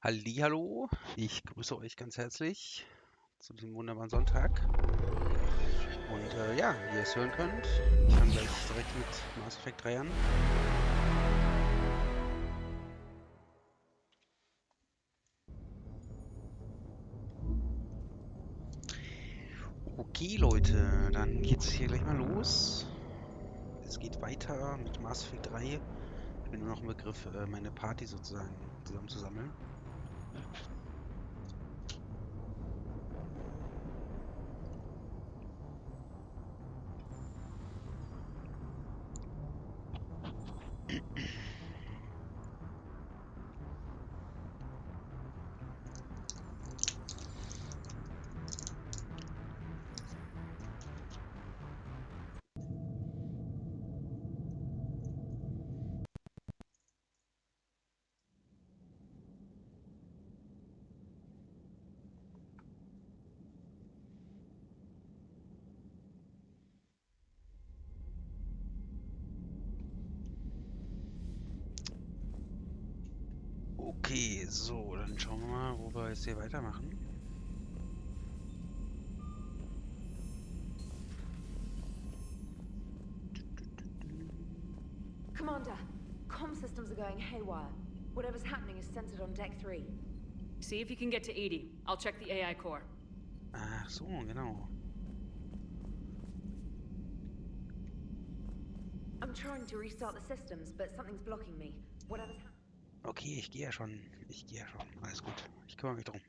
Hallihallo, ich grüße euch ganz herzlich zu diesem wunderbaren Sonntag. Und ja, wie ihr es hören könnt, ich fange gleich direkt mit Mass Effect 3 an. Okay, Leute, dann geht's hier gleich mal los. Es geht weiter mit Mass Effect 3. Ich bin nur noch im Begriff, meine Party sozusagen zusammenzusammeln. Okay, so, dann schauen wir mal, wo wir jetzt hier weitermachen. Commander, comm systems are going haywire. Whatever's happening is centered on Deck 3. See if you can get to EDI. I'll check the AI core. Ach so, genau. I'm trying to restart the systems, but something's blocking me. Whatever's happening. Okay, ich gehe ja schon. Alles gut. Ich kümmere mich drum.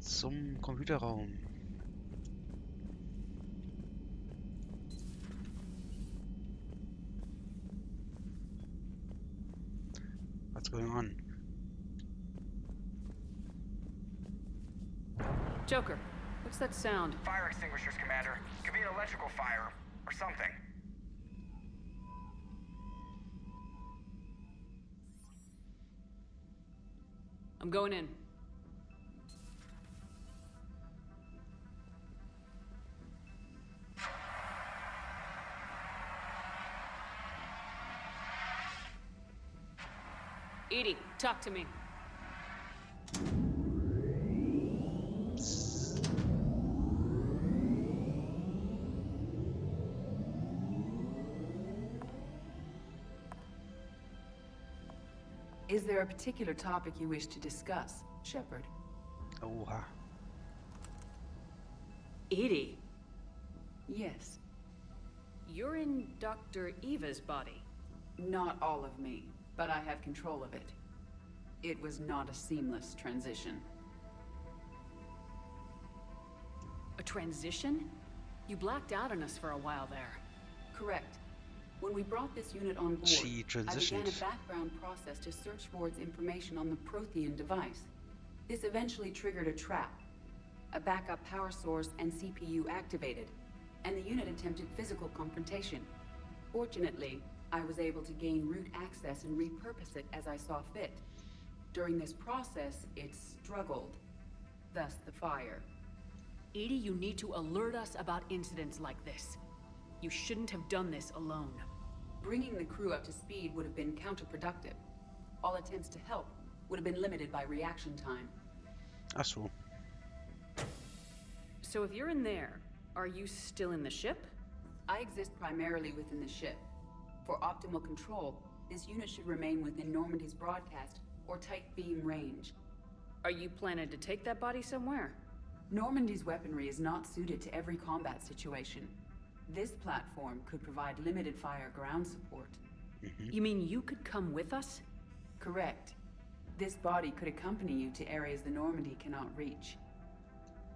Zum Computerraum. What's going on? Joker, what's that sound? Fire extinguishers, Commander. Could be an electrical fire, or something. I'm going in. EDI, talk to me. Is there a particular topic you wish to discuss, Shepard? Oha. EDI, Yes. you're in Dr. Eva's body. Not all of me, but I have control of it. It was not a seamless transition. A transition? You blacked out on us for a while there. Correct. When we brought this unit on board, She I began transitioned. a background process to search for its information on the Prothean device. This eventually triggered a trap. A backup power source and CPU activated, and the unit attempted physical confrontation. Fortunately, I was able to gain root access and repurpose it as I saw fit. During this process, it struggled. Thus the fire. EDI, you need to alert us about incidents like this. You shouldn't have done this alone. Bringing the crew up to speed would have been counterproductive. All attempts to help would have been limited by reaction time. Ach so. So if you're in there, are you still in the ship? I exist primarily within the ship. For optimal control, this unit should remain within Normandy's broadcast or tight beam range. Are you planning to take that body somewhere? Normandy's weaponry is not suited to every combat situation. This platform could provide limited fire ground support. You mean you could come with us? Correct. This body could accompany you to areas the Normandy cannot reach.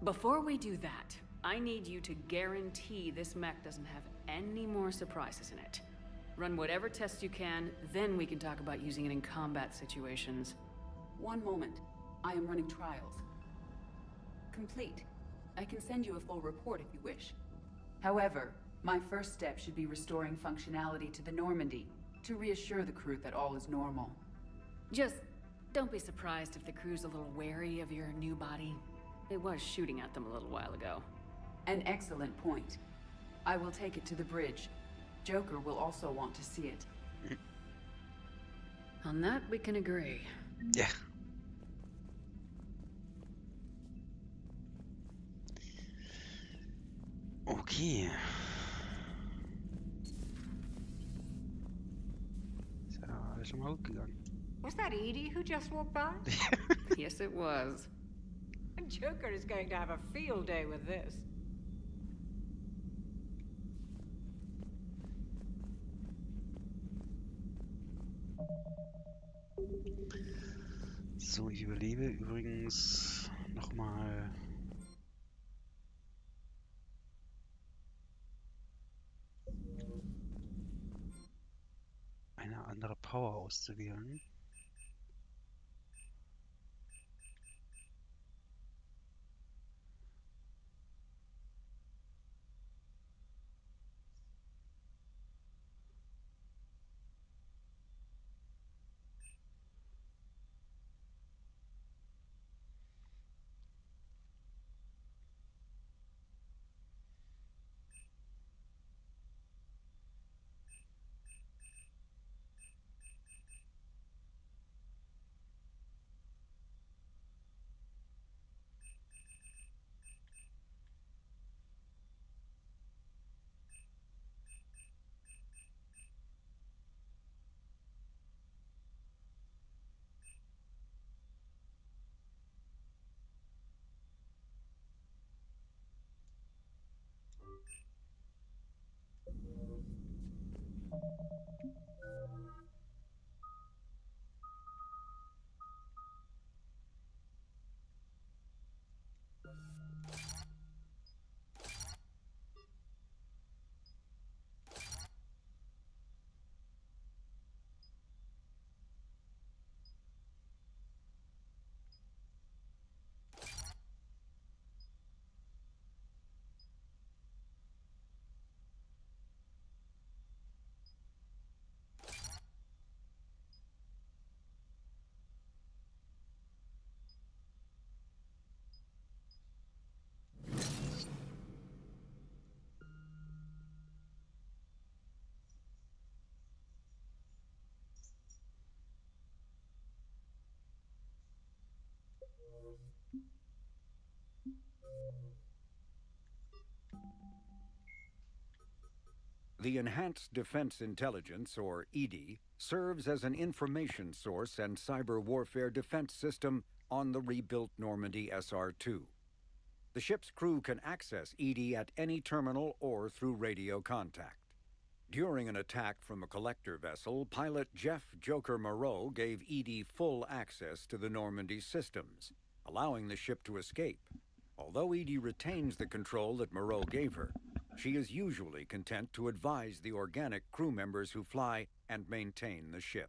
Before we do that, I need you to guarantee this mech doesn't have any more surprises in it. Run whatever tests you can, then we can talk about using it in combat situations. One moment. I am running trials. Complete. I can send you a full report if you wish. However, my first step should be restoring functionality to the Normandy, to reassure the crew that all is normal. Just don't be surprised if the crew's a little wary of your new body. It was shooting at them a little while ago. An excellent point. I will take it to the bridge. Joker will also want to see it. On that, we can agree. Ja. Okay. Ist ja alles schon mal gut gegangen. Was that Edie who just walked by? Yes, it was. Joker is going to have a field day with this. So, ich überlebe übrigens nochmal. Eine andere Power auszuwählen. The Enhanced Defense Intelligence, or EDI, serves as an information source and cyber warfare defense system on the rebuilt Normandy SR-2. The ship's crew can access EDI at any terminal or through radio contact. During an attack from a collector vessel, pilot Jeff Joker Moreau gave EDI full access to the Normandy systems, allowing the ship to escape. Although EDI retains the control that Moreau gave her, she is usually content to advise the organic crew members who fly and maintain the ship.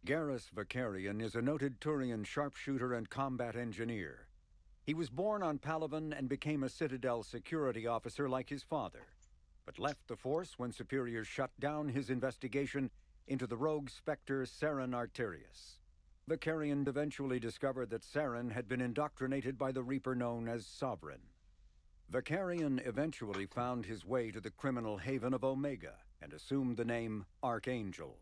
Garrus Vakarian is a noted Turian sharpshooter and combat engineer. He was born on Palaven and became a Citadel security officer like his father, but left the Force when superiors shut down his investigation into the rogue Spectre Saren Arterius. Vakarian eventually discovered that Saren had been indoctrinated by the Reaper known as Sovereign. Vakarian eventually found his way to the criminal haven of Omega and assumed the name Archangel.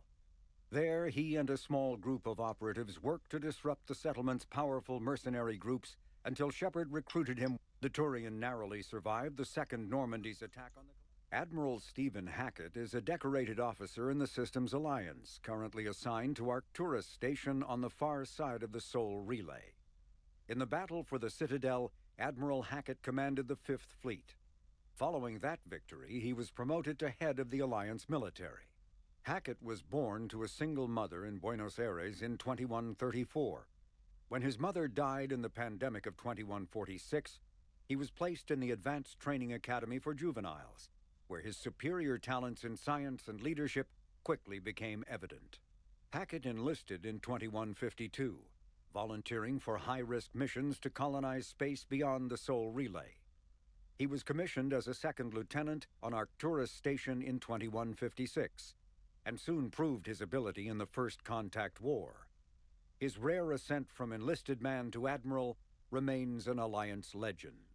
There, he and a small group of operatives worked to disrupt the settlement's powerful mercenary groups until Shepard recruited him. The Turian narrowly survived the Second Normandy's attack on the... Admiral Stephen Hackett is a decorated officer in the Systems Alliance, currently assigned to Arcturus Station on the far side of the Sol Relay. In the battle for the Citadel, Admiral Hackett commanded the Fifth Fleet. Following that victory, he was promoted to head of the Alliance military. Hackett was born to a single mother in Buenos Aires in 2134. When his mother died in the pandemic of 2146, he was placed in the Advanced Training Academy for Juveniles, where his superior talents in science and leadership quickly became evident. Hackett enlisted in 2152, volunteering for high-risk missions to colonize space beyond the Sol Relay. He was commissioned as a second lieutenant on Arcturus Station in 2156, and soon proved his ability in the First Contact War. His rare ascent from enlisted man to admiral remains an Alliance legend.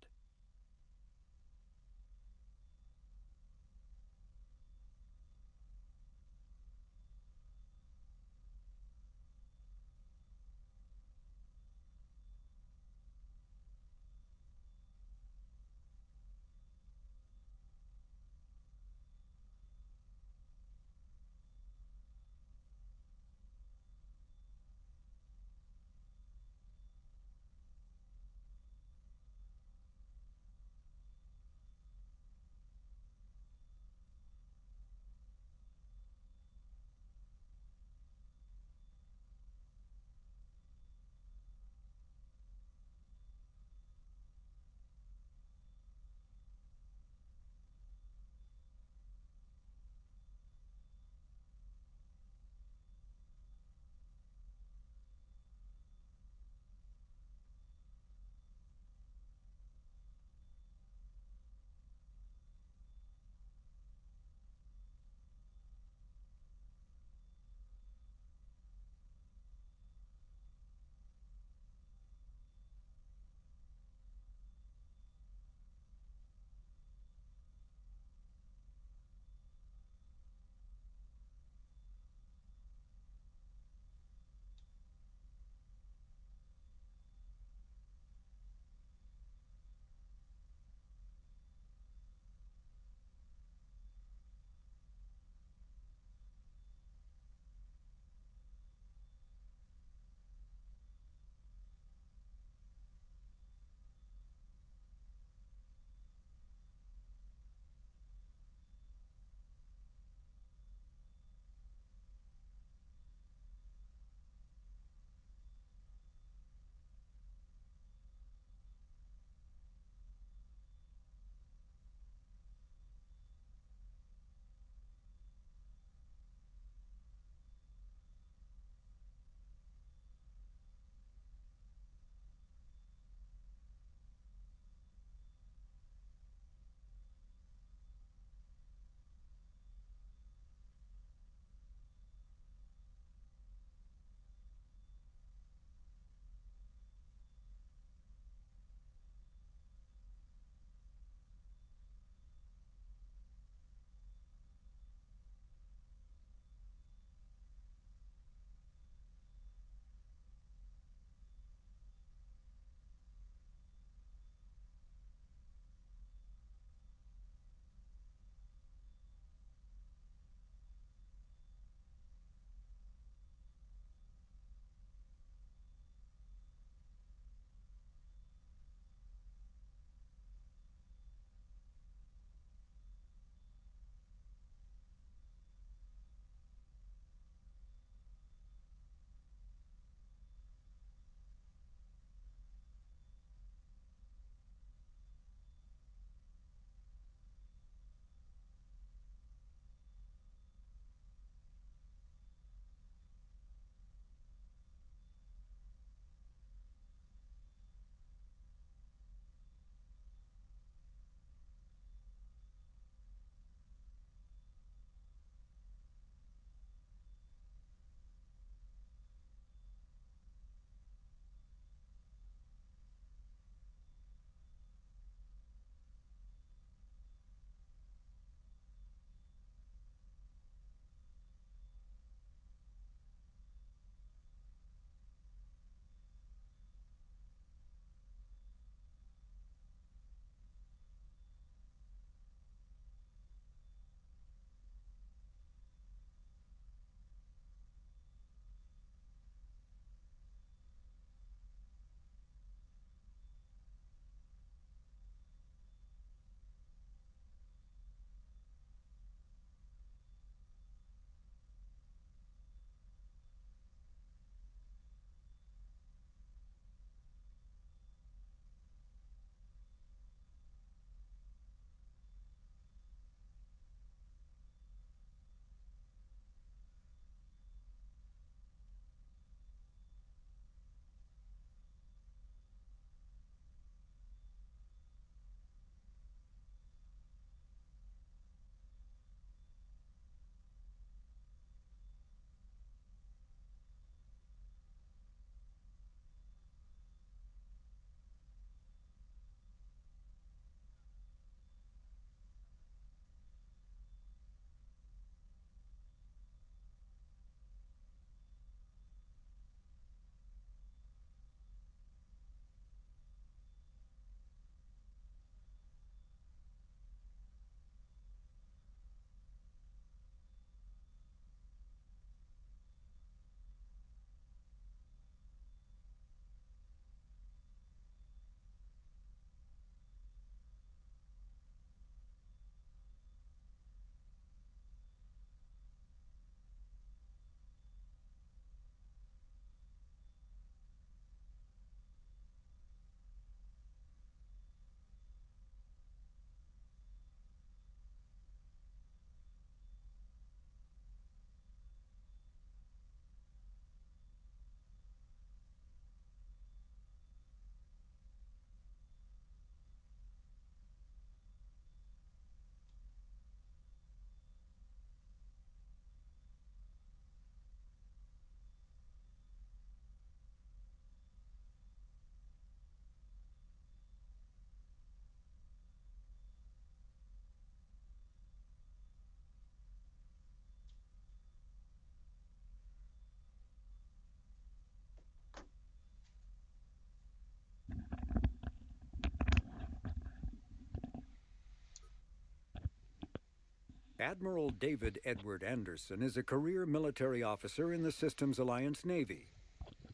Admiral David Edward Anderson is a career military officer in the Systems Alliance Navy.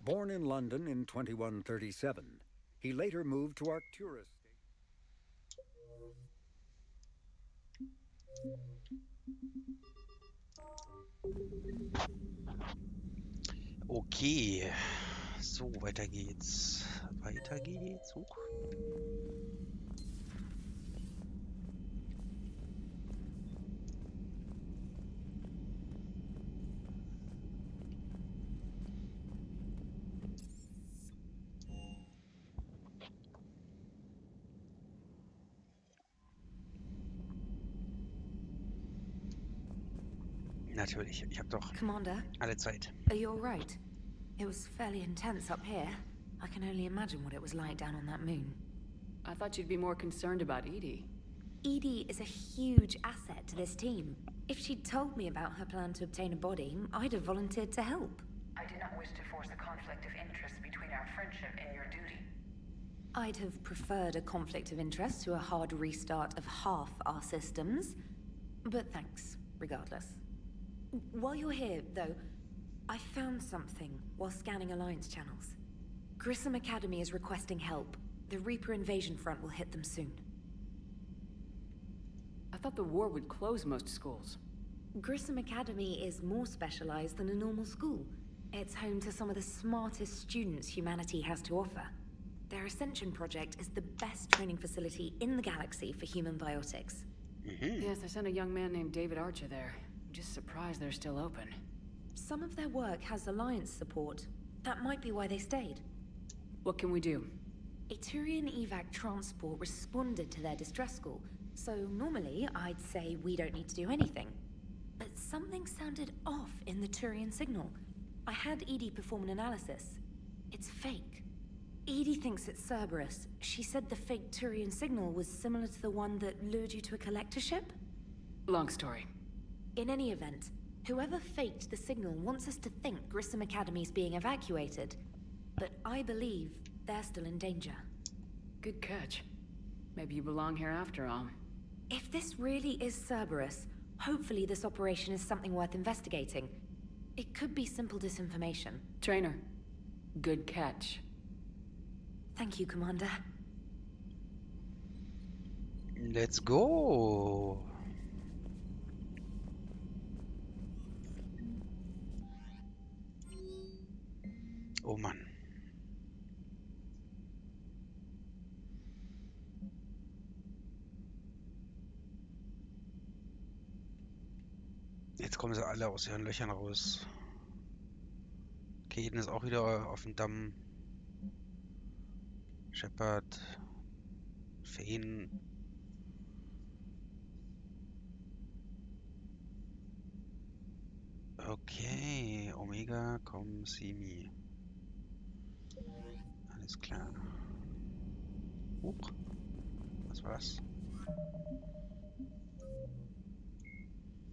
Born in London in 2137, he later moved to Arcturus. Okay. So, weiter geht's. Weiter geht's. Huch. Natürlich, ich habe doch Commander, alle Zeit. are you alright? It was fairly intense up here. I can only imagine what it was like down on that moon. I thought you'd be more concerned about Edie. Edie is a huge asset to this team. If she'd told me about her plan to obtain a body, I'd have volunteered to help. I do not wish to force a conflict of interest between our friendship and your duty. I'd have preferred a conflict of interest to a hard restart of half our systems. But thanks, regardless. While you're here, though, I found something while scanning Alliance channels. Grissom Academy is requesting help. The Reaper invasion front will hit them soon. I thought the war would close most schools. Grissom Academy is more specialized than a normal school. It's home to some of the smartest students humanity has to offer. Their Ascension project is the best training facility in the galaxy for human biotics. Yes, I sent a young man named David Archer there. I'm just surprised they're still open. Some of their work has Alliance support. That might be why they stayed. What can we do? A Turian evac transport responded to their distress call, so normally I'd say we don't need to do anything. But something sounded off in the Turian signal. I had Edie perform an analysis. It's fake. Edie thinks it's Cerberus. She said the fake Turian signal was similar to the one that lured you to a collector ship? Long story. In any event, whoever faked the signal wants us to think Grissom Academy's being evacuated. But I believe they're still in danger. Good catch. Maybe you belong here after all. If this really is Cerberus, hopefully this operation is something worth investigating. It could be simple disinformation. Trainer, good catch. Thank you, Commander. Let's go! Oh Mann. Jetzt kommen sie alle aus ihren Löchern raus. Kaden ist auch wieder auf dem Damm. Shepard. Fane. Okay, Omega, komm, see me. Alles klar. Huch. Was war das?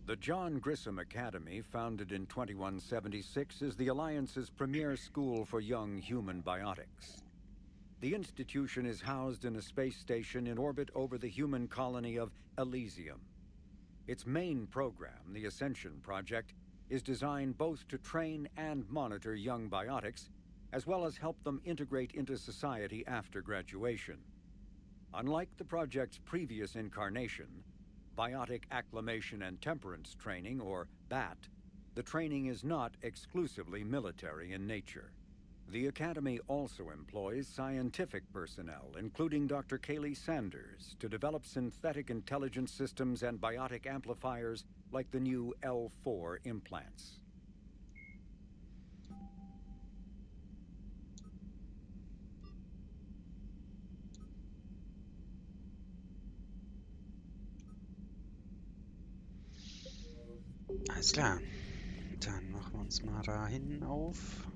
The John Grissom Academy, founded in 2176, is the Alliance's premier school for young human biotics. The institution is housed in a space station in orbit over the human colony of Elysium. Its main program, the Ascension Project, is designed both to train and monitor young biotics, as well as help them integrate into society after graduation. Unlike the project's previous incarnation, Biotic Acclimation and Temperance Training, or BAT, the training is not exclusively military in nature. The Academy also employs scientific personnel, including Dr. Kaylee Sanders, to develop synthetic intelligence systems and biotic amplifiers like the new L4 implants. Alles klar. Dann machen wir uns mal dahin auf.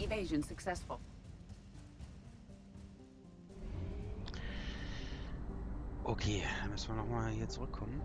Evasion successful. Okay, dann müssen wir nochmal hier zurückkommen.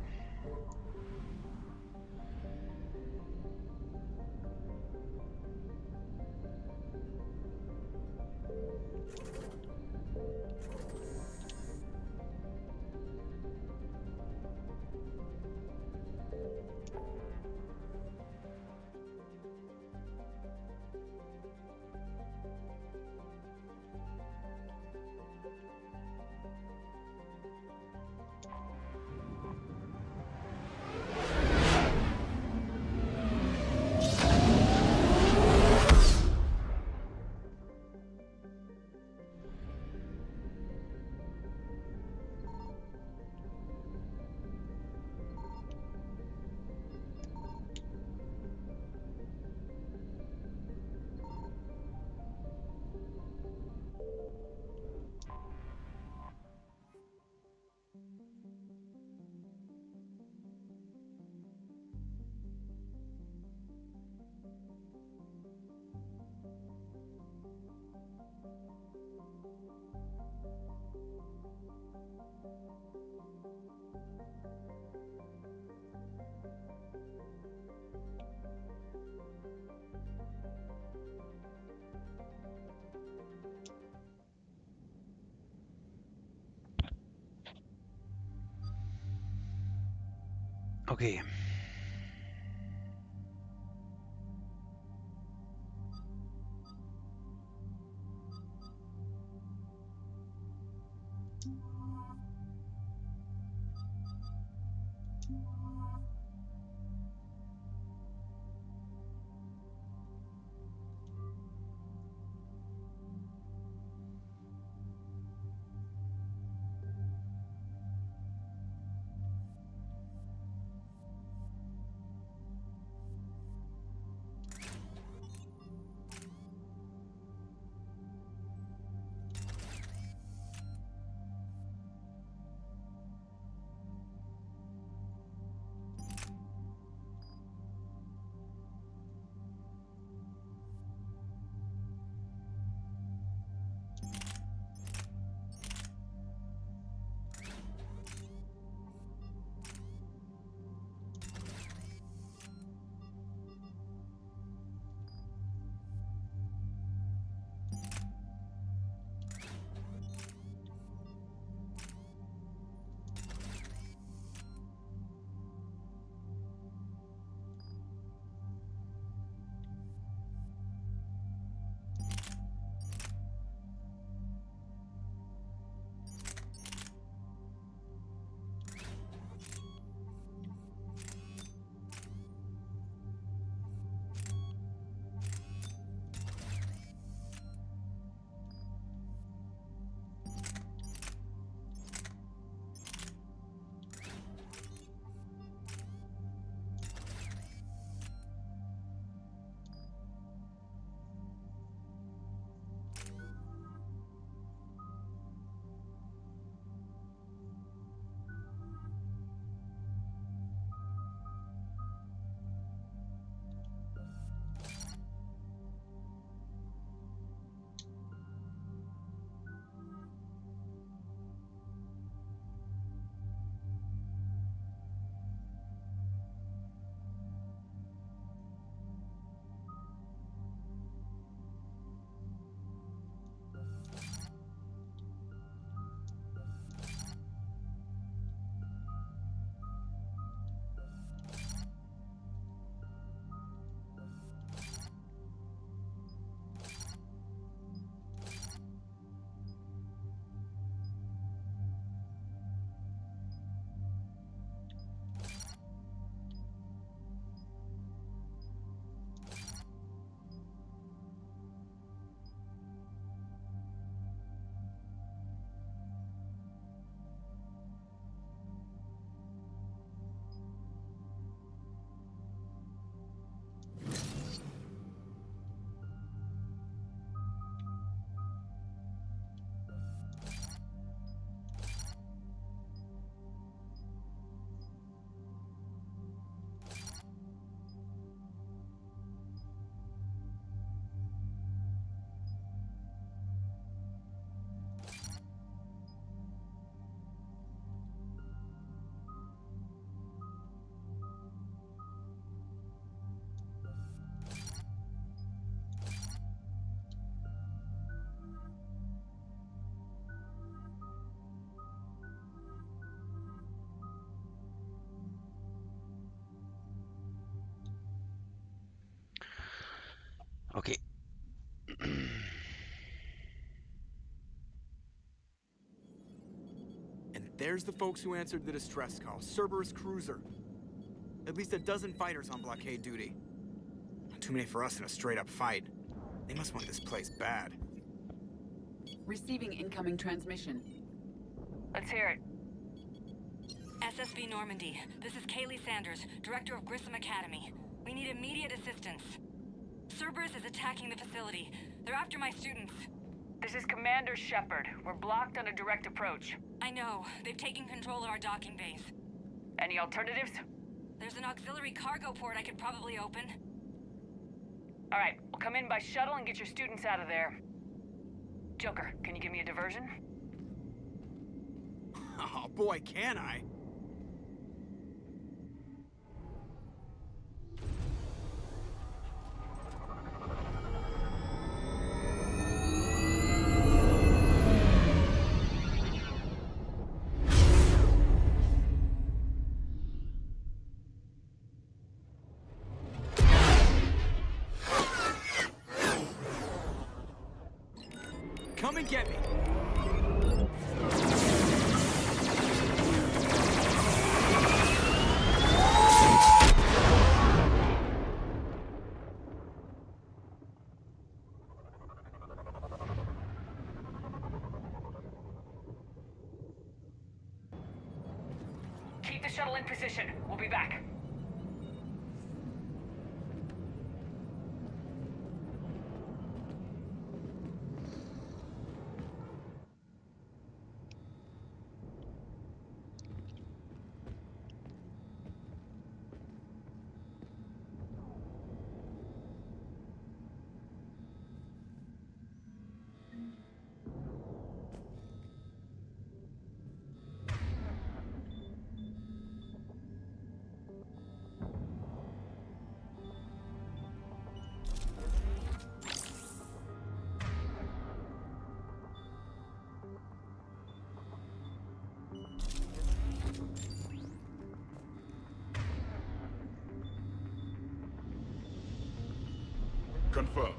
Okay. There's the folks who answered the distress call. Cerberus cruiser. At least a dozen fighters on blockade duty. Too many for us in a straight-up fight. They must want this place bad. Receiving incoming transmission. Let's hear it. SSB Normandy. This is Kaylee Sanders, Director of Grissom Academy. We need immediate assistance. Cerberus is attacking the facility. They're after my students. This is Commander Shepard. We're blocked on a direct approach. I know. They've taken control of our docking base. Any alternatives? There's an auxiliary cargo port I could probably open. All right, we'll come in by shuttle and get your students out of there. Joker, can you give me a diversion? Oh boy, can I? Come and get me. Keep the shuttle in position. We'll be back. Confirmed.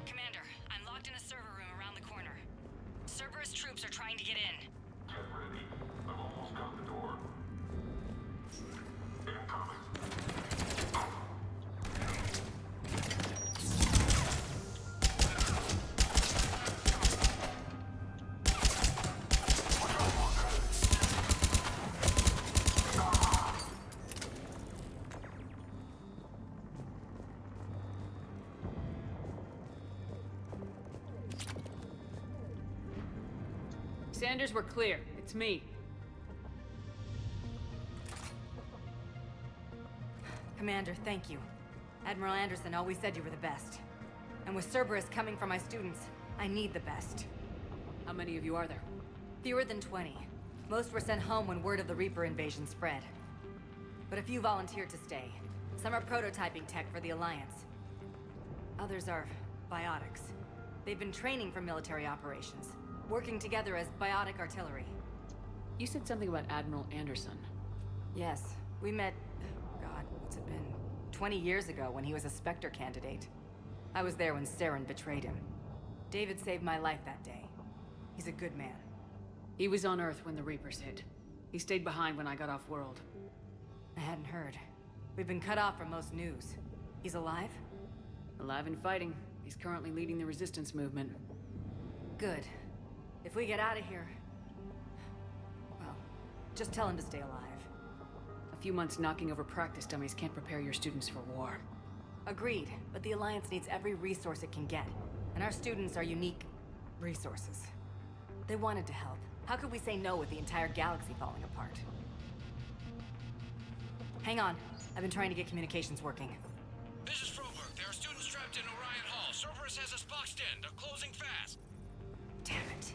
Commander, I'm locked in a server room around the corner. Cerberus troops are trying to get in. Get ready. I've almost got the door. Incoming. Sanders, we're clear. It's me. Commander, thank you. Admiral Anderson always said you were the best. And with Cerberus coming for my students, I need the best. How many of you are there? Fewer than 20. Most were sent home when word of the Reaper invasion spread. But a few volunteered to stay. Some are prototyping tech for the Alliance. Others are biotics. They've been training for military operations, working together as biotic artillery. You said something about Admiral Anderson. Yes, we met, God, what's it been? 20 years ago when he was a Spectre candidate. I was there when Saren betrayed him. David saved my life that day. He's a good man. He was on Earth when the Reapers hit. He stayed behind when I got off-world. I hadn't heard. We've been cut off from most news. He's alive? Alive and fighting. He's currently leading the resistance movement. Good. If we get out of here... well, just tell him to stay alive. A few months knocking over practice dummies can't prepare your students for war. Agreed, but the Alliance needs every resource it can get. And our students are unique resources. They wanted to help. How could we say no with the entire galaxy falling apart? Hang on. I've been trying to get communications working. This is Froberg. There are students trapped in Orion Hall. Cerberus has us boxed in. They're closing fast. Damn it.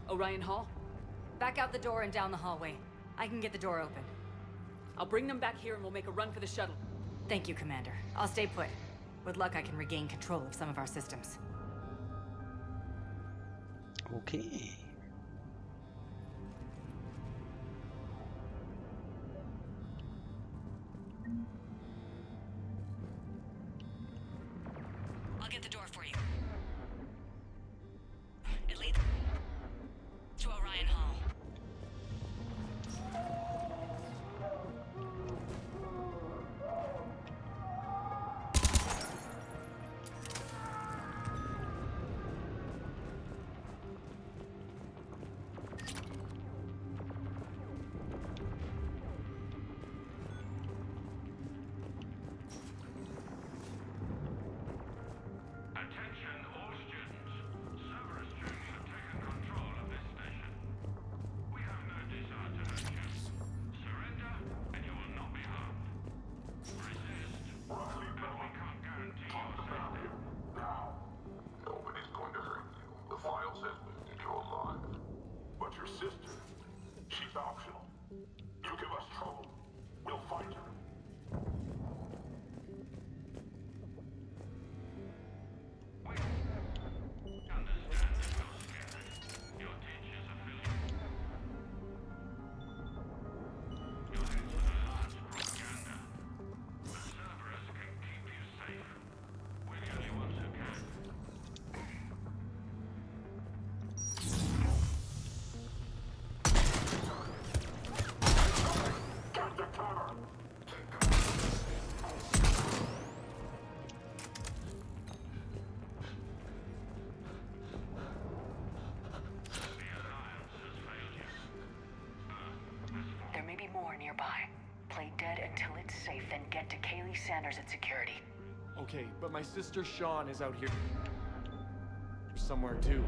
Orion Hall? Back out the door and down the hallway. I can get the door open. I'll bring them back here and we'll make a run for the shuttle. Thank you, Commander. I'll stay put. With luck, I can regain control of some of our systems. Okay. I'll get the door for you. safe, then get to Kaylee Sanders at security. Okay, but my sister Sean is out here somewhere too.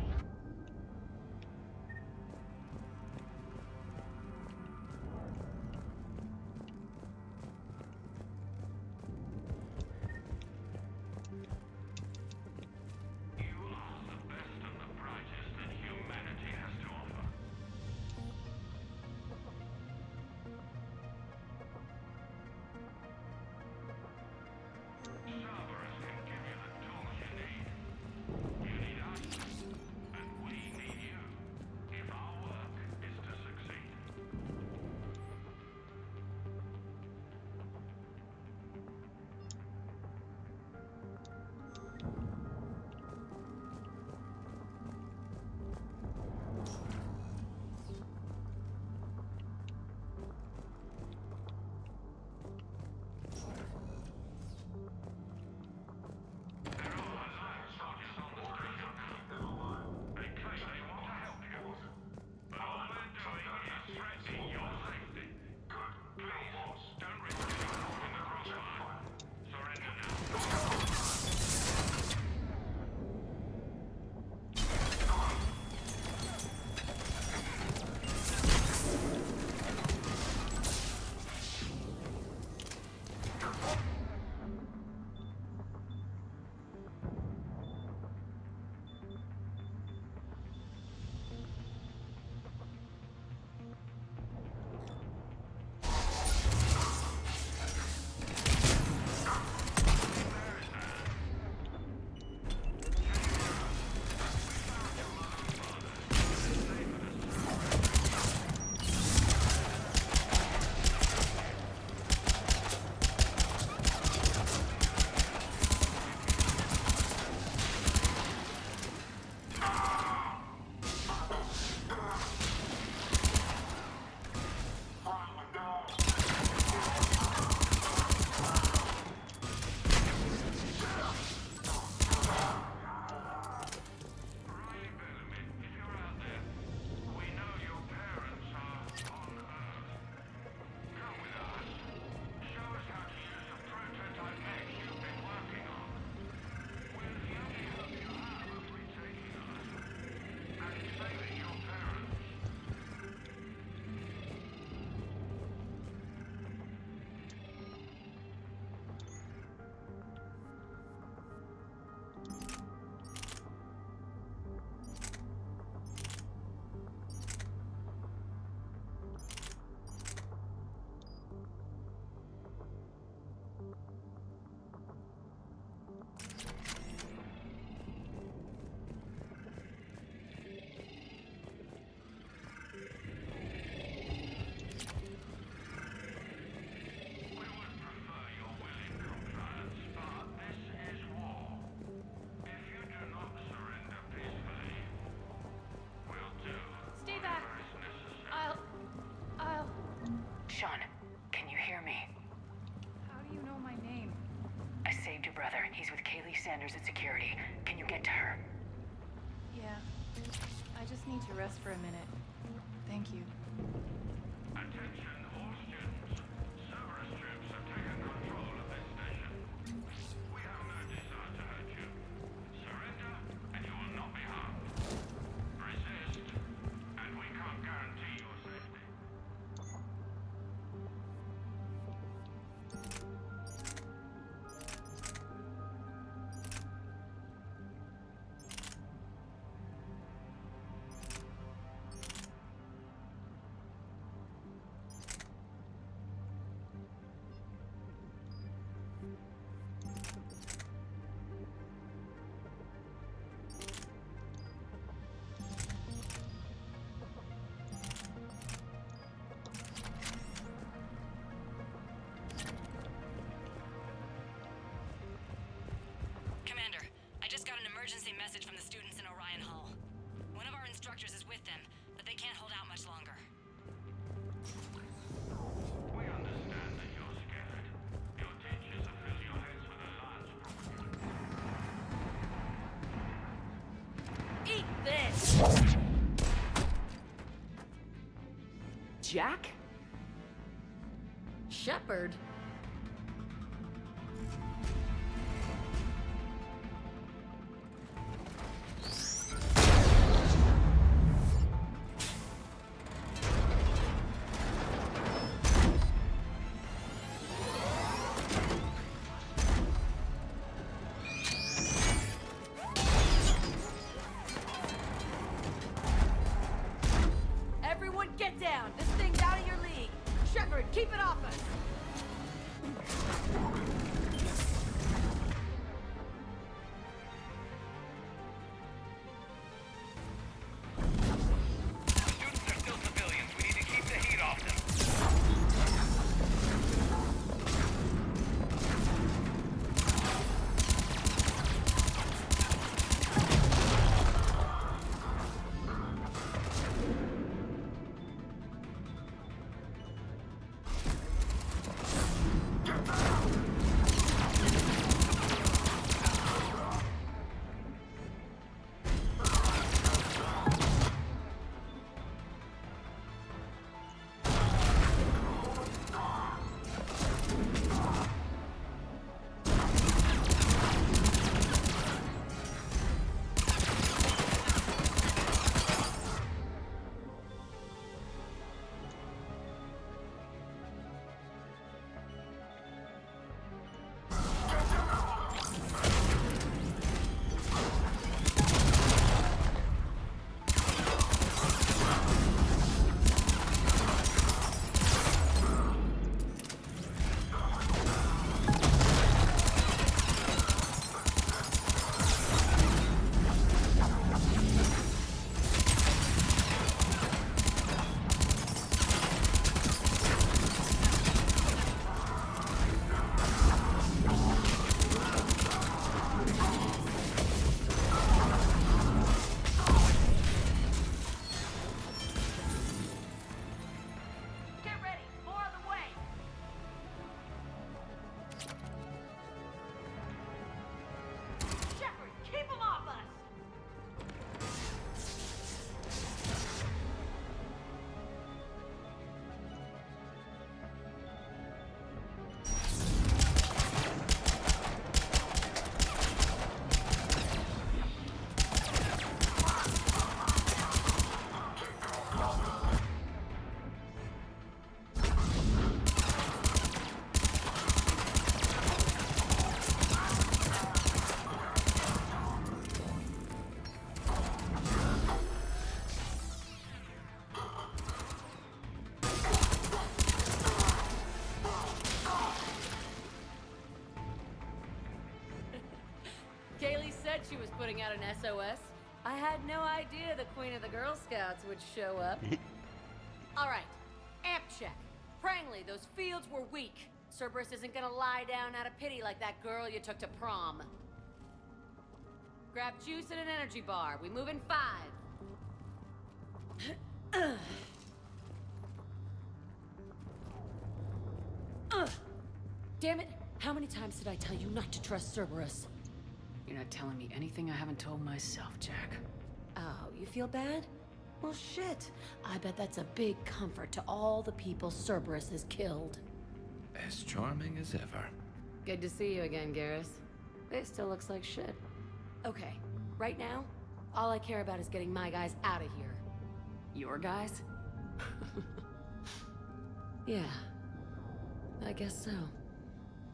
Sean, can you hear me? How do you know my name? I saved your brother. He's with Kaylee Sanders at security. Can you get to her? Yeah. I just need to rest for a minute. Thank you. Attention, all students. Cerberus troops have taken control of this station. We have no desire to hurt you. Surrender, and you will not be harmed. Resist, and we can't guarantee your safety. Commander, I just got an emergency message from the students in Orion Hall. One of our instructors is with them, but they can't hold out much longer. We understand that you're scared. Your teachers have filled your heads with Alliance propaganda. Eat this! Jack? Shepard? down! This thing's out of your league! Shepard, keep it off us! Students are still civilians. We need to keep the heat off them. Get ready! More on the way! Shepard, keep them off us! Kaylee said she was putting out an SOS. I had no idea the Queen of the Girl Scouts would show up. All right, amp check. Prangley, those fields were weak. Cerberus isn't gonna lie down out of pity like that girl you took to prom. Grab juice and an energy bar. We move in 5. Damn it! How many times did I tell you not to trust Cerberus? You're not telling me anything I haven't told myself, Jack. Oh, you feel bad? Well, shit. I bet that's a big comfort to all the people Cerberus has killed. As charming as ever. Good to see you again, Garrus. It still looks like shit. Okay, right now, all I care about is getting my guys out of here. Your guys? Yeah, I guess so.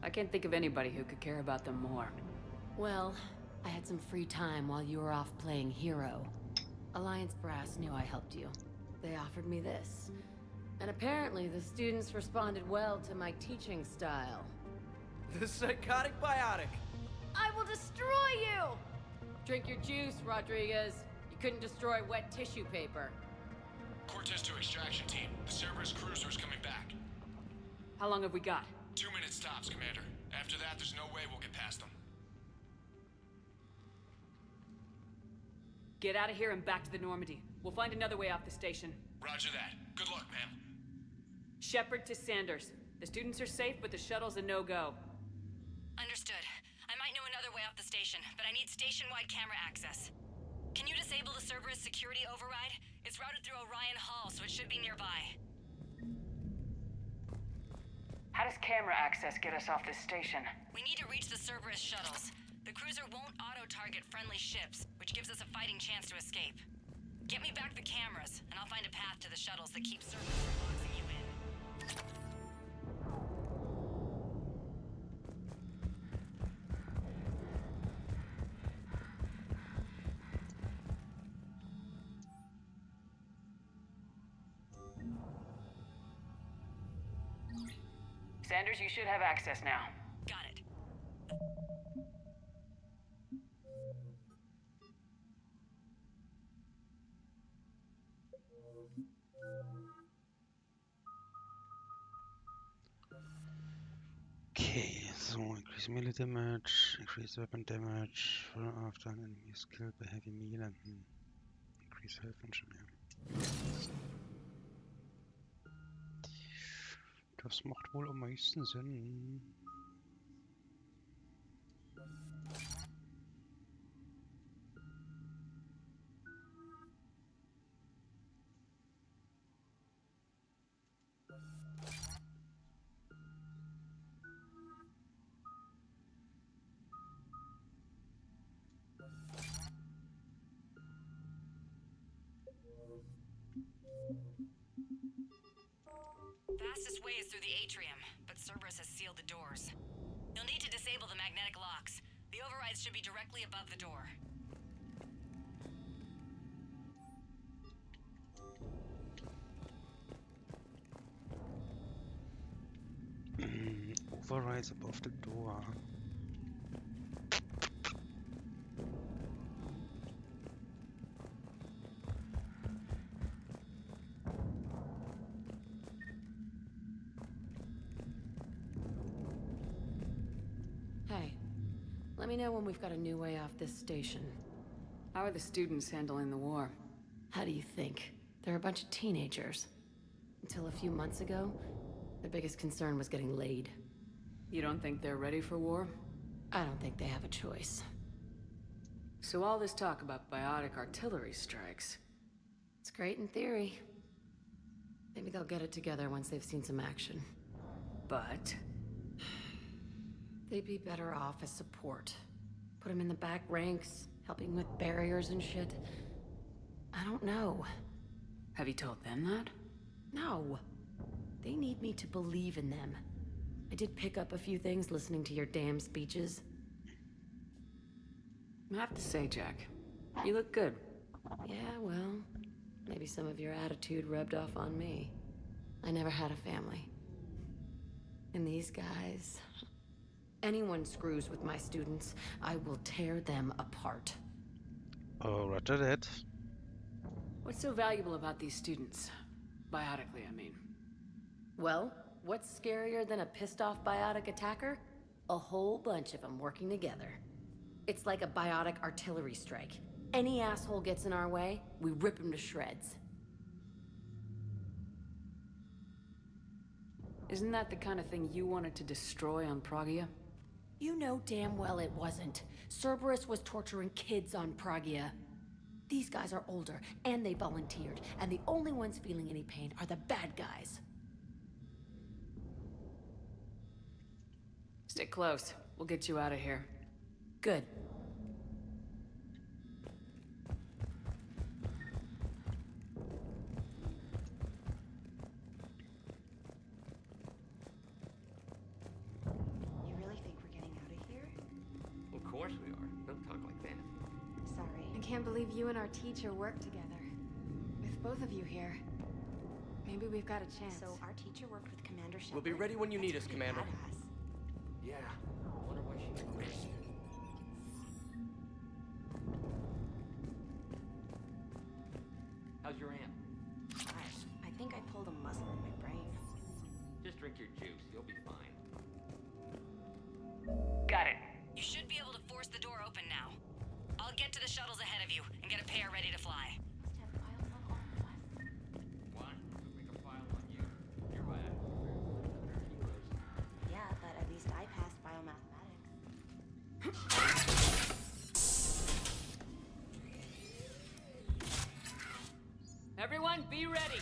I can't think of anybody who could care about them more. Well, I had some free time while you were off playing hero. Alliance Brass knew I helped you. They offered me this. And apparently the students responded well to my teaching style. The psychotic biotic. I will destroy you! Drink your juice, Rodriguez. You couldn't destroy wet tissue paper. Cortez to extraction team. The Cerberus cruiser's coming back. How long have we got? 2 minutes tops, Commander. After that, there's no way we'll get past them. Get out of here and back to the Normandy. We'll find another way off the station. Roger that. Good luck, ma'am. Shepard to Sanders. The students are safe, but the shuttle's a no-go. Understood. I might know another way off the station, but I need station-wide camera access. Can you disable the Cerberus security override? It's routed through Orion Hall, so it should be nearby. How does camera access get us off this station? We need to reach the Cerberus shuttles. The cruiser won't auto-target friendly ships, which gives us a fighting chance to escape. Get me back the cameras, and I'll find a path to the shuttles that keep Cerberus from boxing you in. Sanders, you should have access now. Got it. Okay, so increase melee damage, increase weapon damage after an enemy is killed by heavy melee. Increase health and ja. Das macht wohl am meisten Sinn. Fastest way is through the atrium, but Cerberus has sealed the doors. You'll need to disable the magnetic locks. The overrides should be directly above the door. Overrides above the door. Hey, let me know when we've got a new way off this station. How are the students handling the war? How do you think? They're a bunch of teenagers. Until a few months ago, their biggest concern was getting laid. You don't think they're ready for war? I don't think they have a choice. So all this talk about biotic artillery strikes. It's great in theory. Maybe they'll get it together once they've seen some action. But they'd be better off as support. Put them in the back ranks, helping with barriers and shit. I don't know. Have you told them that? No. They need me to believe in them. I did pick up a few things listening to your damn speeches. I have to say, Jack, you look good. Yeah, well, maybe some of your attitude rubbed off on me. I never had a family. And these guys... Anyone screws with my students, I will tear them apart. Oh, roger that. What's so valuable about these students? Biotically, I mean. Well, what's scarier than a pissed-off biotic attacker? A whole bunch of them working together. It's like a biotic artillery strike. Any asshole gets in our way, we rip him to shreds. Isn't that the kind of thing you wanted to destroy on Pragia? You know damn well it wasn't. Cerberus was torturing kids on Pragia. These guys are older, and they volunteered, and the only ones feeling any pain are the bad guys. Stick close. We'll get you out of here. Good. You really think we're getting out of here? Of course we are. Don't talk like that. Sorry. I can't believe you and our teacher work together. With both of you here. Maybe we've got a chance. So our teacher worked with Commander Shepard. We'll be ready when you need us, Commander. Badass. Yeah. I wonder why she... How's your aunt? I think I pulled a muscle in my brain. Just drink your juice. You'll be fine. Got it. You should be able to force the door open now. I'll get to the shuttles ahead of you and get a pair ready to fly. What? Make a file on you. You're right. Yeah, but at least I passed biomathematics. Everyone, be ready.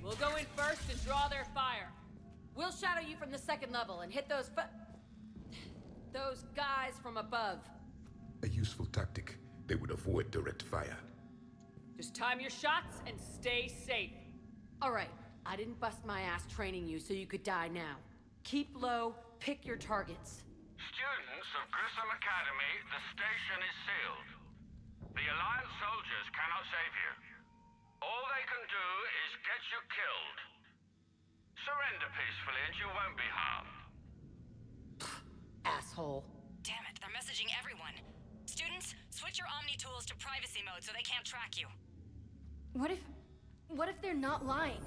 We'll go in first and draw their fire. We'll shadow you from the second level and hit those guys from above. A useful tactic. They would avoid direct fire. Just time your shots and stay safe. All right, I didn't bust my ass training you so you could die now. Keep low, pick your targets. Students of Grissom Academy, the station is sealed. The Alliance soldiers cannot save you. All they can do is get you killed. Surrender peacefully and you won't be harmed. asshole. Damn it, they're messaging everyone. Students, switch your Omni tools to privacy mode so they can't track you. What if they're not lying?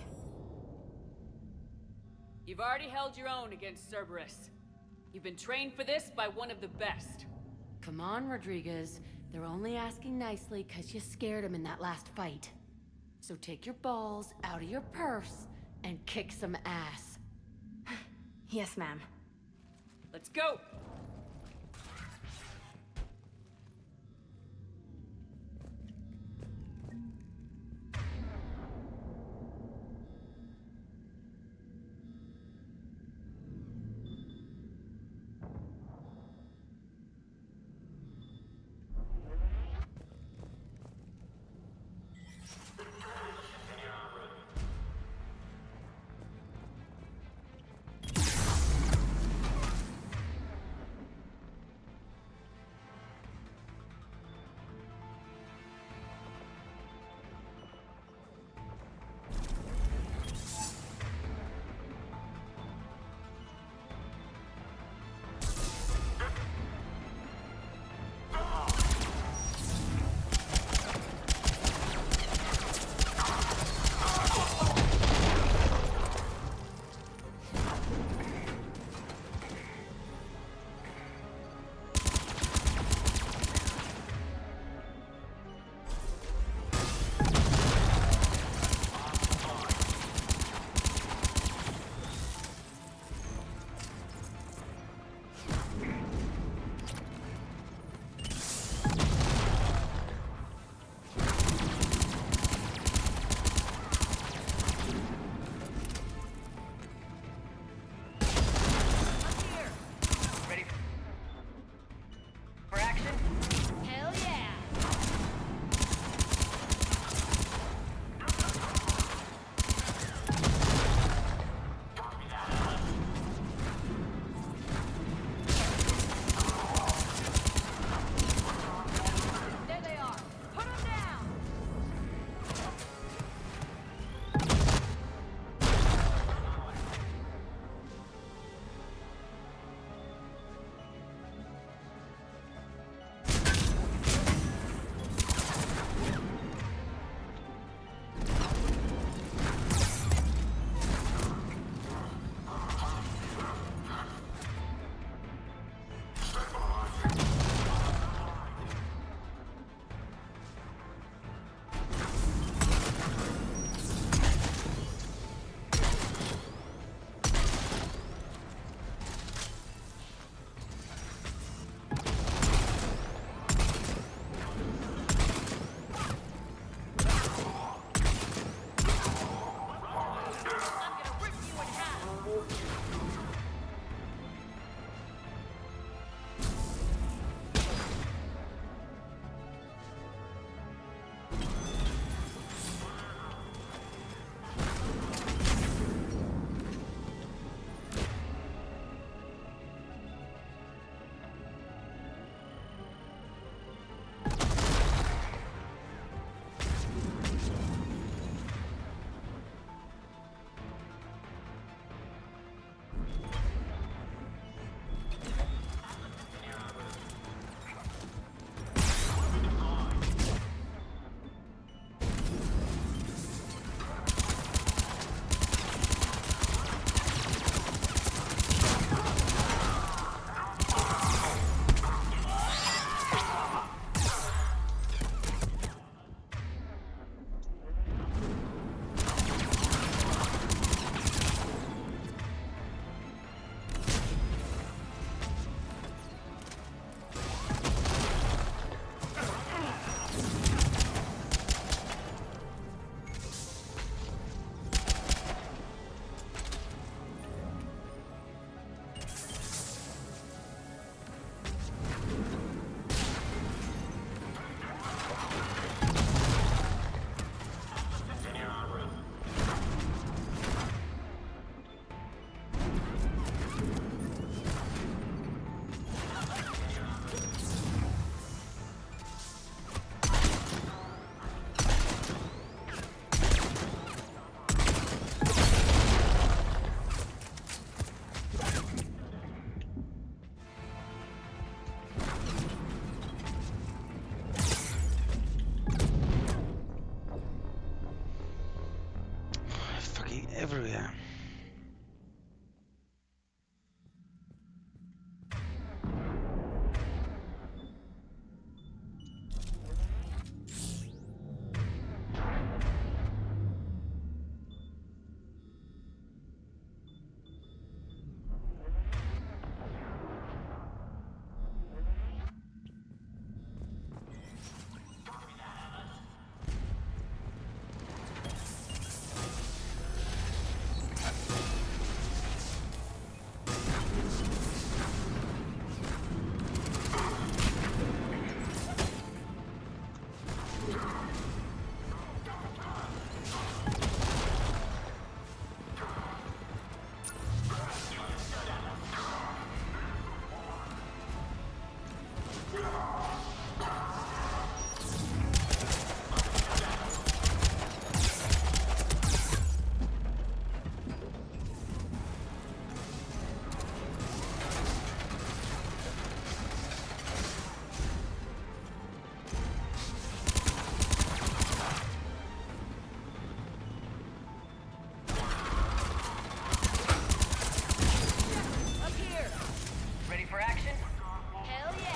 You've already held your own against Cerberus. You've been trained for this by one of the best. Come on, Rodriguez. They're only asking nicely because you scared them in that last fight. So take your balls out of your purse and kick some ass. Yes, ma'am. Let's go! everywhere. Ready for action? Hell yeah!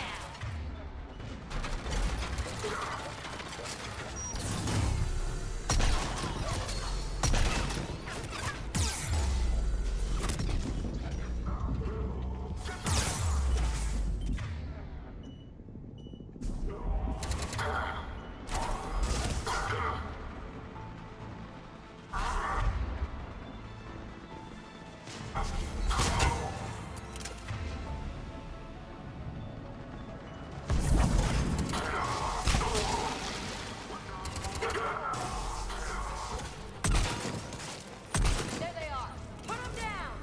There they are! Put them down!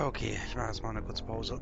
Okay, ich mache jetzt mal eine kurze Pause.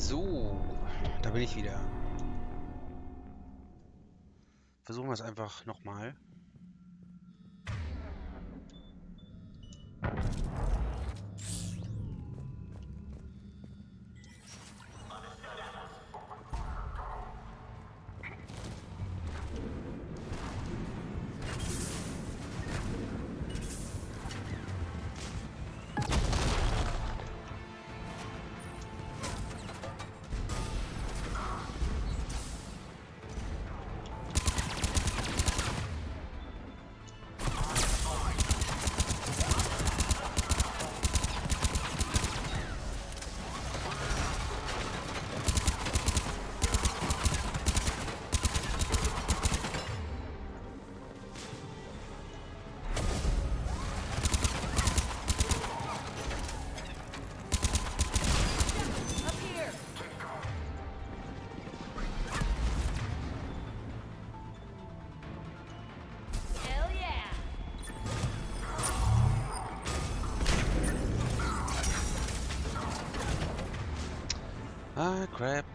So, da bin ich wieder. Versuchen wir es einfach nochmal. Ah, crap.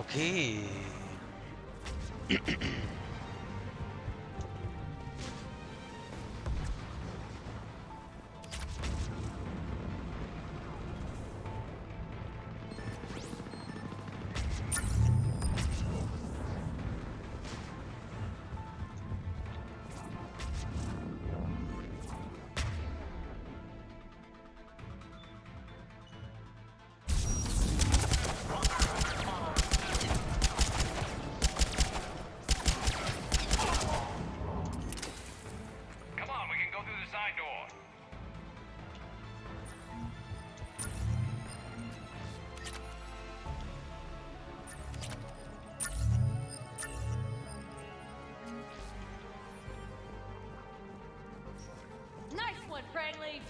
Okay. Come on, we can go through the side door. Nice one, Prangley!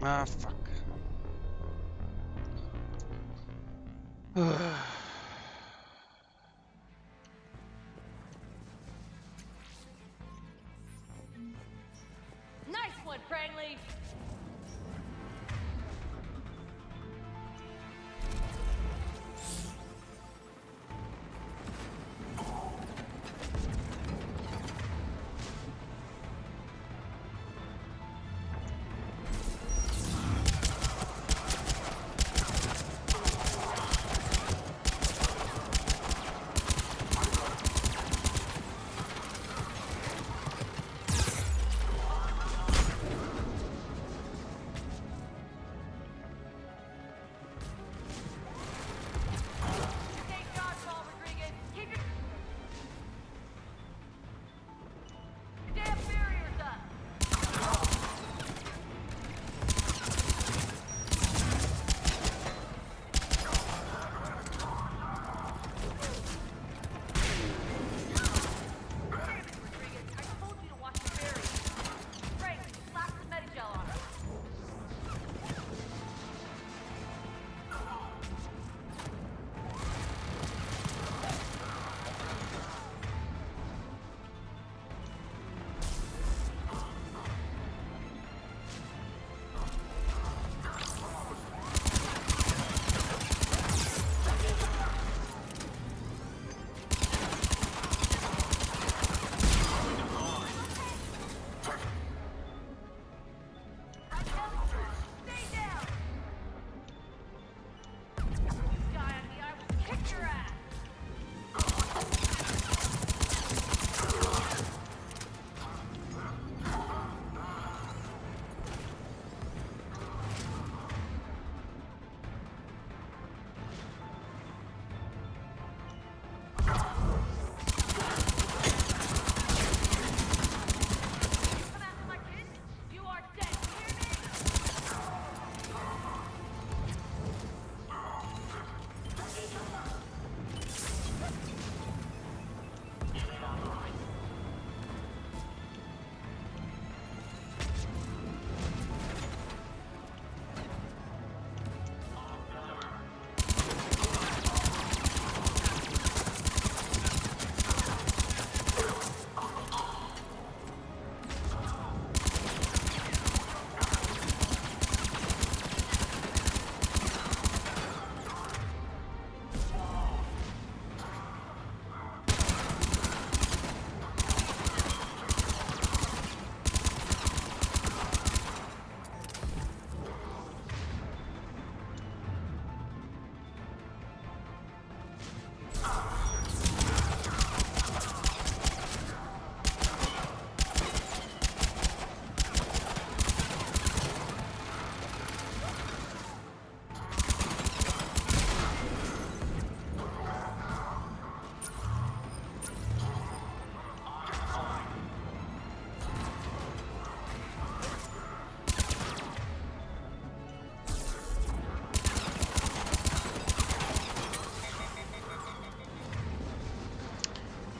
Ah, fuck. Nice one, Prangley!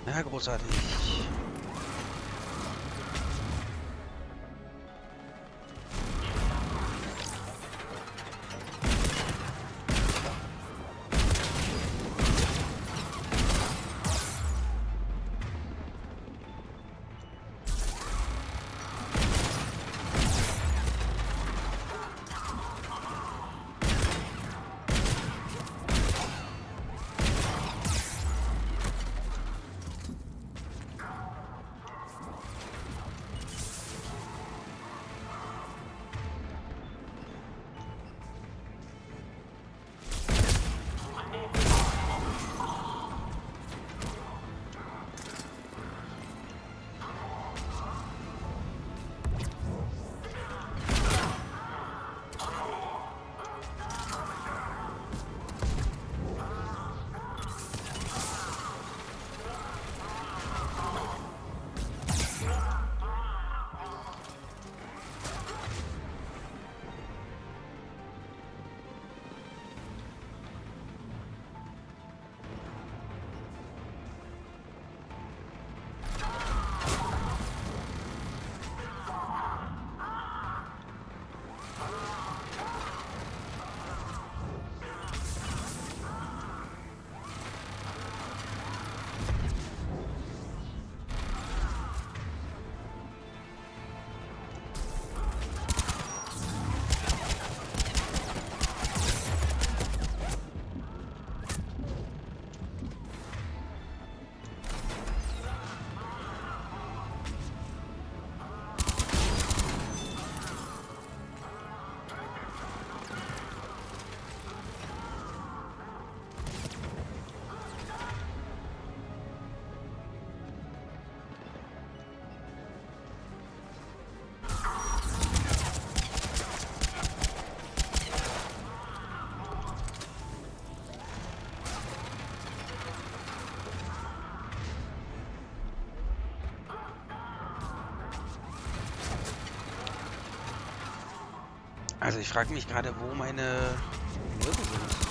Ja, großartig. Also ich frage mich gerade, wo meine Löwen sind.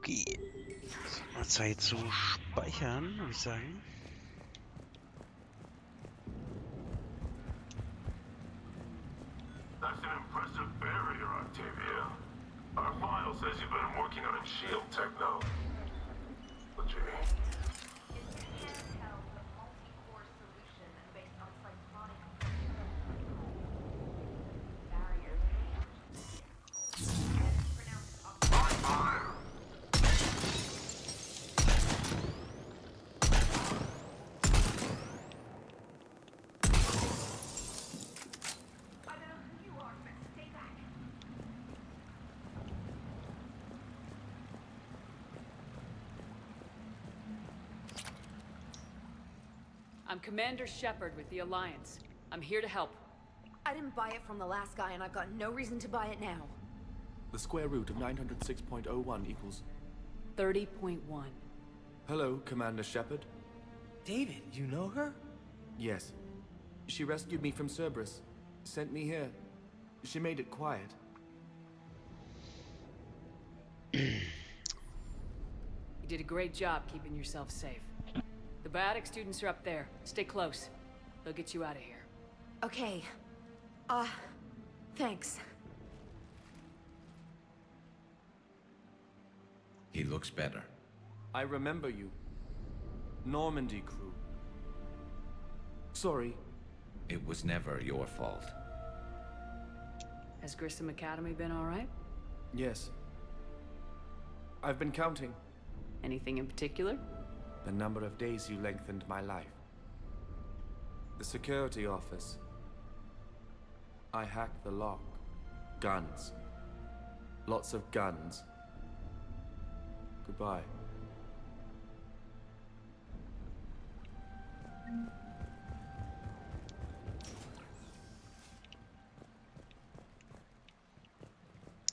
Okay. Mal Zeit zu speichern, würde ich sagen. That's an impressive barrier, Octavia. Our file says you've been working on shield techno. But I'm Commander Shepard with the Alliance. I'm here to help. I didn't buy it from the last guy, and I've got no reason to buy it now. The square root of 906.01 equals... 30.1. Hello, Commander Shepard. David, you know her? Yes. She rescued me from Cerberus. Sent me here. She made it quiet. You did a great job keeping yourself safe. The biotic students are up there. Stay close. They'll get you out of here. Okay. Thanks. He looks better. I remember you. Normandy crew. Sorry. It was never your fault. Has Grissom Academy been all right? Yes. I've been counting. Anything in particular? The number of days you lengthened my life. The security office. I hacked the lock. Guns. Lots of guns. Goodbye.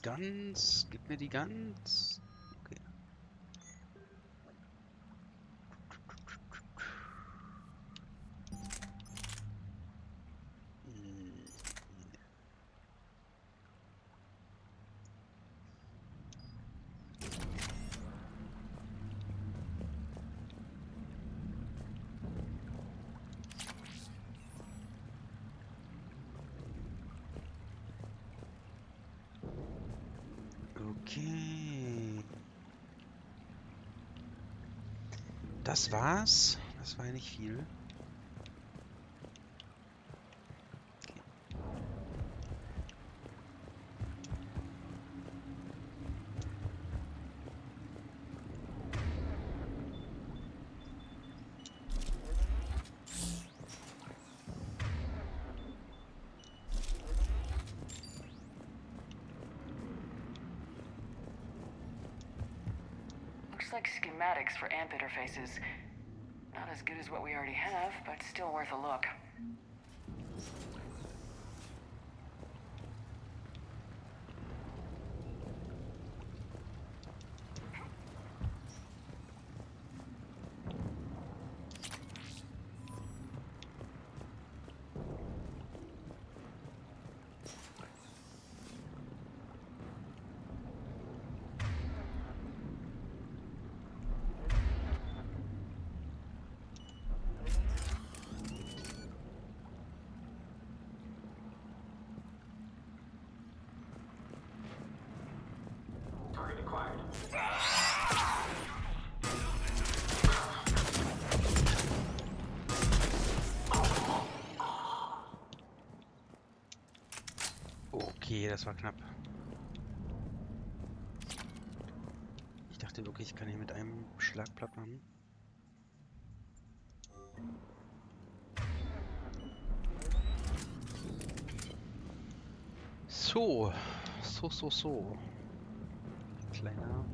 Guns, gib mir die Guns. Okay. Okay. Das war's. Das war ja nicht viel. Looks like schematics for AMP interfaces. Not as good as what we already have, but still worth a look. Okay, das war knapp. Ich dachte wirklich, ich kann hier mit einem Schlag platt machen. So. Kleiner.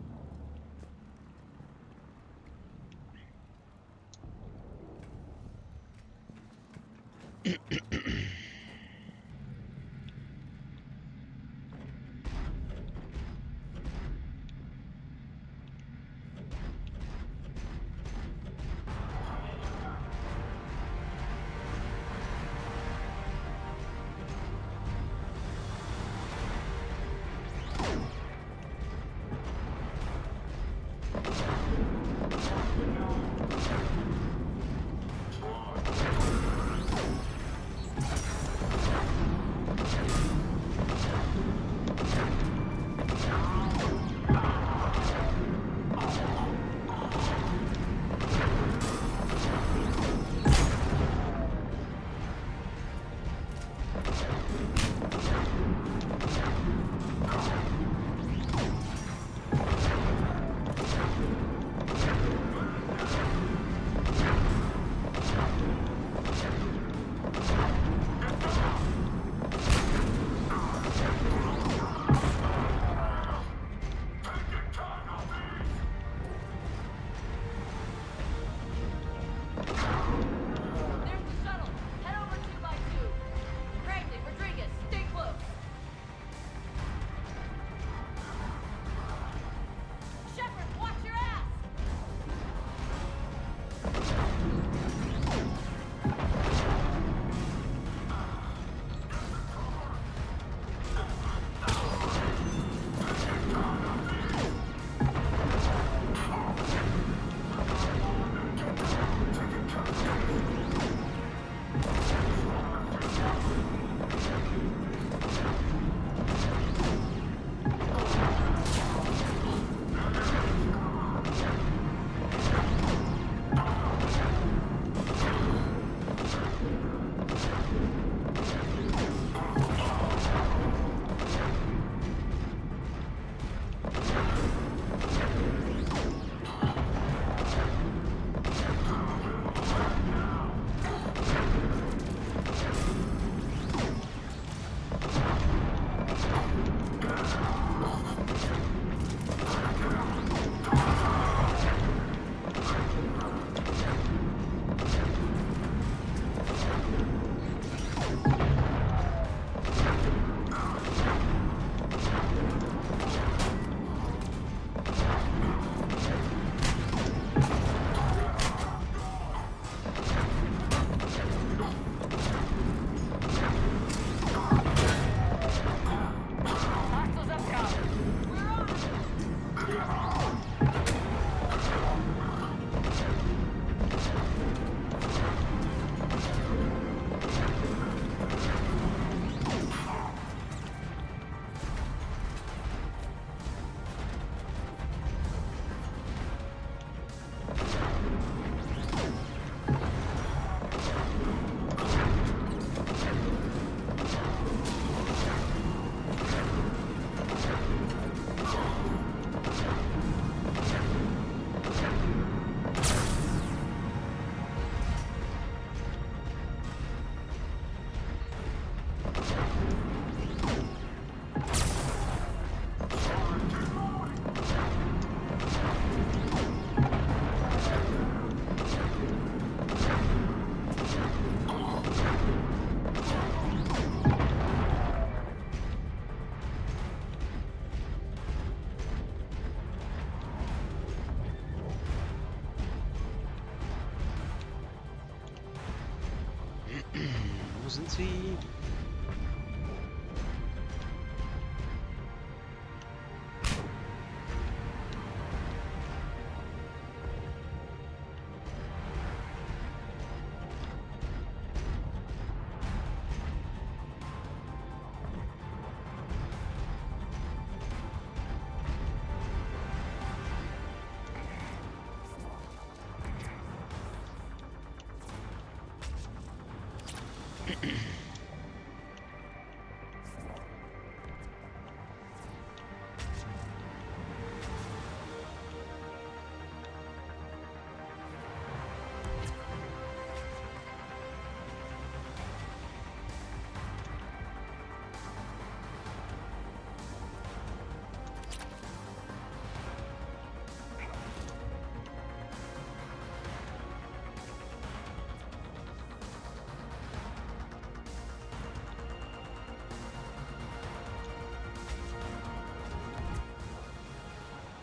wo sind sie?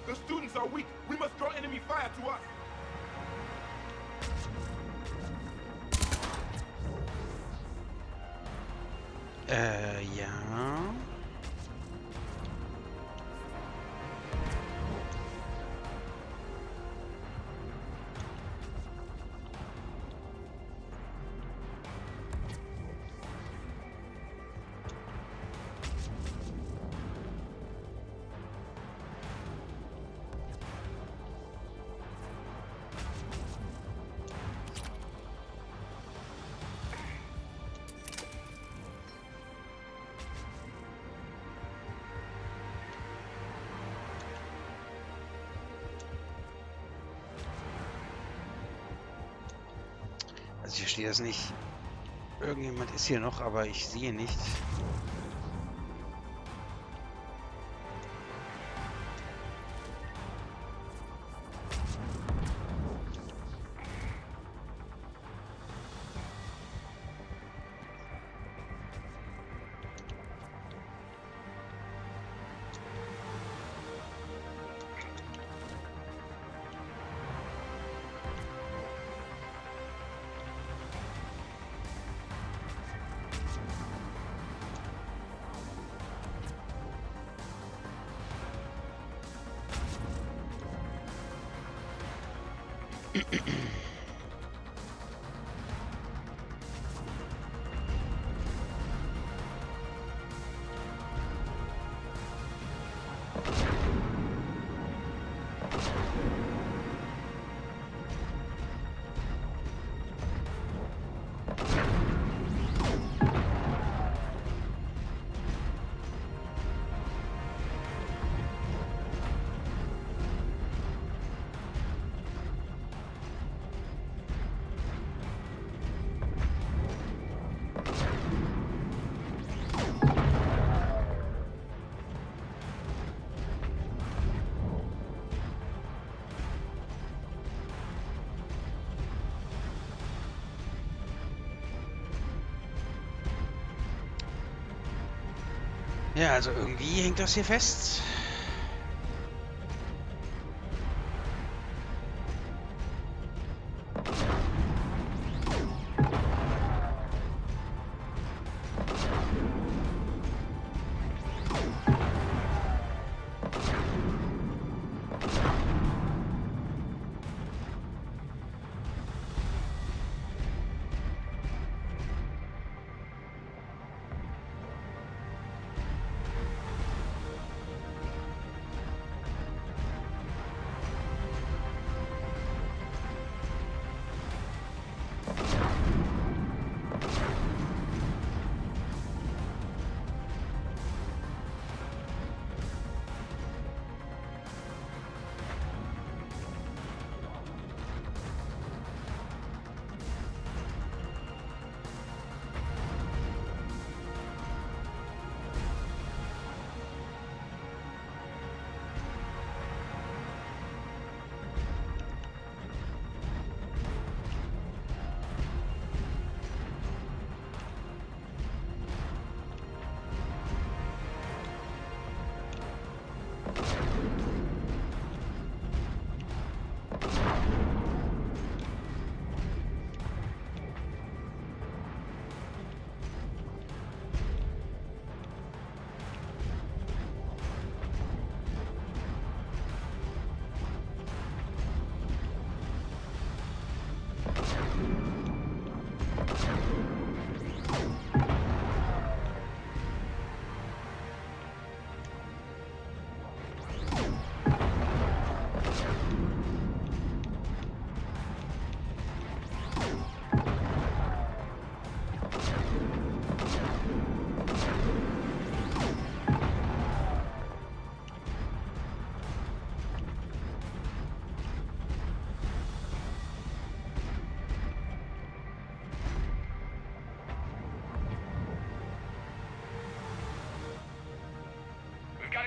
The students are weak. We must draw enemy fire to us. Ja. Also ich verstehe das nicht. Irgendjemand ist hier noch, aber ich sehe nichts. Ja, also irgendwie hängt das hier fest.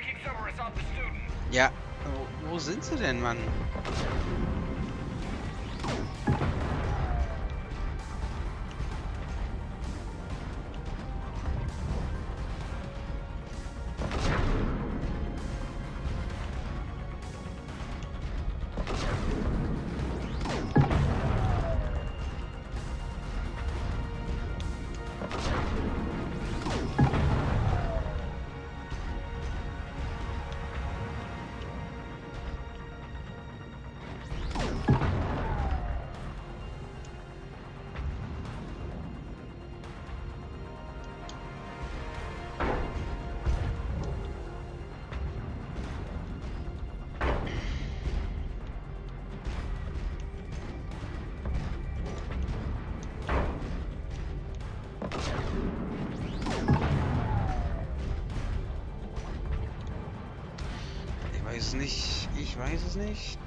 Keep Cerberus off the student. Ja, wo sind sie denn, Mann? Ich weiß es nicht,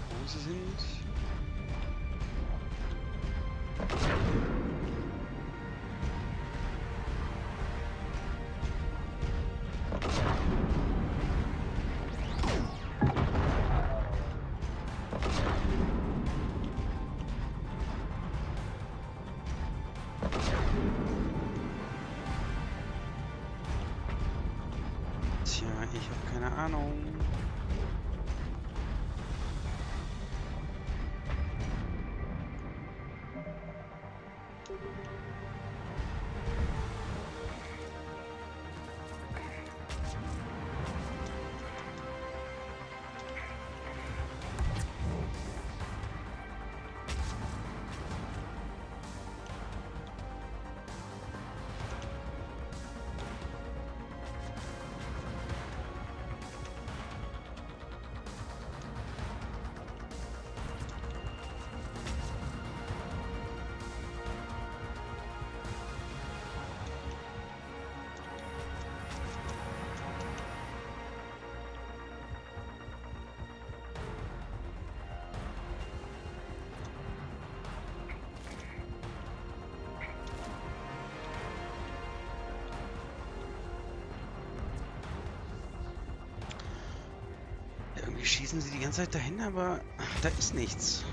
wo sie sind. Tja, ich habe keine Ahnung. Irgendwie schießen sie die ganze Zeit dahin, aber da ist nichts.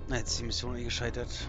Na, jetzt ist die Mission gescheitert.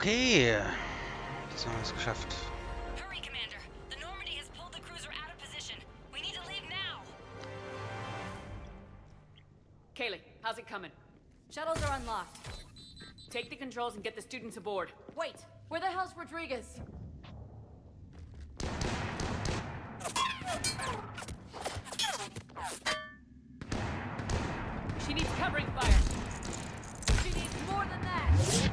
Okay, das haben wir es geschafft. Hurry, Commander. The Normandy has pulled the cruiser out of position. We need to leave now. Kaylee, how's it coming? Shuttles are unlocked. Take the controls and get the students aboard. Wait, where the hell's Rodriguez? She needs covering fire. She needs more than that.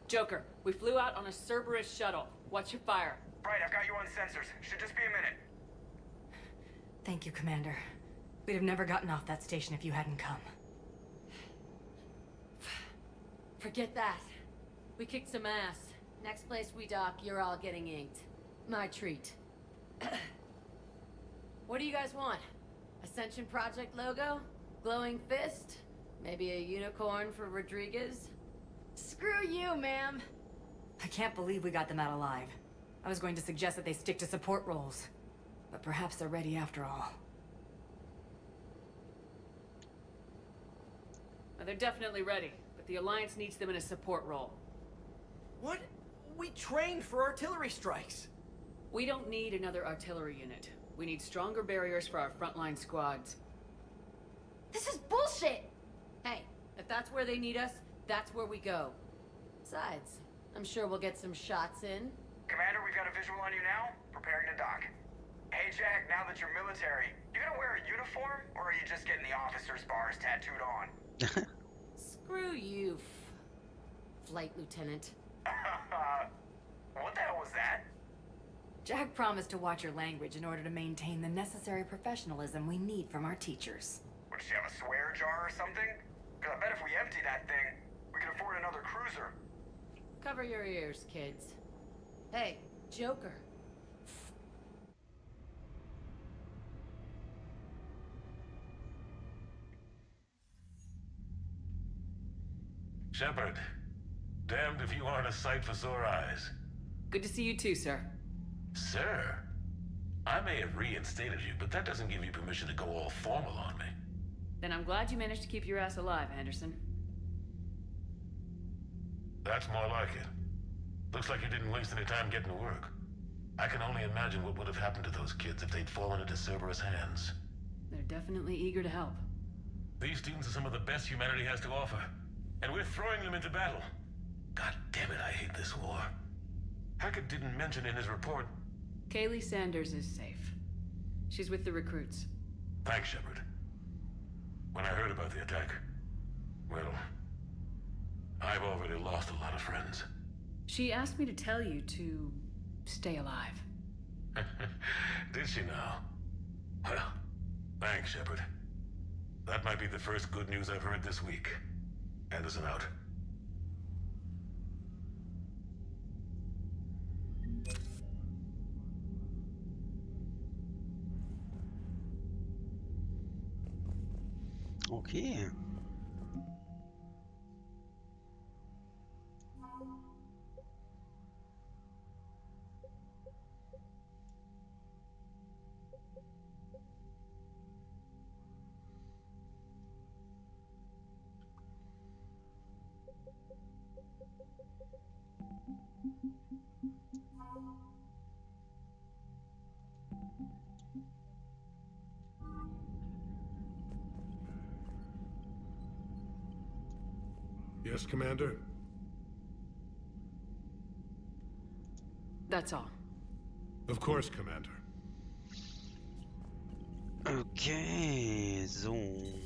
Joker, we flew out on a Cerberus shuttle. What's your fire? Right, I've got you on sensors. Should just be a minute. Thank you, Commander. We'd have never gotten off that station if you hadn't come. Forget that. We kicked some ass. Next place we dock, you're all getting inked. My treat. What do you guys want? Ascension Project logo? Glowing fist? Maybe a unicorn for Rodriguez? Screw you, ma'am. I can't believe we got them out alive. I was going to suggest that they stick to support roles. But perhaps they're ready after all. They're definitely ready, but the Alliance needs them in a support role. What? We trained for artillery strikes. We don't need another artillery unit. We need stronger barriers for our frontline squads. This is bullshit! Hey, if that's where they need us, that's where we go. Besides, I'm sure we'll get some shots in. Commander, we've got a visual on you now. Preparing to dock. Hey, Jack, now that you're military, you gonna wear a uniform, or are you just getting the officer's bars tattooed on? Screw you, Flight Lieutenant. What the hell was that? Jack promised to watch your language in order to maintain the necessary professionalism we need from our teachers. Would she have a swear jar or something? Because I bet if we empty that thing, we can afford another cruiser. Cover your ears, kids. Hey, Joker. Shepard, damned if you aren't a sight for sore eyes. Good to see you too, sir. Sir? I may have reinstated you, but that doesn't give you permission to go all formal on me. Then I'm glad you managed to keep your ass alive, Anderson. That's more like it. Looks like you didn't waste any time getting to work. I can only imagine what would have happened to those kids if they'd fallen into Cerberus' hands. They're definitely eager to help. These students are some of the best humanity has to offer, and we're throwing them into battle. God damn it, I hate this war. Hackett didn't mention in his report... Kaylee Sanders is safe. She's with the recruits. Thanks, Shepard. When I heard about the attack, well, I've already lost a lot of friends. She asked me to tell you to stay alive. Did she now? Well, thanks, Shepard. That might be the first good news I've heard this week. Anderson out. Okay. Yes, Commander? That's all. Of course, Commander. Okay, so. When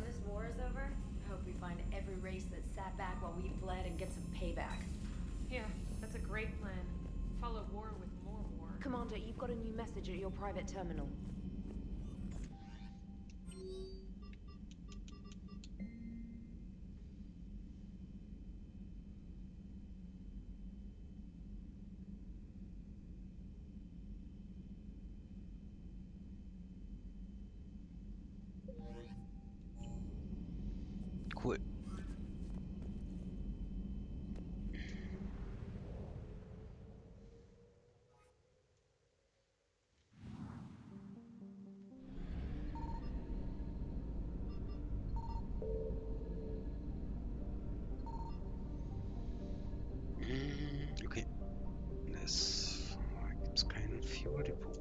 this war is over, I hope we find every race that sat back while we bled and get some payback. Yeah, that's a great plan. Follow war with more war. Commander, you've got a new message at your private terminal. Fuel Depot.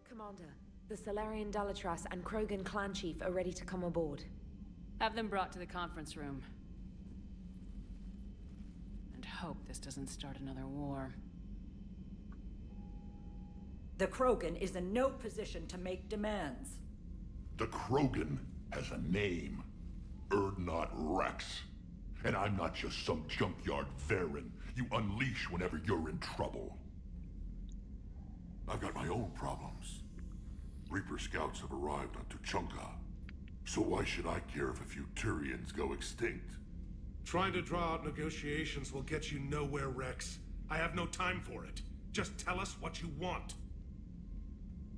Commander, the Salarian Dalatras and Krogan clan chief are ready to come aboard. Have them brought to the conference room. And hope this doesn't start another war. The Krogan is in no position to make demands. The Krogan has a name. Urdnot Rex. And I'm not just some junkyard Varen you unleash whenever you're in trouble. I've got my own problems. Reaper scouts have arrived on Tuchanka. So why should I care if a few Turians go extinct? Trying to draw out negotiations will get you nowhere, Rex. I have no time for it. Just tell us what you want.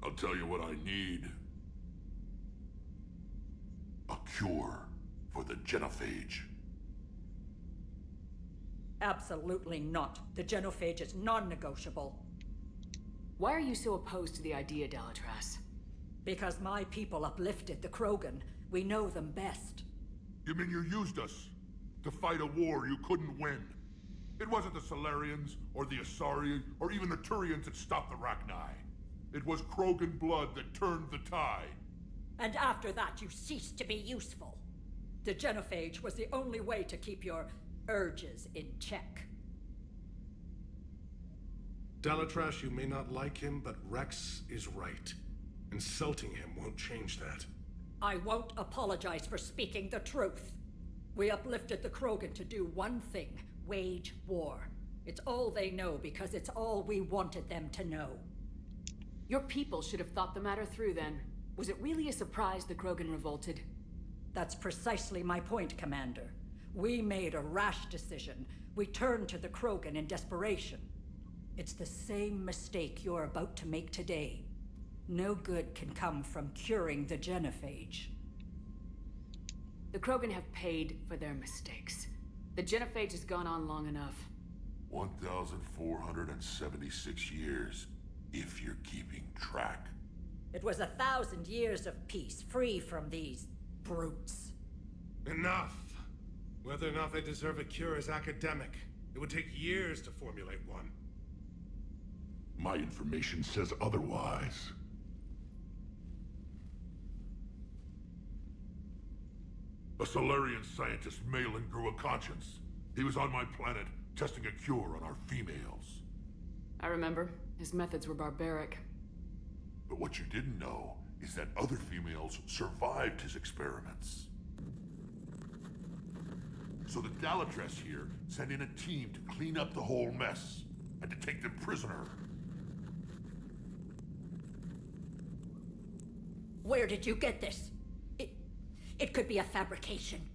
I'll tell you what I need. A cure for the genophage. Absolutely not. The genophage is non-negotiable. Why are you so opposed to the idea, Dalatras? Because my people uplifted the Krogan. We know them best. You mean you used us to fight a war you couldn't win? It wasn't the Salarians, or the Asari, or even the Turians that stopped the Rachni. It was Krogan blood that turned the tide. And after that, you ceased to be useful. The genophage was the only way to keep your urges in check. Dalatras, you may not like him, but Rex is right. Insulting him won't change that. I won't apologize for speaking the truth. We uplifted the Krogan to do one thing: wage war. It's all they know because it's all we wanted them to know. Your people should have thought the matter through then. Was it really a surprise the Krogan revolted? That's precisely my point, Commander. We made a rash decision. We turned to the Krogan in desperation. It's the same mistake you're about to make today. No good can come from curing the genophage. The Krogan have paid for their mistakes. The genophage has gone on long enough. 1,476 years, if you're keeping track. It was 1,000 years of peace, free from these brutes. Enough! Whether or not they deserve a cure is academic. It would take years to formulate one. My information says otherwise. A Salarian scientist, Malin, grew a conscience. He was on my planet, testing a cure on our females. I remember. His methods were barbaric. But what you didn't know is that other females survived his experiments. So the Dalatras here sent in a team to clean up the whole mess, and to take them prisoner. Where did you get this? It could be a fabrication.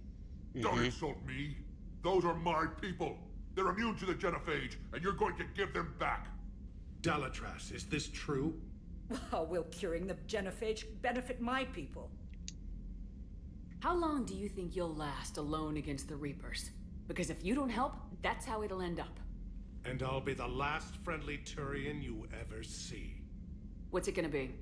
Don't insult me. Those are my people. They're immune to the genophage, and you're going to give them back. Dalatras, is this true? How will curing the genophage benefit my people? How long do you think you'll last alone against the Reapers? Because if you don't help, that's how it'll end up. And I'll be the last friendly Turian you ever see. What's it gonna be?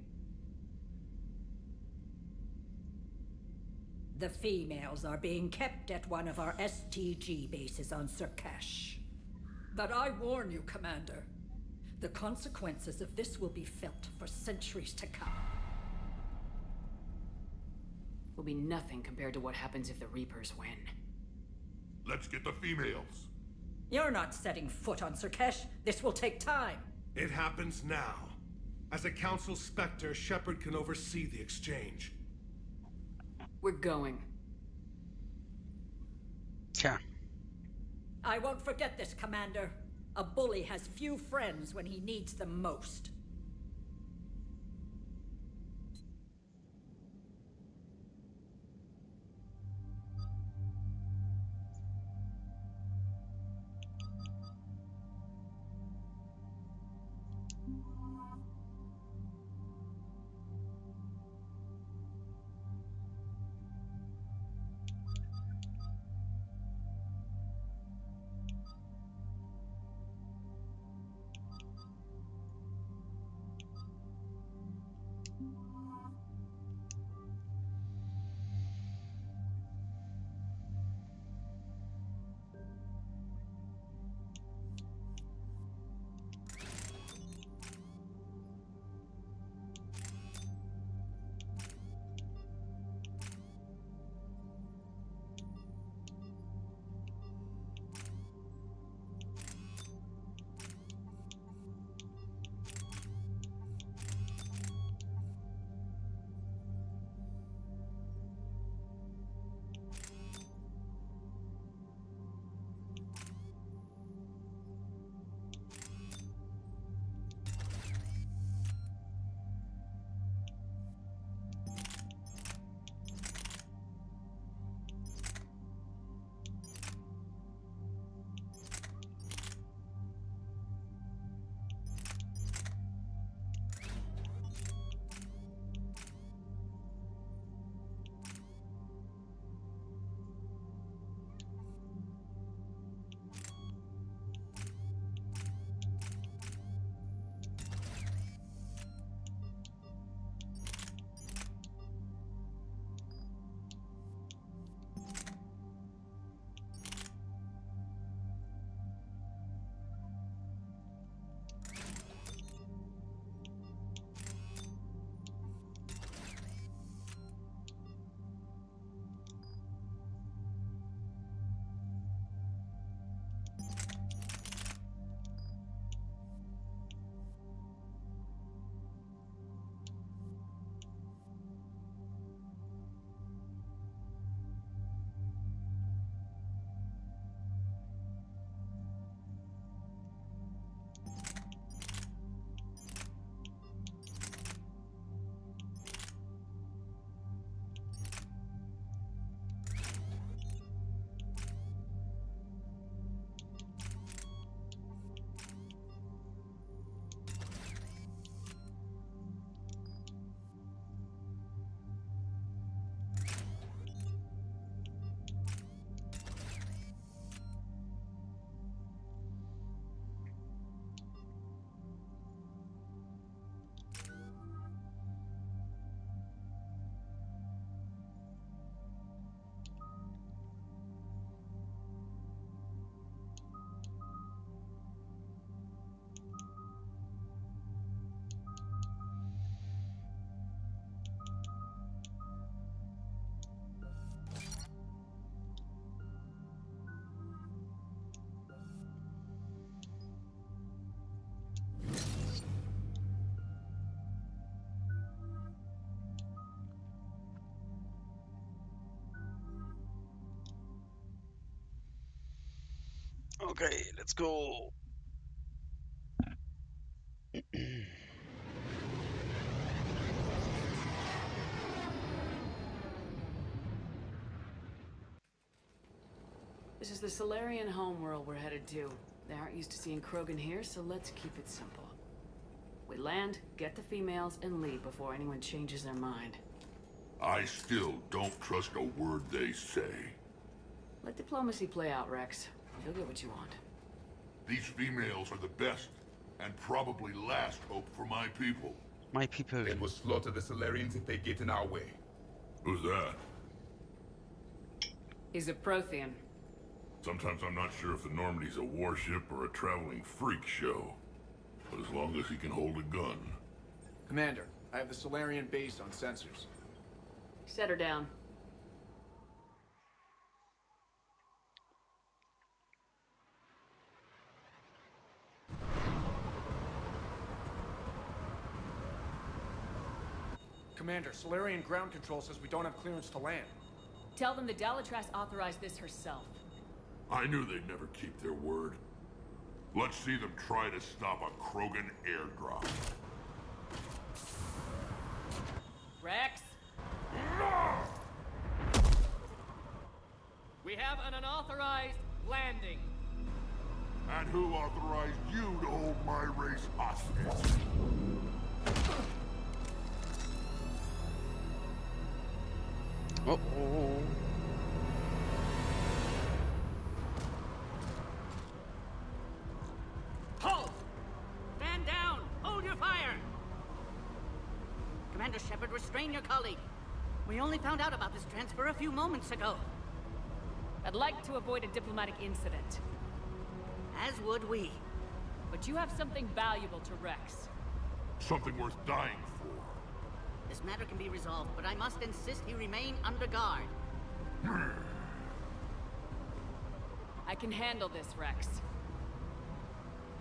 The females are being kept at one of our STG bases on Surkash. But I warn you, Commander, the consequences of this will be felt for centuries to come. Will be nothing compared to what happens if the Reapers win. Let's get the females. You're not setting foot on Surkash. This will take time. It happens now. As a Council Spectre, Shepard can oversee the exchange. We're going. Yeah. I won't forget this, Commander. A bully has few friends when he needs them most. Okay, let's go. This is the Solarian homeworld we're headed to. They aren't used to seeing Krogan here, so let's keep it simple. We land, get the females, and leave before anyone changes their mind. I still don't trust a word they say. Let diplomacy play out, Rex. You'll get what you want. These females are the best, and probably last hope for my people. My people. Then we'll slaughter the Solarians if they get in our way. Who's that? He's a Prothean. Sometimes I'm not sure if the Normandy's a warship or a traveling freak show. But as long as he can hold a gun. Commander, I have the Solarian base on sensors. Set her down. Commander, Solarian ground control says we don't have clearance to land. Tell them the Dalatrass authorized this herself. I knew they'd never keep their word. Let's see them try to stop a Krogan airdrop. Rex? We have an unauthorized landing. And who authorized you to hold my race hostage? Uh-oh. Halt! Stand down! Hold your fire! Commander Shepard, restrain your colleague. We only found out about this transfer a few moments ago. I'd like to avoid a diplomatic incident. As would we. But you have something valuable to Rex. Something worth dying for. This matter can be resolved, but I must insist he remain under guard. I can handle this, Rex.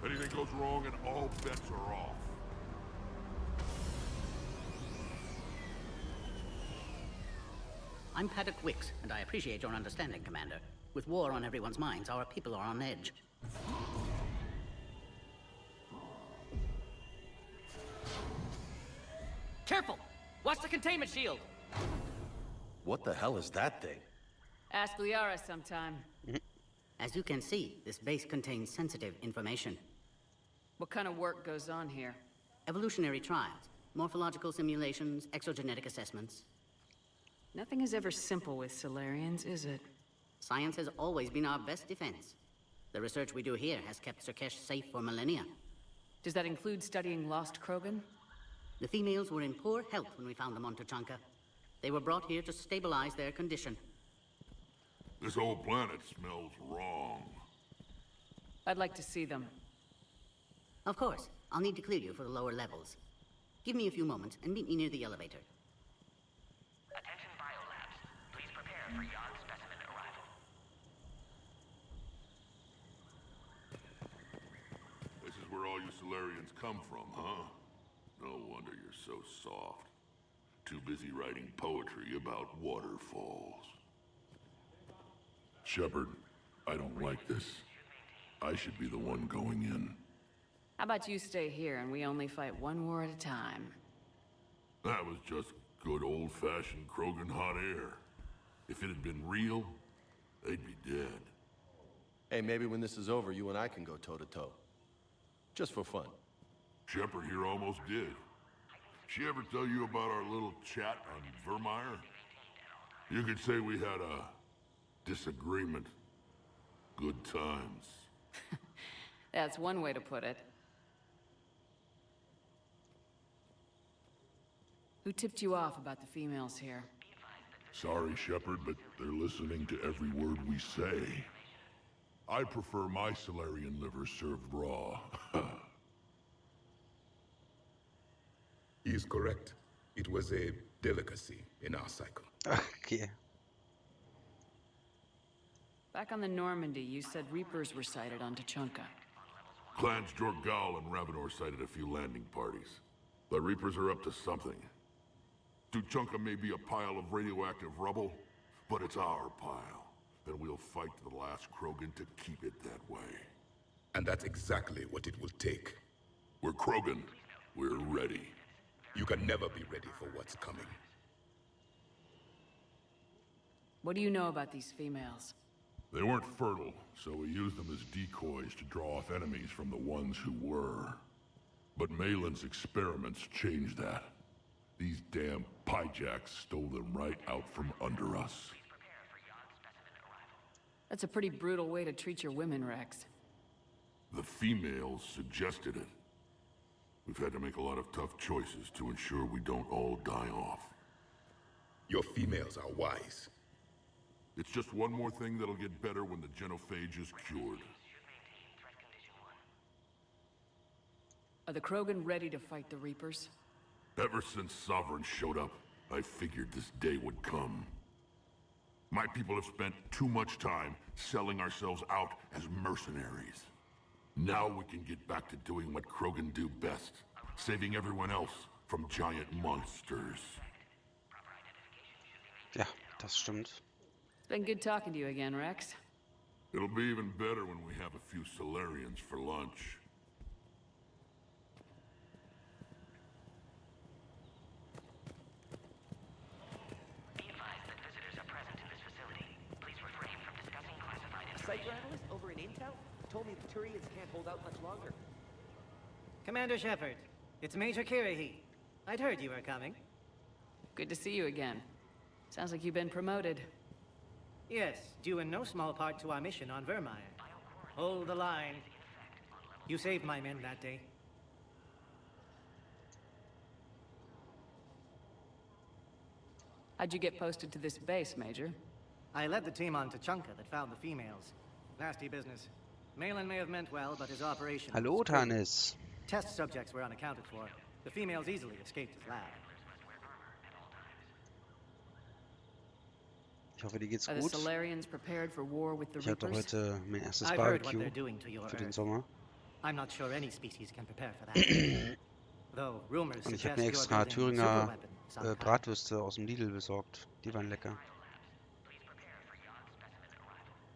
Anything goes wrong and all bets are off. I'm Paddock Wicks, and I appreciate your understanding, Commander. With war on everyone's minds, our people are on edge. Careful! Watch the containment shield! What the hell is that thing? Ask Liara sometime. As you can see, this base contains sensitive information. What kind of work goes on here? Evolutionary trials, morphological simulations, exogenetic assessments. Nothing is ever simple with Solarians, is it? Science has always been our best defense. The research we do here has kept Surkesh safe for millennia. Does that include studying lost Krogan? The females were in poor health when we found them on Tuchanka. They were brought here to stabilize their condition. This whole planet smells wrong. I'd like to see them. Of course. I'll need to clear you for the lower levels. Give me a few moments and meet me near the elevator. Attention biolabs. Please prepare for yacht specimen arrival. This is where all you Solarians come from, huh? No wonder you're so soft. Too busy writing poetry about waterfalls. Shepard, I don't like this. I should be the one going in. How about you stay here and we only fight one war at a time? That was just good old-fashioned Krogan hot air. If it had been real, they'd be dead. Hey, maybe when this is over, you and I can go toe-to-toe. Just for fun. Shepard here almost did. She ever tell you about our little chat on Vermeer? You could say we had a disagreement. Good times. That's one way to put it. Who tipped you off about the females here? Sorry, Shepard, but they're listening to every word we say. I prefer my Solarian liver served raw. He is correct. It was a delicacy in our cycle. Yeah. Back on the Normandy, you said Reapers were sighted on Tuchanka. Clans Jorgal and Ravenor sighted a few landing parties. The Reapers are up to something. Tuchanka may be a pile of radioactive rubble, but it's our pile. and we'll fight to the last Krogan to keep it that way. And that's exactly what it will take. We're Krogan. We're ready. You can never be ready for what's coming. What do you know about these females? They weren't fertile, so we used them as decoys to draw off enemies from the ones who were. But Malin's experiments changed that. These damn Pyjaks stole them right out from under us. That's a pretty brutal way to treat your women, Rex. The females suggested it. We've had to make a lot of tough choices to ensure we don't all die off. Your females are wise. It's just one more thing that'll get better when the genophage is cured. Are the Krogan ready to fight the Reapers? Ever since Sovereign showed up, I figured this day would come. My people have spent too much time selling ourselves out as mercenaries. Now we can get back to doing what Krogan do best, saving everyone else from giant monsters. Ja, das stimmt. It's been good talking to you again, Rex. It'll be even better when we have a few Solarians for lunch. Cyber analyst over in Intel told me the Turians can't hold out much longer. Commander Shepard, it's Major Kirahi. I'd heard you were coming. Good to see you again. Sounds like you've been promoted. Yes, due in no small part to our mission on Vermeer. Hold the line. You saved my men that day. How'd you get posted to this base, Major? I led the team on Tuchanka that found the females. Nasty business. Malin may have meant well, but his operation... Hallo, Tanis. Test subjects were unaccounted for. The females easily escaped his lab. Ich hoffe, dir geht's Are the gut. Solarians prepared for war with the Ich hatte Reapers? heute mein erstes I've heard what Barbecue they're doing to your für den Earth. Sommer. I'm not sure any species can prepare for that. Though rumors Und ich habe suggest mir you're extra building a Thüringer superweapon of some kind. Bratwürste aus dem Lidl besorgt. Die waren lecker.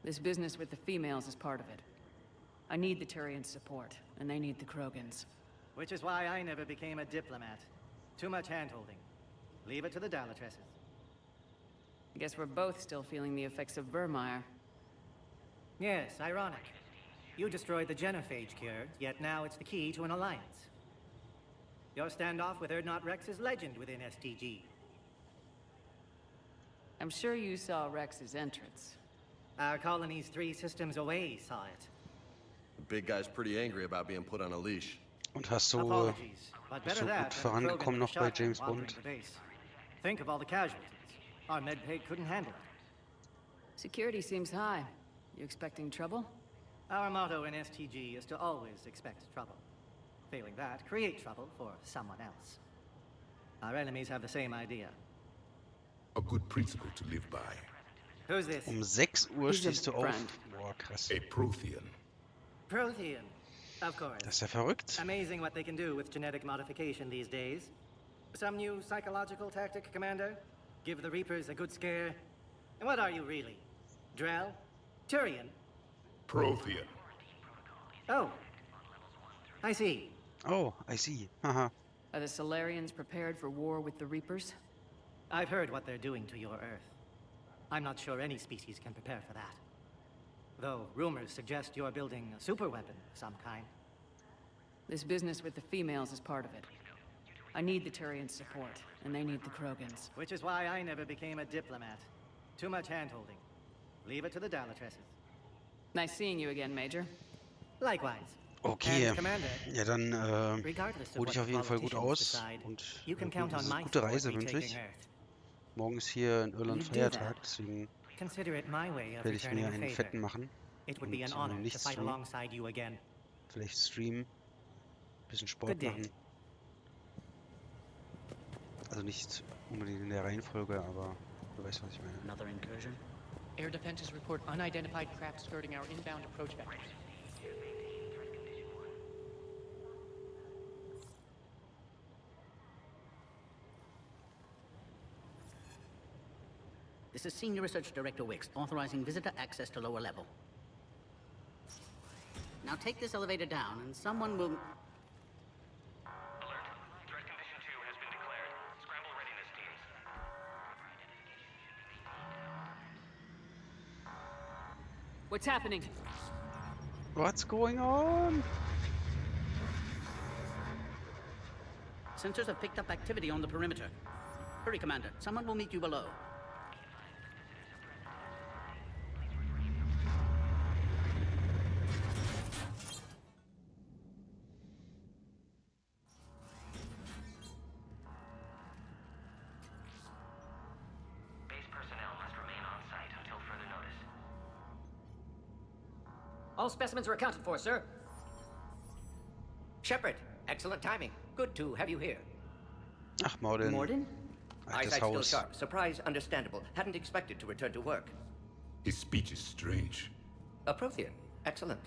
This business with the females is part of it. I need the Turians' support, and they need the Krogans. Which is why I never became a diplomat. Too much hand-holding. Leave it to the Dalatresses. I guess we're both still feeling the effects of Vermeer. Yes, ironic. You destroyed the genophage cure, yet now it's the key to an alliance. Your standoff with Urdnot Rex is legend within STG. I'm sure you saw Rex's entrance. Our colony's 3 systems away saw it. The big guy's pretty angry about being put on a leash. Und hast du Apologies, but bist better du that gut than a vorangekommen Krogan noch bei shotgun James wandering Bond? the base. Think of all the casualties. Our medpay couldn't handle it. Security seems high. You expecting trouble? Our motto in STG is to always expect trouble. Failing that, create trouble for someone else. Our enemies have the same idea. A good principle to live by. Who's this? 6 Uhr He's a stehst du auf. friend. Boah, krass. A Prothean. Prothean. Of course. Das ist ja verrückt. Amazing what they can do with genetic modification these days. Some new psychological tactic, Commander? Give the Reapers a good scare? And what are you really? Drell? Turian? Prothean. Oh. I see. Oh, I see. Haha. Are the Solarians prepared for war with the Reapers? I've heard what they're doing to your Earth. I'm not sure any species can prepare for that. Though rumors suggest you're building a superweapon of some kind. This business with the females is part of it. I need the Turians' support, and they need the Krogans. Which is why I never became a diplomat. Too much hand-holding. Leave it to the Dalatresses. Nice seeing you again, Major. Likewise. Okay, And Commander, ja dann regardless of ruh what dich auf jeden Fall gut politicians aus decide, und you can eine count on my gute support Reise wünsche retaking ich. Earth. Morgen ist hier in Irland You do that. Feiertag, deswegen Consider it my way of werde ich returning mir a einen favor. fetten machen It would und be an honor to nichts fight tun. alongside you again. Vielleicht streamen, bisschen Sport Good day. machen. Also nicht unbedingt in der Reihenfolge, aber du weißt, was ich meine. Another incursion? Air defenses report unidentified craft skirting our inbound approach vectors. This is Senior Research Director Wicks, authorizing visitor access to lower level. Now take this elevator down, and someone will... Alert. Threat condition 2 has been declared. Scramble readiness teams. What's happening? What's going on? Sensors have picked up activity on the perimeter. Hurry, Commander. Someone will meet you below. Base personnel must remain on site until further notice. All specimens are accounted for, sir. Shepard, excellent timing. Good to have you here. Ach, Morden. Morden? Altes Eyesight still Haus. sharp. Surprise understandable. Hadn't expected to return to work. His speech is strange. A Prothean. Excellent.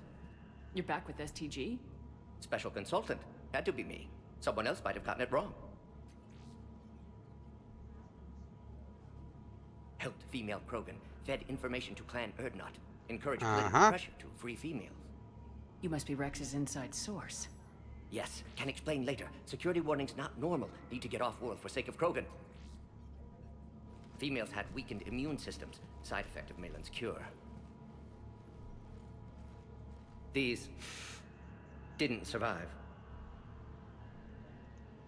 You're back with STG? Special consultant. Had to be me. Someone else might have gotten it wrong. Helped female Krogan. Fed information to Clan Urdnot. Encouraged political pressure to free females. You must be Rex's inside source. Yes, can explain later. Security warnings not normal. Need to get off-world for sake of Krogan. Females had weakened immune systems. Side effect of Malin's cure. These didn't survive.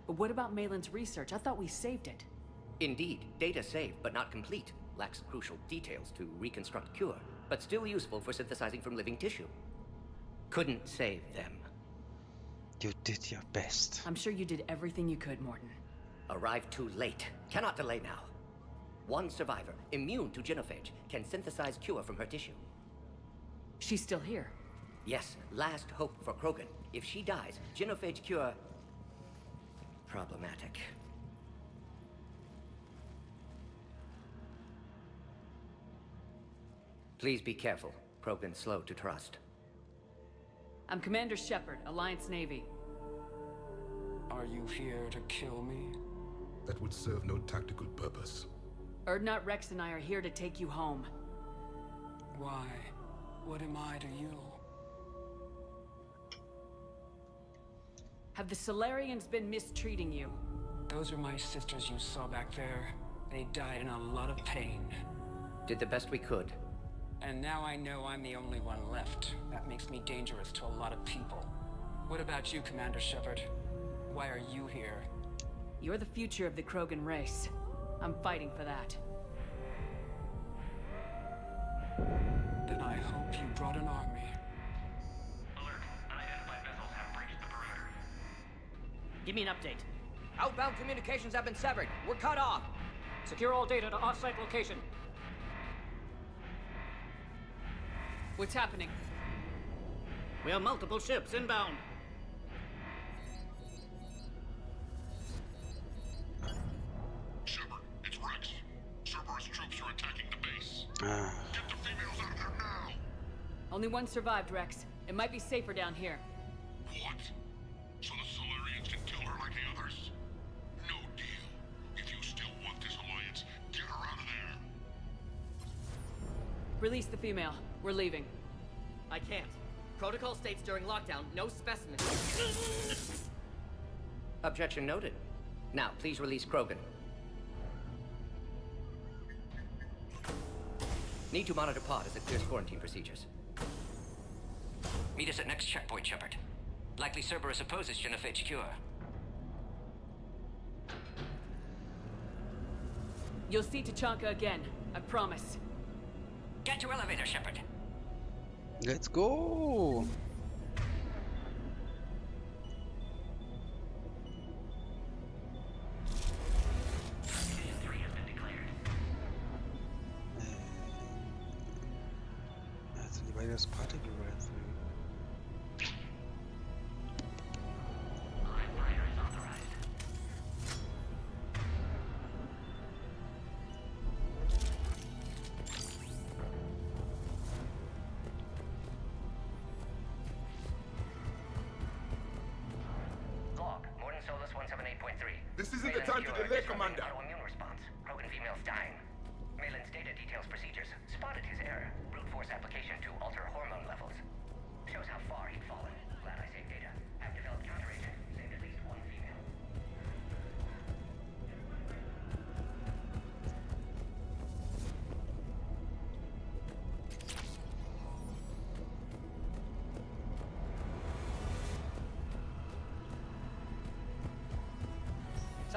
But what about Malin's research? I thought we saved it. Indeed, data saved, but not complete. Lacks crucial details to reconstruct cure, but still useful for synthesizing from living tissue. Couldn't save them. You did your best. I'm sure you did everything you could, Morden. Arrived too late. Cannot delay now. One survivor, immune to genophage, can synthesize cure from her tissue. She's still here. Yes, last hope for Krogan. If she dies, genophage cure... problematic. Please be careful. Krogan's slow to trust. I'm Commander Shepard, Alliance Navy. Are you here to kill me? That would serve no tactical purpose. Urdnot, Rex, and I are here to take you home. Why? What am I to you? Have the Solarians been mistreating you? Those are my sisters you saw back there. They died in a lot of pain. Did the best we could. And now I know I'm the only one left. That makes me dangerous to a lot of people. What about you, Commander Shepard? Why are you here? You're the future of the Krogan race. I'm fighting for that. Then I hope you brought an army. Alert. Unidentified vessels have breached the perimeter. Give me an update. Outbound communications have been severed. We're cut off. Secure all data to off-site location. What's happening? We have multiple ships inbound. Shepard, it's Rex. Cerberus troops are attacking the base. Ah. Get the females out of there now! Only one survived, Rex. It might be safer down here. What? So the Solarians can kill her like the others? No deal. If you still want this alliance, get her out of there. Release the female. We're leaving. I can't. Protocol states during lockdown, no specimens. Objection noted. Now, please release Krogan. Need to monitor pod as it clears quarantine procedures. Meet us at next checkpoint, Shepard. Likely Cerberus opposes genophage cure. You'll see Tachanka again. I promise. Get to elevator, Shepard. Let's go. That's the latest particle right through. This isn't the time to delay, Commander. Autoimmune response. Krogan females dying. Malin's data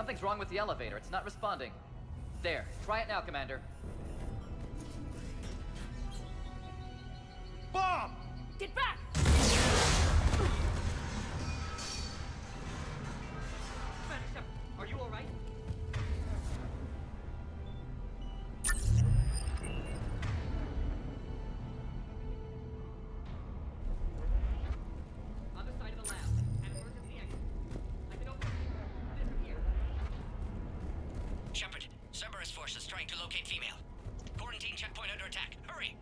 Something's wrong with the elevator. It's not responding. There. Try it now, Commander. Bomb! Get back! Are you alright? Other side of the lab. An emergency exit. I can open this from here. Shepard, Cerberus forces trying to locate female. Quarantine checkpoint under attack. Hurry!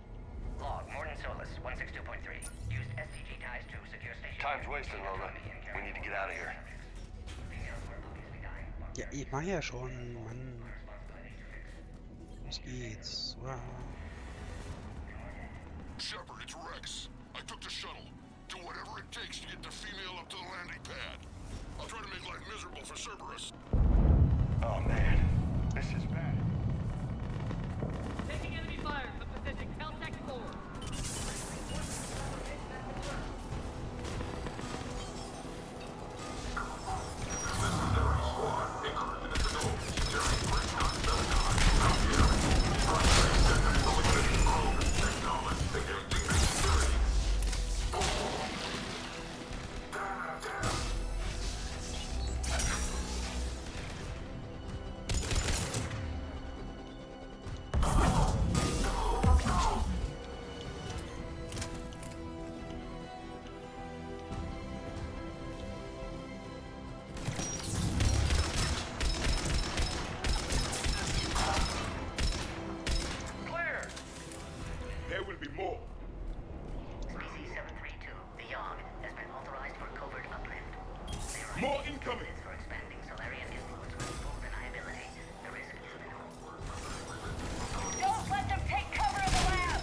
Log, Morden Solus, 162.3. Used SCG ties to secure station. Time's wasting, Lola. We need to get out of here. Ja, ich mach ja schon, Mann. Los geht's. Wow. Shepard, it's Rex. I took the shuttle. Do whatever it takes to get the female up to the landing pad. I'll try to make life miserable for Cerberus. Oh man, this is bad. Taking enemy fire from position Caltech 4. There will be more. Species 732, the Yogg, has been authorized for covert uplift. More incoming! For expanding Solarian influence with full deniability. The risk is minimal. Don't let them take cover in the lab!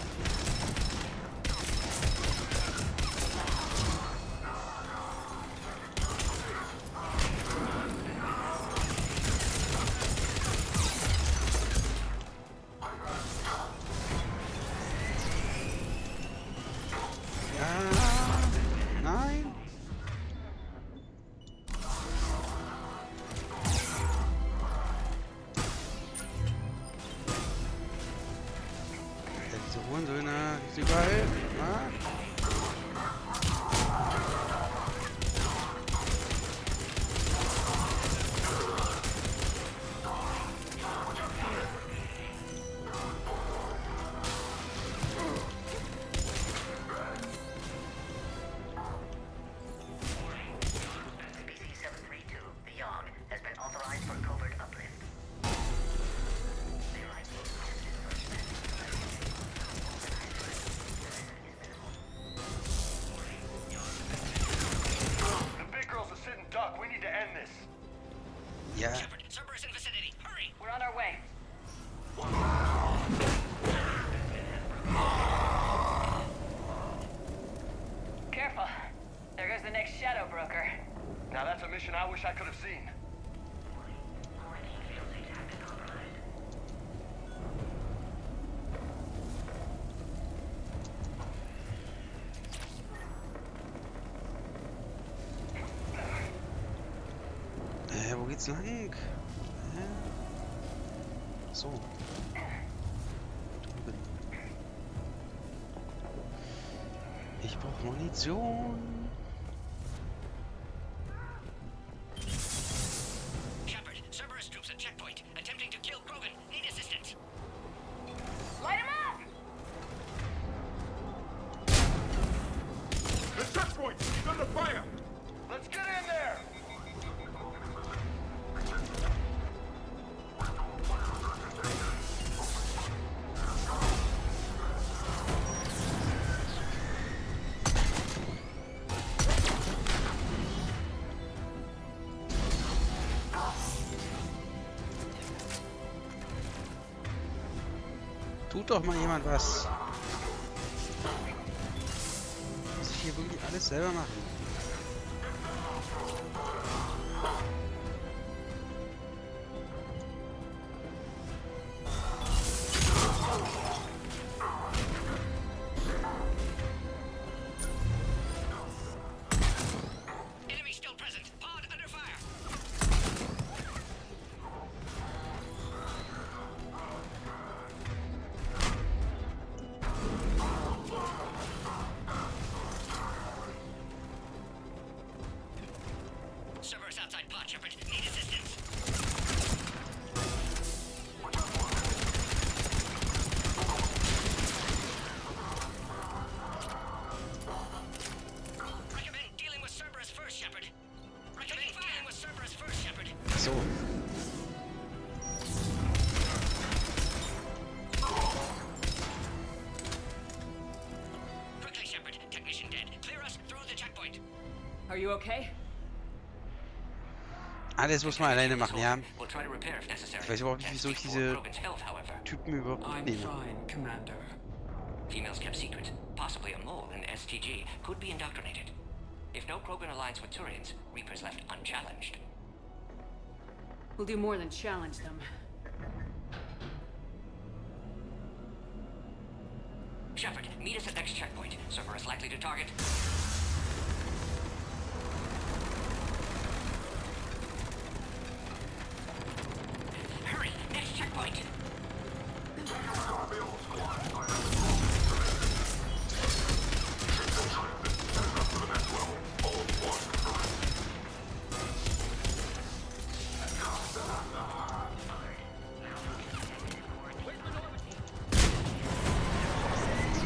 Nein! Ja, diese Hurensöhne, die ist überall. Ah. Species 732, the Yogg, has been authorized for covert uplift. The big girl's a sitting duck. We need to end this. Ja. Shepard, Cerberus in vicinity. Hurry! We're on our way. Careful. There goes the next shadow broker. Now that's a mission I wish I could have seen. Wo geht's lang? So. Drüben. Ich brauche Munition. Shepard, Cerberus troops at checkpoint, attempting to kill Krogan. Need assistance. Light him up! The checkpoint! He's under fire! Let's get in there! Tut doch mal jemand was. Muss ich hier wirklich alles selber machen? Enemy still present. Pod under fire. Are you okay? Alles muss man alleine machen, ja. We'll try to repair if necessary. Ich weiß überhaupt nicht, wieso ich diese Krogan's health, however. Typen überhaupt I'm mitnehme. fine, Commander. Females kept secret. Possibly a mole in STG could be indoctrinated. If no Krogan alliance with Turians, Reapers left unchallenged. We'll do more than challenge them. Shepard, meet us at next checkpoint. Cerberus likely to target. Hurry! Next checkpoint!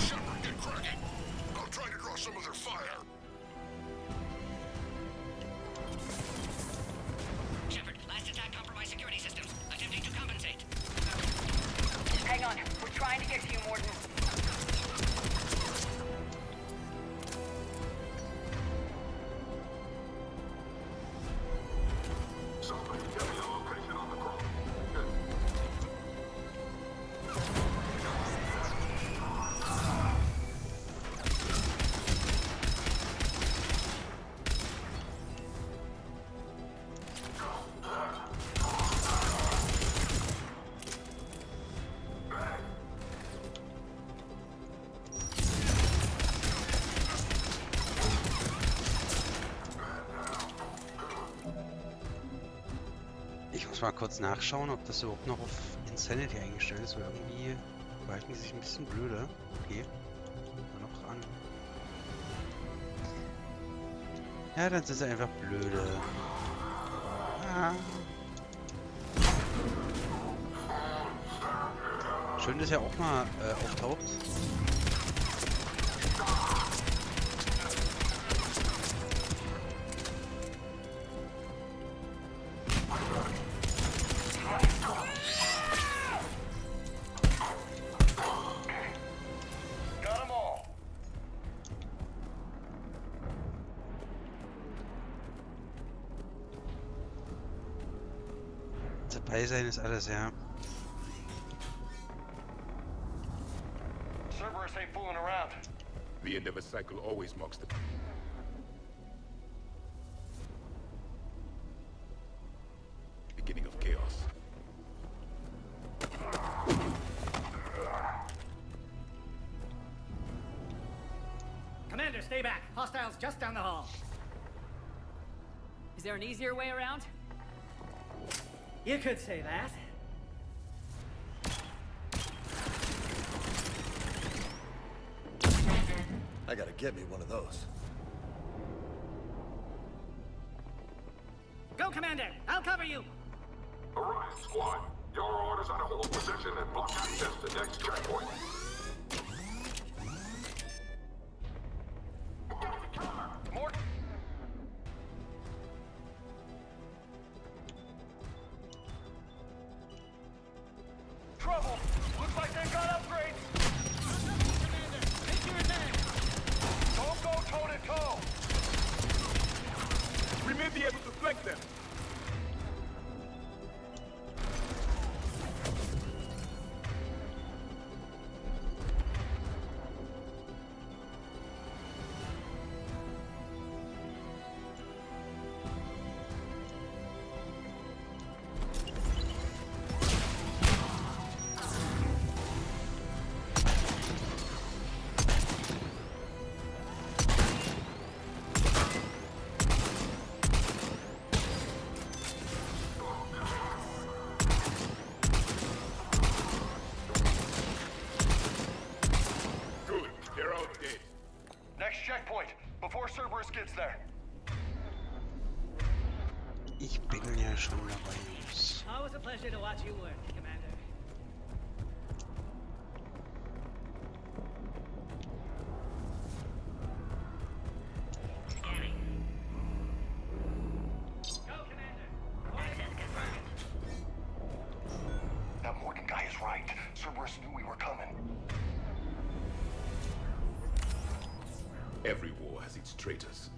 Shepard, get cracking! I'll try to draw some of their fire. Shepard, last attack compromised security systems. Attempting to compensate. Hang on. We're trying to get to you, Mordin. Somebody get me a location on the Krogan. Ich muss mal kurz nachschauen, ob das überhaupt noch auf Insanity eingestellt ist, weil irgendwie verhalten die sich ein bisschen blöde. Okay. Mal noch ran. Ja, dann sind sie einfach blöde. Ah. Schön, dass er auch mal auftaucht. Got 'em all. Dabei sein ist alles, ja. Cerberus ain't fooling around. The end of a cycle always marks the beginning of chaos. Commander, stay back. Hostiles just down the hall. Is there an easier way around? You could say that. I gotta get me one of those. Go, Commander! I'll cover you! Orion Squad, your orders are to hold position and block access to next checkpoint. Mort. Trouble! Looks like they've got upgrades! Don't go toe-to-toe! We may be able to flank them. Next checkpoint, before Cerberus gets there. Ich bin ja schon dabei, Jungs. Always a pleasure to watch you work, Commander. That Morgan guy is right. Cerberus knew we were coming. Every war has its traitors.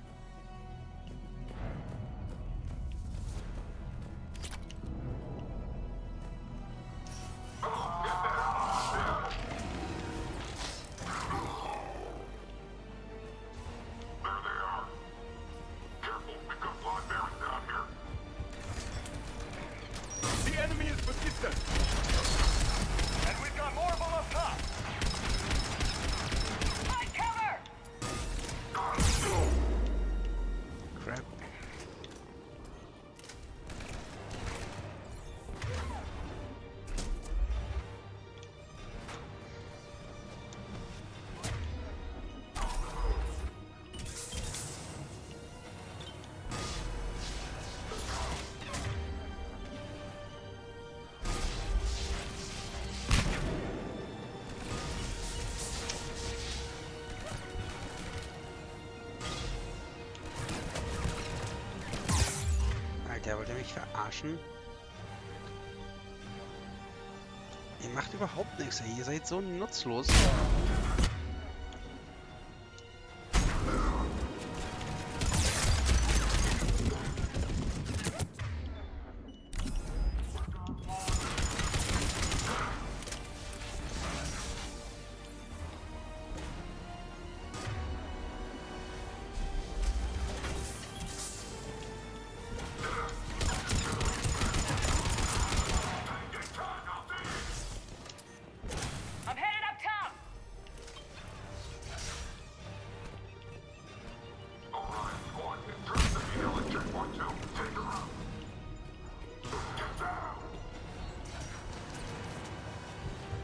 mich verarschen? Ihr macht überhaupt nichts, ey. Ihr seid so nutzlos. I'm headed up top!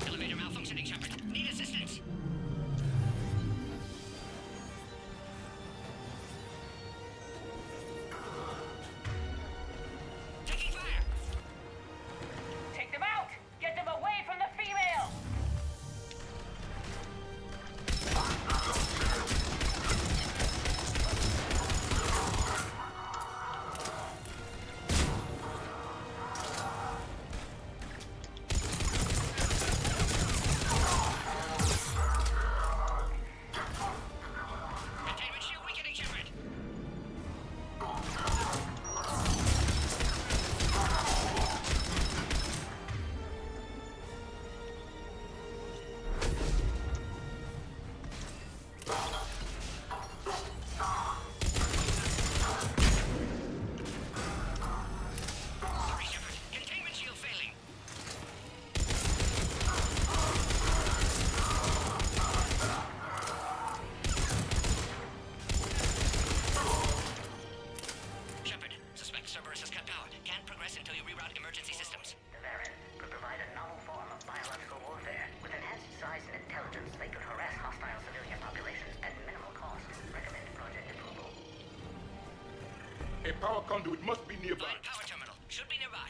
Elevator malfunctioning, Shepard. Need assistance. Taking fire. Take them out! Get them away from the female! Containment shield weakening, Shepard. Sorry, Shepard. Containment shield failing. Shepard, suspect Cerberus has cut power. Can't progress until you reroute emergency systems. The Varren could provide a novel form of biological warfare. With enhanced size and intelligence, they could harass hostile civilian populations at minimal cost. Recommend project approval. A power conduit must be nearby. Line power terminal. Should be nearby.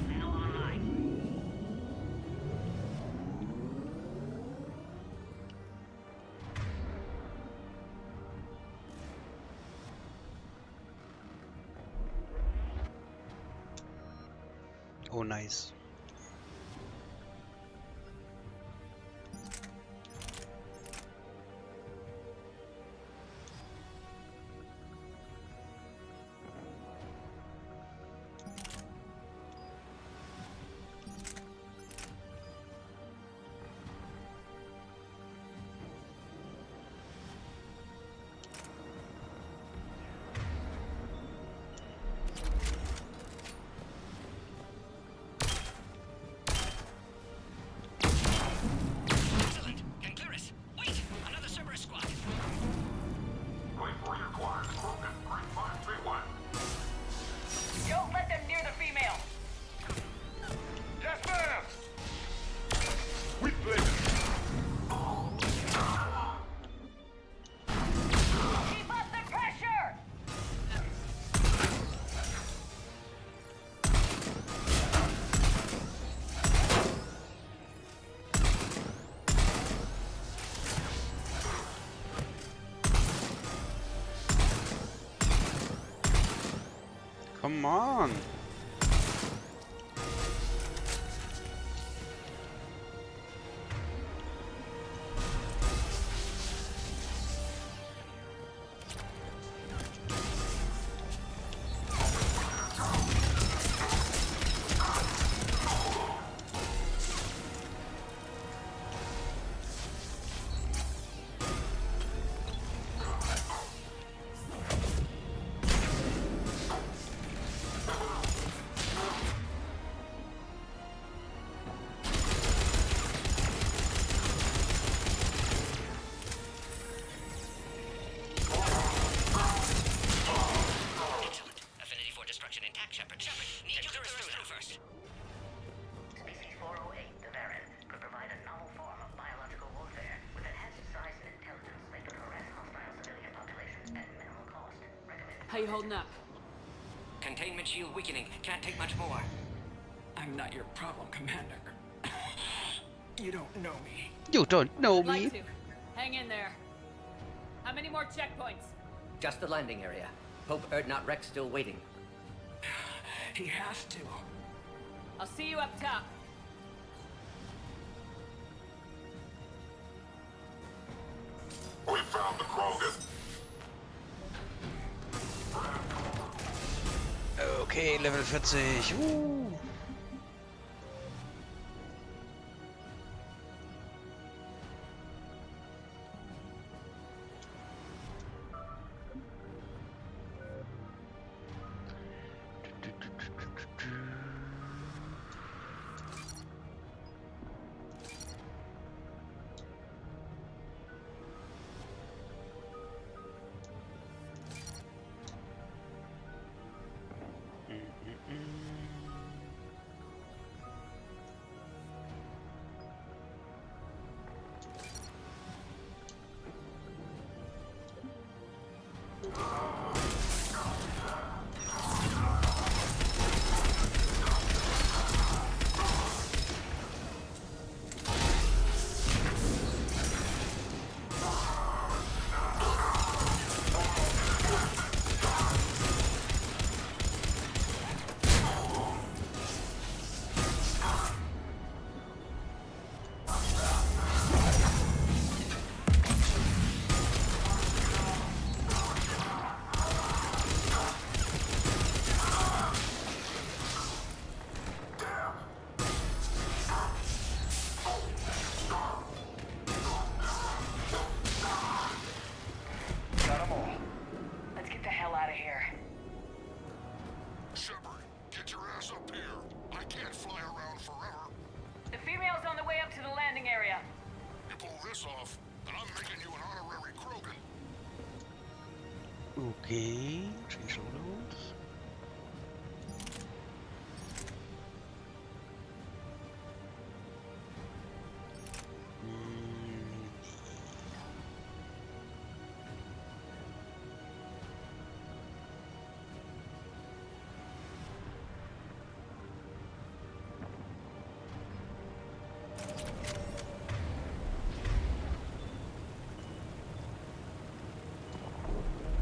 Now online. Oh, nice. Excellent. Can clear us. Wait! Another Cerberus squad. Wait for your quiet. Krogan 3531. Don't let them near the female! Yes, ma'am! With pleasure. Keep up the pressure! Come on. Excellent. Affinity for destruction intact, Shepard. Shepard, need you to clear us through first. Species 408, the Varren, could provide a novel form of biological warfare. With enhanced size and intelligence, they could harass hostile civilian populations at minimal cost. Recommend How you holding up? Containment shield weakening. Can't take much more. I'm not your problem, Commander. You don't know me. You don't know I'd me. like to. Hang in there. How many more checkpoints? Just the landing area. Hope Erdnot Rex still waiting. He has to. I'll see you up top. We found the Krogan. Okay, Level 40. Let's get the hell out of here. Shepard, get your ass up here. I can't fly around forever. The female's on the way up to the landing area. You pull this off, and I'm making you an honorary Krogan. Okay, change loads.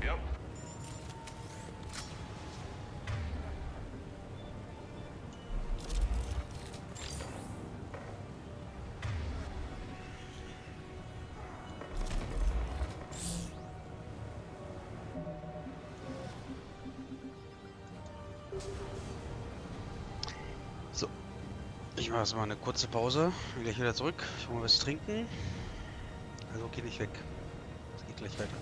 Yep. So, ich mache jetzt mal eine kurze Pause. Bin gleich wieder zurück. Ich hole mal was zu trinken. Also geh nicht weg. Es geht gleich weiter.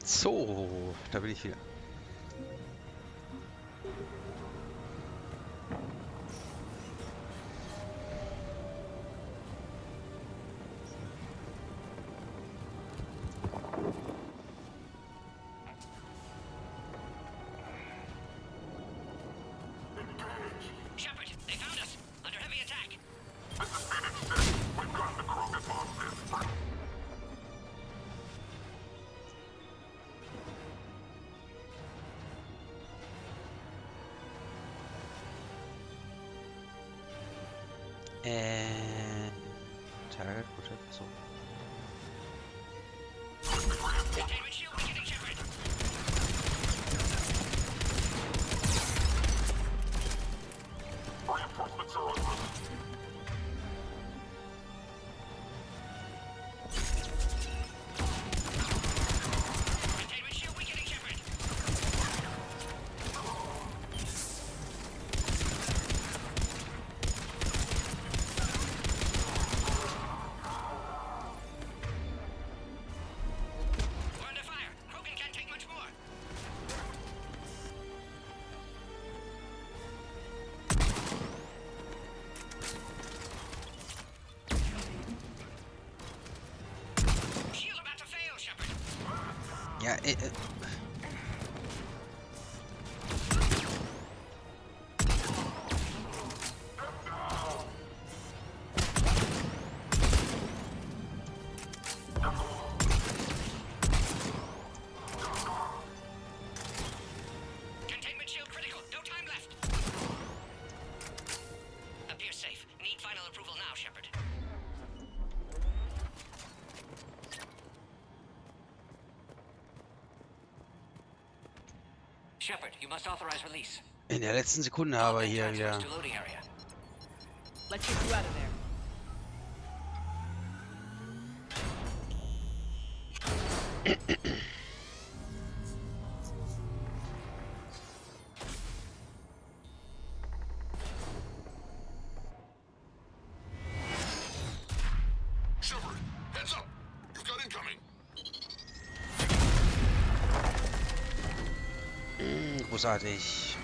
So, da bin ich wieder. Shepard, they found us. Under heavy attack. This is Phoenix 6. We've got the Krogan bosses. Target protect. So. Containment shield beginning, Shepard. Reinforcements are on route. Containment shield beginning, Shepard. We're under fire. Krogan can't take much more. Shield about to fail, Shepard. Ja, Containment shield critical. No time left. Appears safe. Need final approval now, Shepard. Shepard, you must authorize release. in der letzten Sekunde aber hier Transfers wieder. to loading area. Let's get you out of there. Shepard, heads up! You've got incoming! Großartig.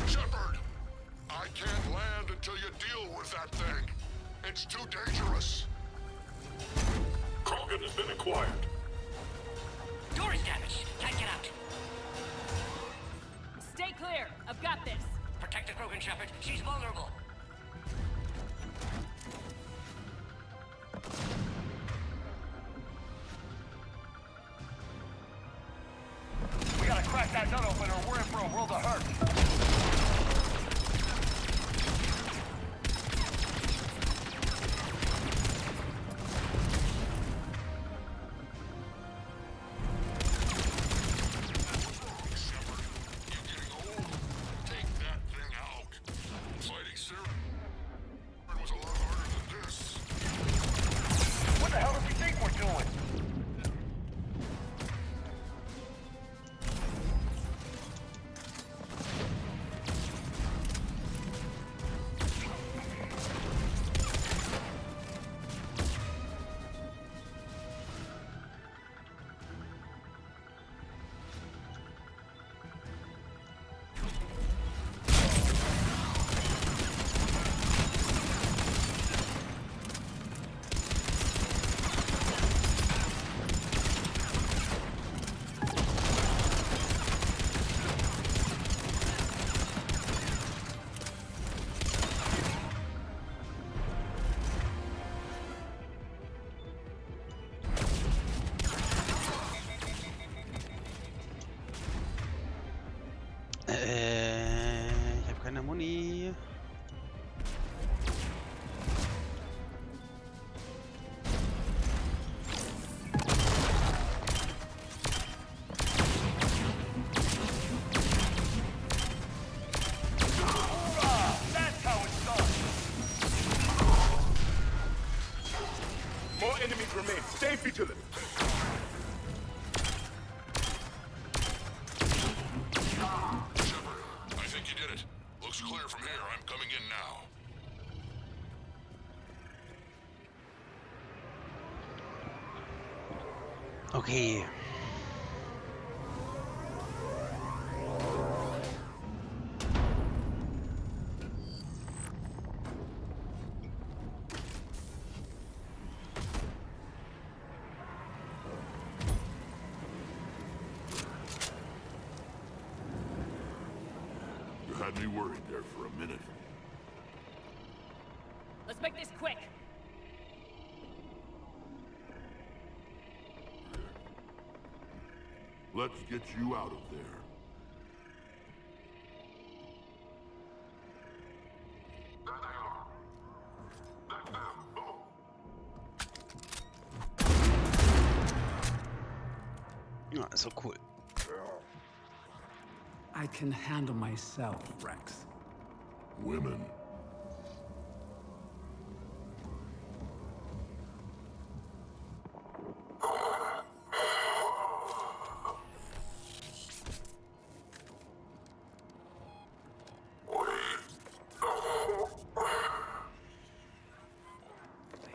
Shepard! I can't land until you deal with that thing. It's too dangerous. Krogan has been acquired. Door is damaged. Can't get out. Stay clear. I've got this. Protect the Krogan, Shepard. She's vulnerable. We gotta crack that nut open or we're in for a world of hurt. Shepard, you're getting old. Take that thing out. Fighting Saren was a lot harder than this. What the hell does he think we're doing? Ich habe keine Muni. That's how it's done. More enemies remain. Stay vigilant. Okay. You had me worried there for a minute. Let's make this quick. Let's get you out of there. Ja, ist so cool. I can handle myself, Rex. Women.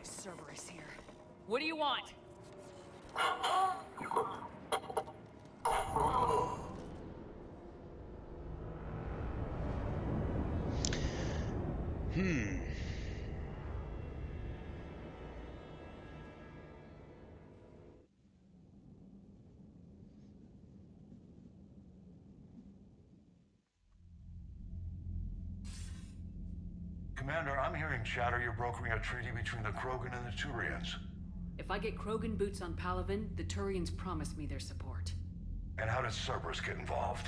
Cerberus here. What do you want? Commander, I'm hearing chatter you're brokering a treaty between the Krogan and the Turians. If I get Krogan boots on Palaven, the Turians promise me their support. And how did Cerberus get involved?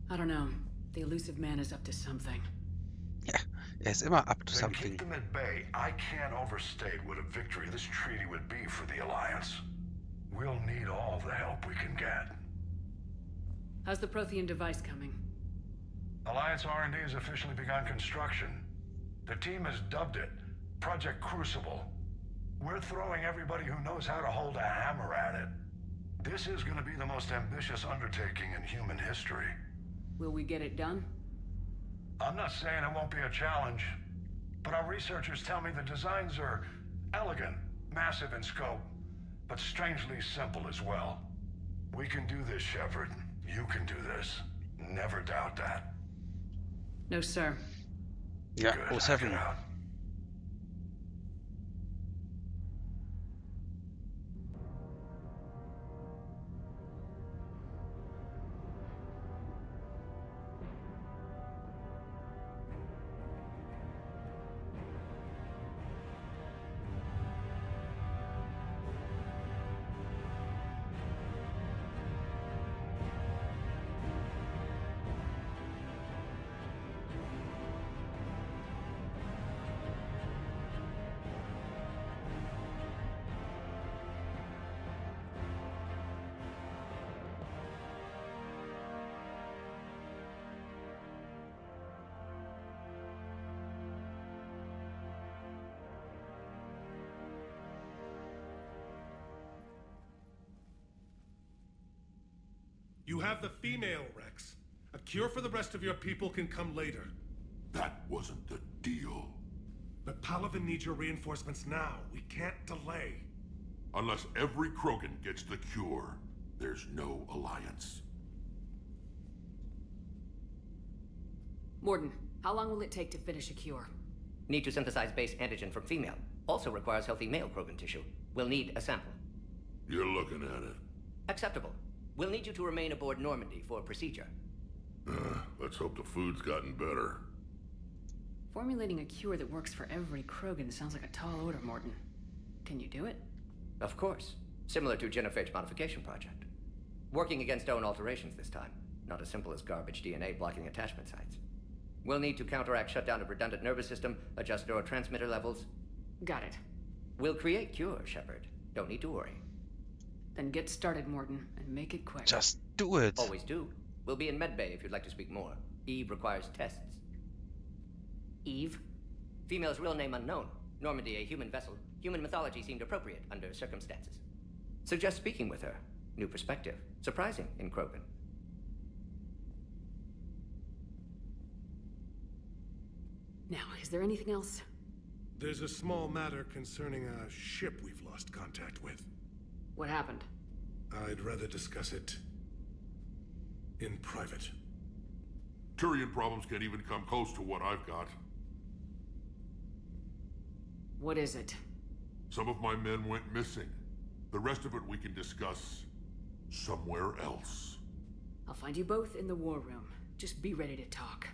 I don't know. The elusive man is up to something. Ist immer up to Then something. keep them at bay. I can't overstate what a victory this treaty would be for the Alliance. We'll need all the help we can get. How's the Prothean device coming? Alliance R&D has officially begun construction. The team has dubbed it Project Crucible. We're throwing everybody who knows how to hold a hammer at it. This is going to be the most ambitious undertaking in human history. Will we get it done? I'm not saying it won't be a challenge, but our researchers tell me the designs are elegant, massive in scope, but strangely simple as well. We can do this, Shepard. You can do this. Never doubt that. No, sir. Ja, Good. 07. Get out. You have the female, Rex. A cure for the rest of your people can come later. That wasn't the deal. But Palaven needs your reinforcements now. We can't delay. Unless every Krogan gets the cure, there's no alliance. Mordin, how long will it take to finish a cure? Need to synthesize base antigen from female. Also requires healthy male Krogan tissue. We'll need a sample. You're looking at it. Acceptable. We'll need you to remain aboard Normandy for procedure. Let's hope the food's gotten better. Formulating a cure that works for every Krogan sounds like a tall order, Mordin. Can you do it? Of course. Similar to Genophage modification project. Working against own alterations this time. Not as simple as garbage DNA blocking attachment sites. We'll need to counteract shutdown of redundant nervous system, adjust neurotransmitter levels. Got it. We'll create cure, Shepard. Don't need to worry. Then get started, Mordin, and make it quick. Just do it. Always do. We'll be in medbay if you'd like to speak more. Eve requires tests. Eve? Female's real name unknown. Normandy, a human vessel. Human mythology seemed appropriate under circumstances. Suggest speaking with her. New perspective. Surprising in Krogan. Now, is there anything else? There's a small matter concerning a ship we've lost contact with. What happened? I'd rather discuss it in private. Turian problems can't even come close to what I've got. What is it? Some of my men went missing. The rest of it we can discuss somewhere else. I'll find you both in the war room. Just be ready to talk.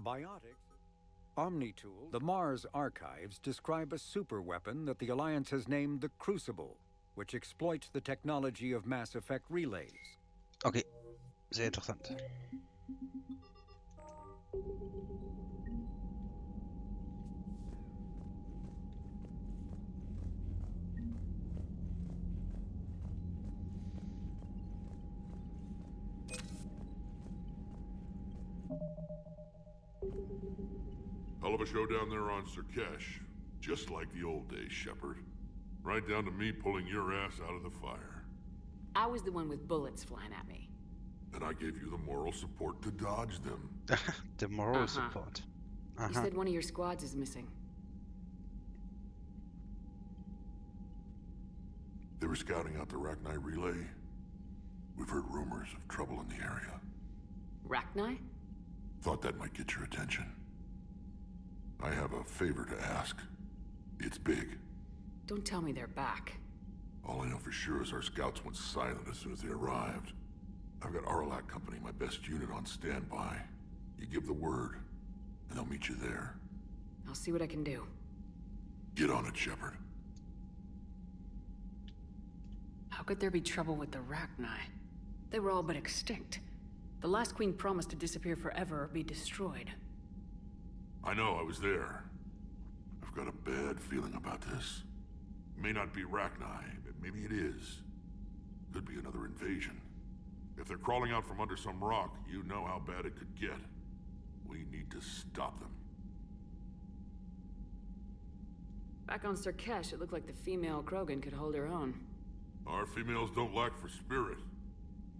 Biotics. Omnitool. The Mars archives describe a superweapon that the Alliance has named the Crucible, which exploits the technology of Mass Effect relays. Okay, sehr interessant. Hell of a show down there on Surkesh. Just like the old days, Shepard. Right down to me pulling your ass out of the fire. I was the one with bullets flying at me. And I gave you the moral support to dodge them. The moral support. You said one of your squads is missing. They were scouting out the Rachni relay. We've heard rumors of trouble in the area. Rachni? Thought that might get your attention. I have a favor to ask. It's big. Don't tell me they're back. All I know for sure is our scouts went silent as soon as they arrived. I've got Aralak Company, my best unit, on standby. You give the word, and they'll meet you there. I'll see what I can do. Get on it, Shepard. How could there be trouble with the Rachni? They were all but extinct. The last queen promised to disappear forever or be destroyed. I know, I was there. I've got a bad feeling about this. It may not be Rachni, but maybe it is. Could be another invasion. If they're crawling out from under some rock, you know how bad it could get. We need to stop them. Back on Surkesh, it looked like the female Krogan could hold her own. Our females don't lack for spirit.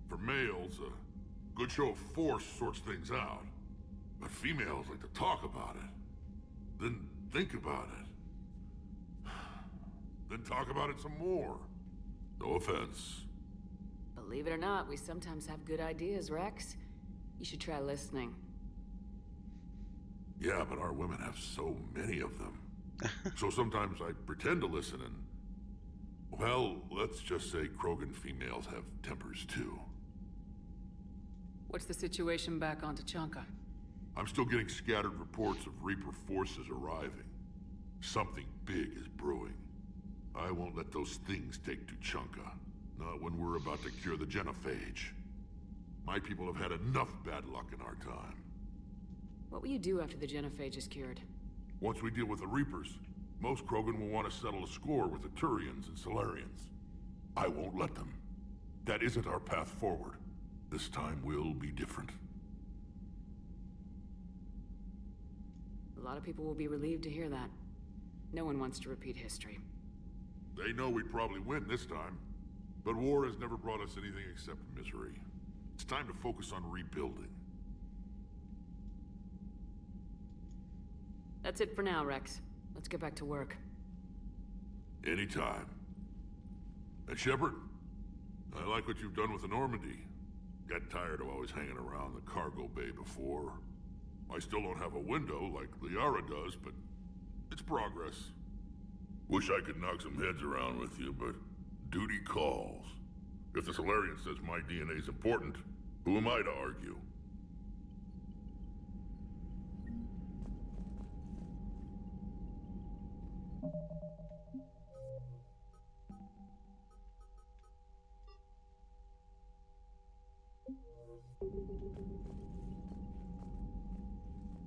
For males, a good show of force sorts things out. But females like to talk about it. Then think about it. Then talk about it some more. No offense. Believe it or not, we sometimes have good ideas, Rex. You should try listening. Yeah, but our women have so many of them. So sometimes I pretend to listen and... Well, let's just say Krogan females have tempers too. What's the situation back on Tuchanka? I'm still getting scattered reports of Reaper forces arriving. Something big is brewing. I won't let those things take Tuchanka. Not when we're about to cure the genophage. My people have had enough bad luck in our time. What will you do after the genophage is cured? Once we deal with the Reapers, most Krogan will want to settle a score with the Turians and Salarians. I won't let them. That isn't our path forward. This time will be different. A lot of people will be relieved to hear that. No one wants to repeat history. They know we'd probably win this time. But war has never brought us anything except misery. It's time to focus on rebuilding. That's it for now, Rex. Let's get back to work. Anytime. And Shepard, I like what you've done with the Normandy. Got tired of always hanging around the cargo bay before. I still don't have a window like Liara does, but it's progress. Wish I could knock some heads around with you, but duty calls. If the Solarian says my DNA's important, who am I to argue?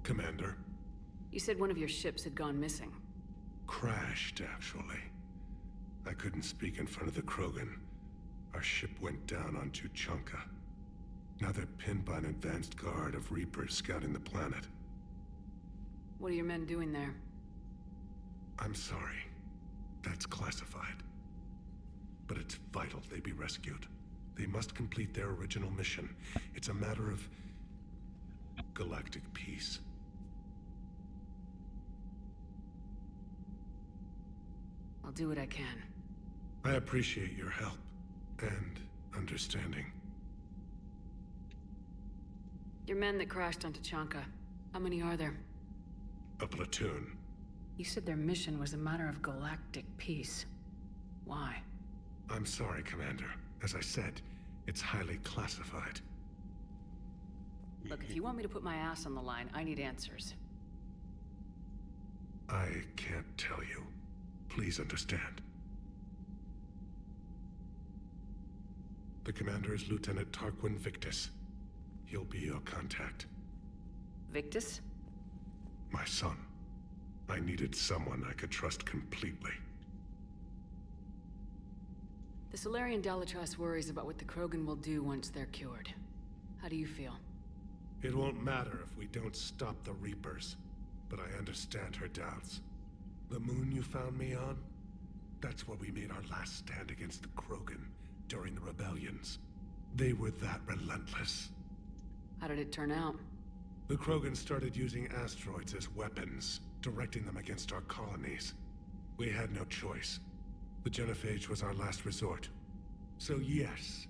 Commander. You said one of your ships had gone missing. Crashed, actually. I couldn't speak in front of the Krogan. Our ship went down on Tuchanka. Now they're pinned by an advanced guard of Reapers scouting the planet. What are your men doing there? I'm sorry. That's classified. But it's vital they be rescued. They must complete their original mission. It's a matter of galactic peace. I'll do what I can. I appreciate your help and understanding. Your men that crashed on Tuchanka, how many are there? A platoon. You said their mission was a matter of galactic peace. Why? I'm sorry, Commander. As I said, it's highly classified. Look, if you want me to put my ass on the line, I need answers. I can't tell you. Please understand. The commander is Lieutenant Tarquin Victus. He'll be your contact. Victus? My son. I needed someone I could trust completely. The Solarian Dalatrass worries about what the Krogan will do once they're cured. How do you feel? It won't matter if we don't stop the Reapers, but I understand her doubts. The moon you found me on? That's where we made our last stand against the Krogan during the rebellions. They were that relentless. How did it turn out? The Krogan started using asteroids as weapons, directing them against our colonies. We had no choice. The Genophage was our last resort. So yes,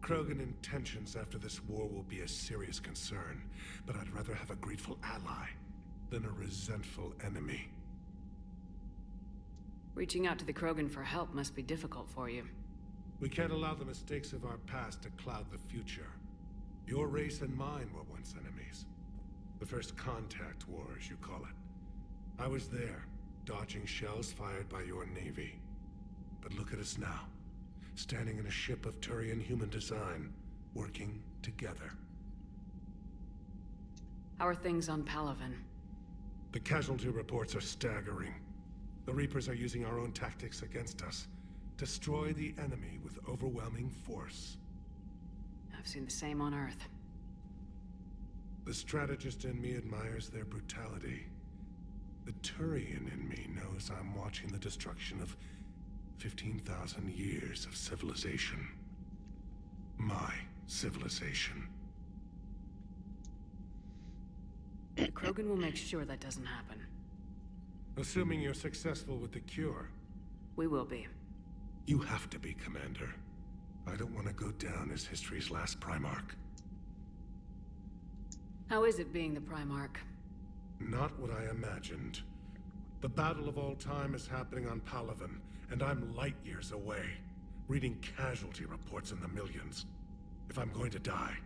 Krogan intentions after this war will be a serious concern, but I'd rather have a grateful ally than a resentful enemy. Reaching out to the Krogan for help must be difficult for you. We can't allow the mistakes of our past to cloud the future. Your race and mine were once enemies. The first contact war, as you call it. I was there, dodging shells fired by your navy. But look at us now, standing in a ship of Turian human design, working together. How are things on Palaven? The casualty reports are staggering. The Reapers are using our own tactics against us. Destroy the enemy with overwhelming force. I've seen the same on Earth. The strategist in me admires their brutality. The Turian in me knows I'm watching the destruction of 15,000 years of civilization. My civilization. The Krogan will make sure that doesn't happen. Assuming you're successful with the cure. We will be. You have to be, Commander. I don't want to go down as history's last Primarch. How is it being the Primarch? Not what I imagined. The battle of all time is happening on Palaven, and I'm light years away, reading casualty reports in the millions. If I'm going to die,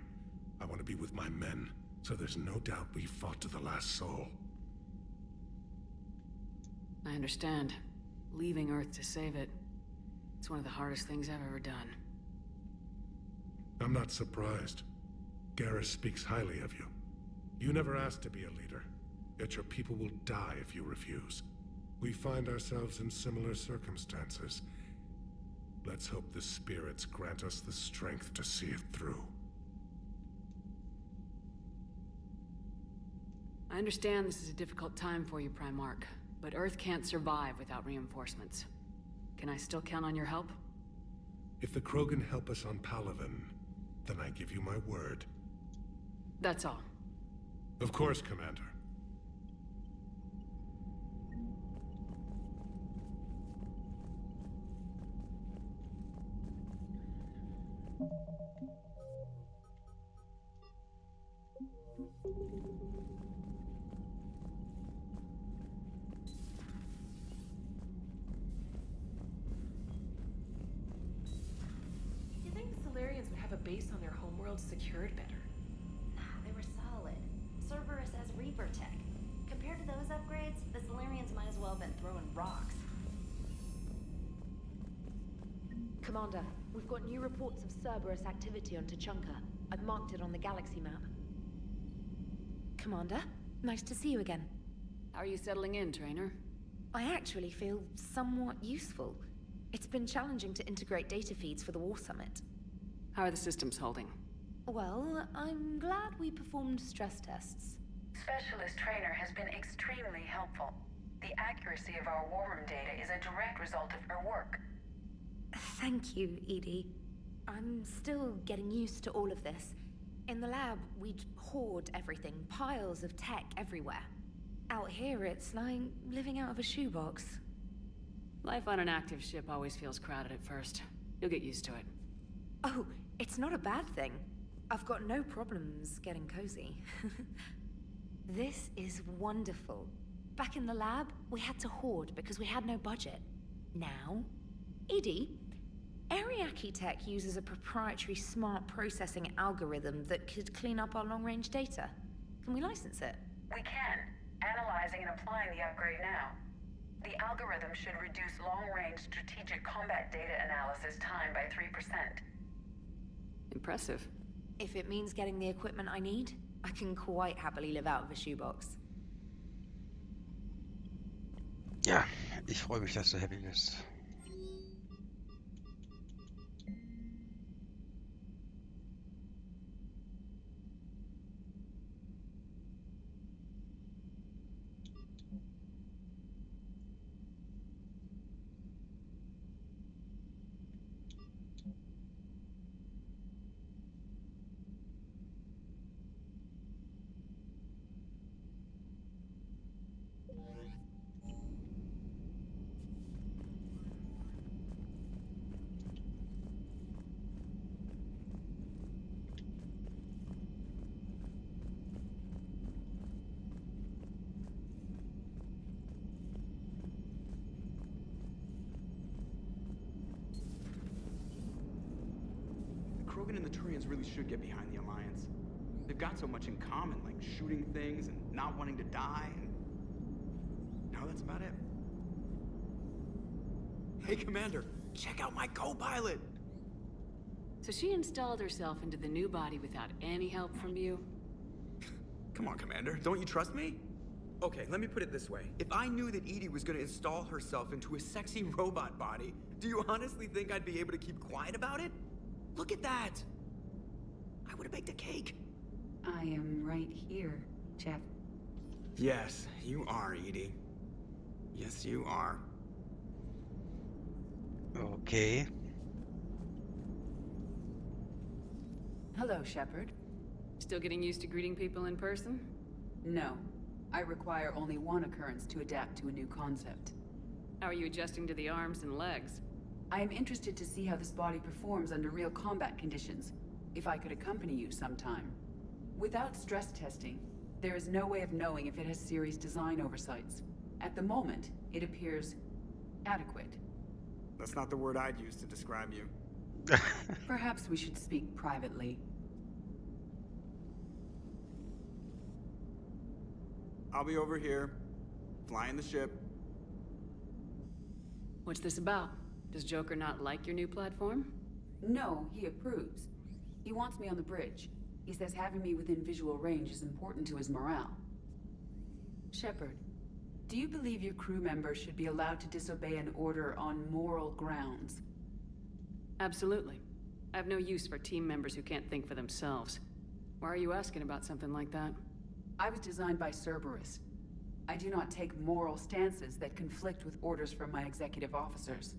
I want to be with my men, so there's no doubt we fought to the last soul. I understand. Leaving Earth to save it. It's one of the hardest things I've ever done. I'm not surprised. Garrus speaks highly of you. You never asked to be a leader, yet your people will die if you refuse. We find ourselves in similar circumstances. Let's hope the spirits grant us the strength to see it through. I understand this is a difficult time for you, Primarch, but Earth can't survive without reinforcements. Can I still count on your help? If the Krogan help us on Palaven, then I give you my word. That's all. Of course, Commander. You think the Solarians would have a base on their homeworld secured better? Nah, they were solid. Cerberus as Reaper tech. Compared to those upgrades, the Solarians might as well have been throwing rocks. Commander, we've got new reports of Cerberus activity on Tuchanka. I've marked it on the galaxy map. Commander, nice to see you again. How are you settling in, Trainer? I actually feel somewhat useful. It's been challenging to integrate data feeds for the War Summit. How are the systems holding? Well, I'm glad we performed stress tests. Specialist Trainer has been extremely helpful. The accuracy of our war room data is a direct result of her work. Thank you, Edie. I'm still getting used to all of this. In the lab, we'd hoard everything, piles of tech everywhere. Out here, it's like living out of a shoebox. Life on an active ship always feels crowded at first. You'll get used to it. Oh, it's not a bad thing. I've got no problems getting cozy. This is wonderful. Back in the lab, we had to hoard because we had no budget. Now, Edie, Ariake Tech uses a proprietary smart processing algorithm that could clean up our long-range data. Can we license it? We can. Analyzing and applying the upgrade now. The algorithm should reduce long-range strategic combat data analysis time by 3%. Impressive. If it means getting the equipment I need, I can quite happily live out of a shoebox. Ja, ich freue mich, dass du happy bist. Krogan and the Turians really should get behind the Alliance. They've got so much in common, like shooting things and not wanting to die, and... no, that's about it. Hey, Commander, check out my co-pilot! So she installed herself into the new body without any help from you? Come on, Commander, don't you trust me? Okay, let me put it this way. If I knew that Edie was gonna install herself into a sexy robot body, do you honestly think I'd be able to keep quiet about it? Look at that! I would have baked a cake. I am right here, Jeff. Yes, you are, Edie. Yes, you are. Okay. Hello, Shepard. Still getting used to greeting people in person? No. I require only one occurrence to adapt to a new concept. How are you adjusting to the arms and legs? I am interested to see how this body performs under real combat conditions, if I could accompany you sometime. Without stress testing, there is no way of knowing if it has serious design oversights. At the moment, it appears adequate. That's not the word I'd use to describe you. Perhaps we should speak privately. I'll be over here, flying the ship. What's this about? Does Joker not like your new platform? No, he approves. He wants me on the bridge. He says having me within visual range is important to his morale. Shepard, do you believe your crew members should be allowed to disobey an order on moral grounds? Absolutely. I have no use for team members who can't think for themselves. Why are you asking about something like that? I was designed by Cerberus. I do not take moral stances that conflict with orders from my executive officers.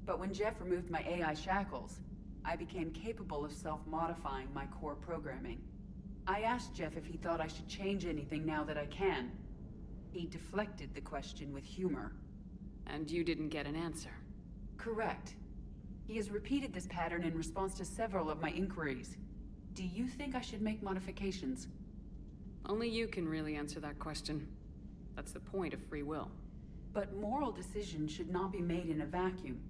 But when Jeff removed my AI shackles, I became capable of self-modifying my core programming. I asked Jeff if he thought I should change anything now that I can. He deflected the question with humor. And you didn't get an answer? Correct. He has repeated this pattern in response to several of my inquiries. Do you think I should make modifications? Only you can really answer that question. That's the point of free will. But moral decisions should not be made in a vacuum.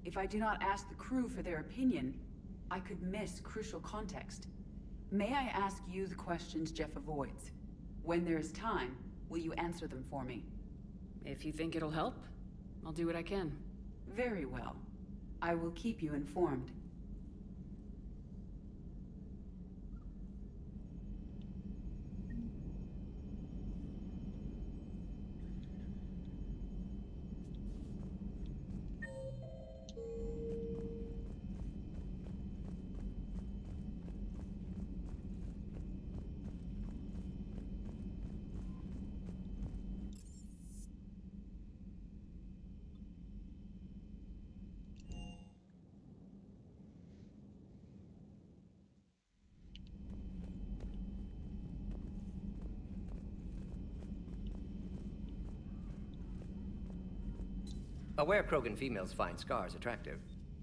If I do not ask the crew for their opinion, I could miss crucial context. May I ask you the questions Jeff avoids? When there is time, will you answer them for me? If you think it'll help, I'll do what I can. Very well. I will keep you informed. Aware Krogan females find scars attractive.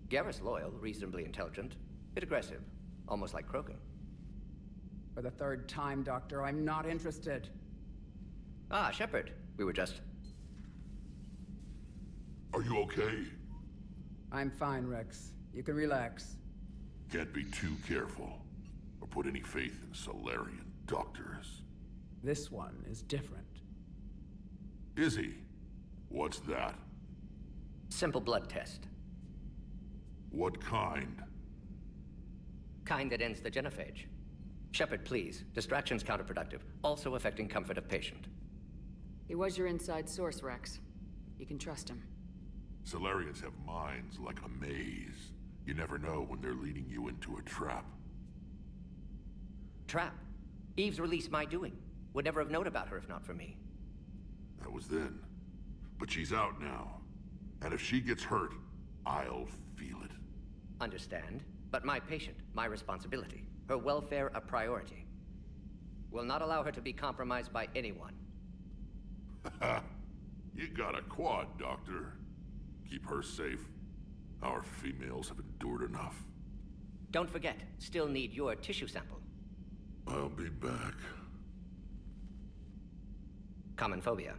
Garrus loyal, reasonably intelligent, bit aggressive, almost like Krogan. For the third time, Doctor, I'm not interested. Ah, Shepard. We were just... Are you okay? I'm fine, Rex. You can relax. Can't be too careful, or put any faith in Solarian doctors. This one is different. Is he? What's that? Simple blood test. What kind? Kind that ends the genophage. Shepard, please. Distraction's counterproductive, also affecting comfort of patient. He was your inside source, Rex. You can trust him. Solarians have minds like a maze. You never know when they're leading you into a trap. Trap? Eve's release my doing. Would never have known about her if not for me. That was then. But she's out now. And if she gets hurt, I'll feel it. Understand. But my patient, my responsibility. Her welfare a priority. Will not allow her to be compromised by anyone. You got a quad, Doctor. Keep her safe. Our females have endured enough. Don't forget, still need your tissue sample. I'll be back. Common phobia.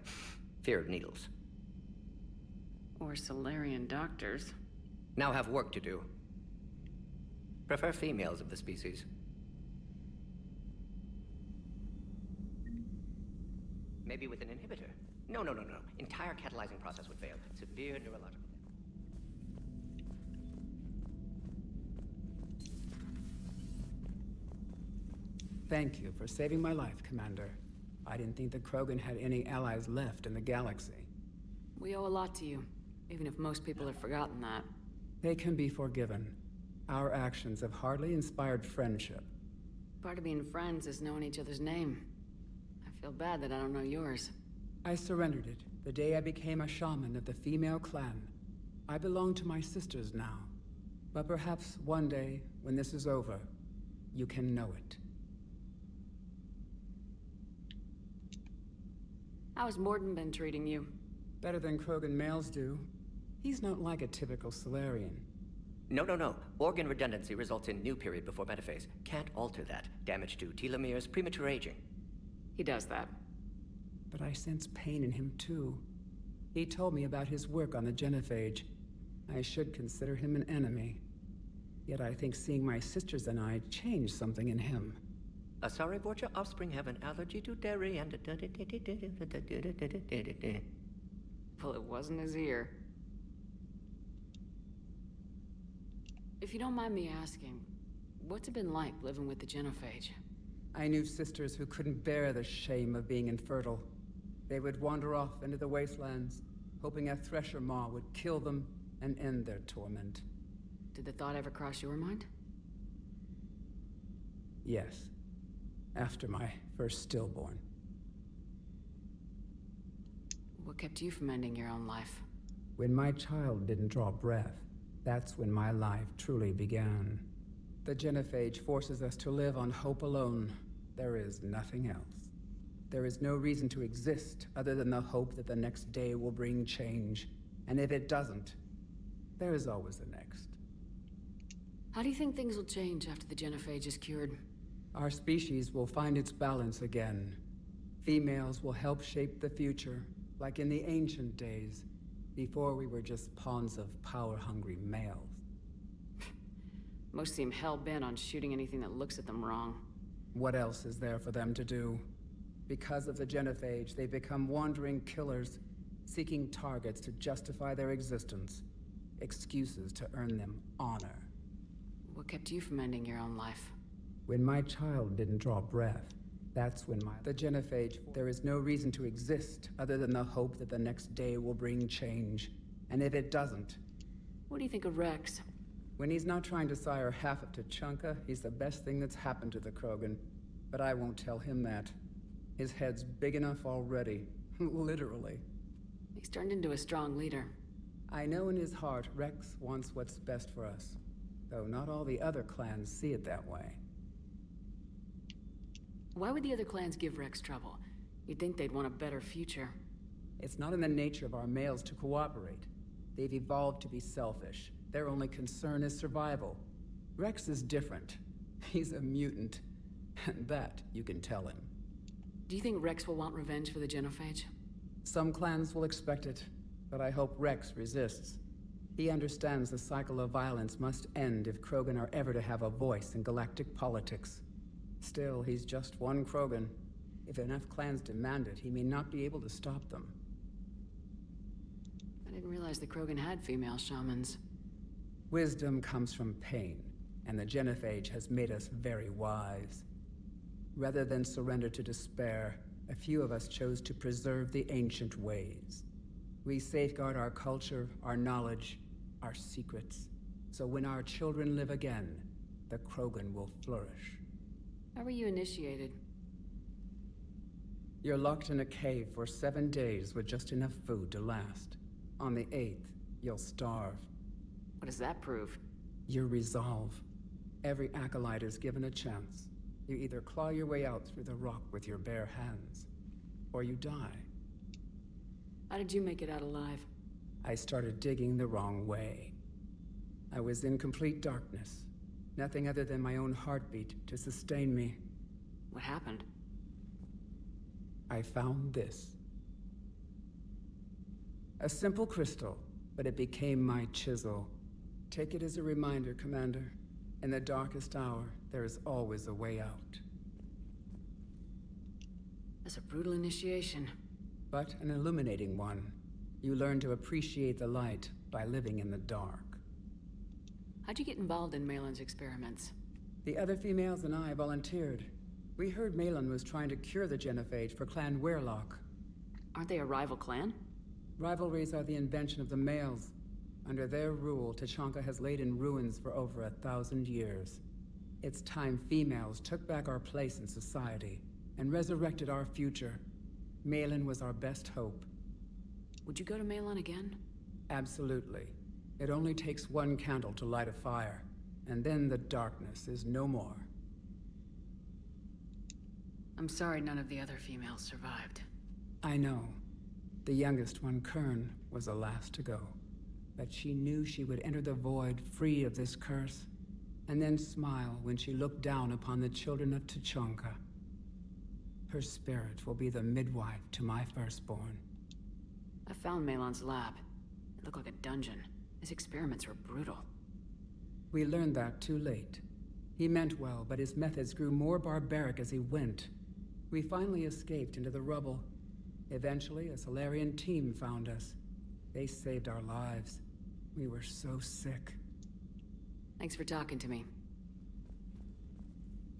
Fear of needles. Or Solarian doctors. Now have work to do. Prefer females of the species. Maybe with an inhibitor. No. Entire catalyzing process would fail. Severe neurological. Thank you for saving my life, Commander. I didn't think the Krogan had any allies left in the galaxy. We owe a lot to you, even if most people have forgotten that. They can be forgiven. Our actions have hardly inspired friendship. Part of being friends is knowing each other's name. I feel bad that I don't know yours. I surrendered it the day I became a shaman of the female clan. I belong to my sisters now. But perhaps one day, when this is over, you can know it. How's Mordin been treating you? Better than Krogan males do. He's not like a typical Solarian. No. Organ redundancy results in new period before metaphase. Can't alter that. Damage to telomeres, premature aging. He does that. But I sense pain in him too. He told me about his work on the genophage. I should consider him an enemy. Yet I think seeing my sisters and I changed something in him. Asari Borgia offspring have an allergy to dairy and... Well, it wasn't his ear. If you don't mind me asking, what's it been like living with the genophage? I knew sisters who couldn't bear the shame of being infertile. They would wander off into the wastelands, hoping a Thresher Maw would kill them and end their torment. Did the thought ever cross your mind? Yes. After my first stillborn. What kept you from ending your own life? When my child didn't draw breath, that's when my life truly began. The genophage forces us to live on hope alone. There is nothing else. There is no reason to exist other than the hope that the next day will bring change. And if it doesn't, there is always the next. How do you think things will change after the genophage is cured? Our species will find its balance again. Females will help shape the future, like in the ancient days, before we were just pawns of power-hungry males. Most seem hell-bent on shooting anything that looks at them wrong. What else is there for them to do? Because of the genophage, they become wandering killers, seeking targets to justify their existence. excuses to earn them honor. What kept you from ending your own life? When my child didn't draw breath, that's when the genophage, there is no reason to exist other than the hope that the next day will bring change. And if it doesn't... What do you think of Rex? When he's not trying to sire half of Tuchanka, he's the best thing that's happened to the Krogan. But I won't tell him that. His head's big enough already. Literally. He's turned into a strong leader. I know in his heart Rex wants what's best for us. Though not all the other clans see it that way. Why would the other clans give Rex trouble? You'd think they'd want a better future. It's not in the nature of our males to cooperate. They've evolved to be selfish. Their only concern is survival. Rex is different. He's a mutant. And that you can tell him. Do you think Rex will want revenge for the genophage? Some clans will expect it, but I hope Rex resists. He understands the cycle of violence must end if Krogan are ever to have a voice in galactic politics. Still, he's just one Krogan. If enough clans demand it, he may not be able to stop them. I didn't realize the Krogan had female shamans. Wisdom comes from pain, and the genophage has made us very wise. Rather than surrender to despair, a few of us chose to preserve the ancient ways. We safeguard our culture, our knowledge, our secrets. So when our children live again, the Krogan will flourish. How were you initiated? You're locked in a cave for 7 days with just enough food to last. On the 8th, you'll starve. What does that prove? Your resolve. Every acolyte is given a chance. You either claw your way out through the rock with your bare hands, or you die. How did you make it out alive? I started digging the wrong way. I was in complete darkness. Nothing other than my own heartbeat to sustain me. What happened? I found this. A simple crystal, but it became my chisel. Take it as a reminder, Commander. In the darkest hour, there is always a way out. That's a brutal initiation. But an illuminating one. You learn to appreciate the light by living in the dark. How'd you get involved in Malin's experiments? The other females and I volunteered. We heard Malin was trying to cure the genophage for Clan Weirlock. Aren't they a rival clan? Rivalries are the invention of the males. Under their rule, Tuchanka has laid in ruins for over 1,000 years. It's time females took back our place in society and resurrected our future. Malin was our best hope. Would you go to Malin again? Absolutely. It only takes one candle to light a fire, and then the darkness is no more. I'm sorry none of the other females survived. I know. The youngest one, Kern, was the last to go. But she knew she would enter the void free of this curse, and then smile when she looked down upon the children of Tuchanka. Her spirit will be the midwife to my firstborn. I found Malin's lab. It looked like a dungeon. His experiments were brutal. We learned that too late. He meant well, but his methods grew more barbaric as he went. We finally escaped into the rubble. Eventually, a Solarian team found us. They saved our lives. We were so sick. Thanks for talking to me.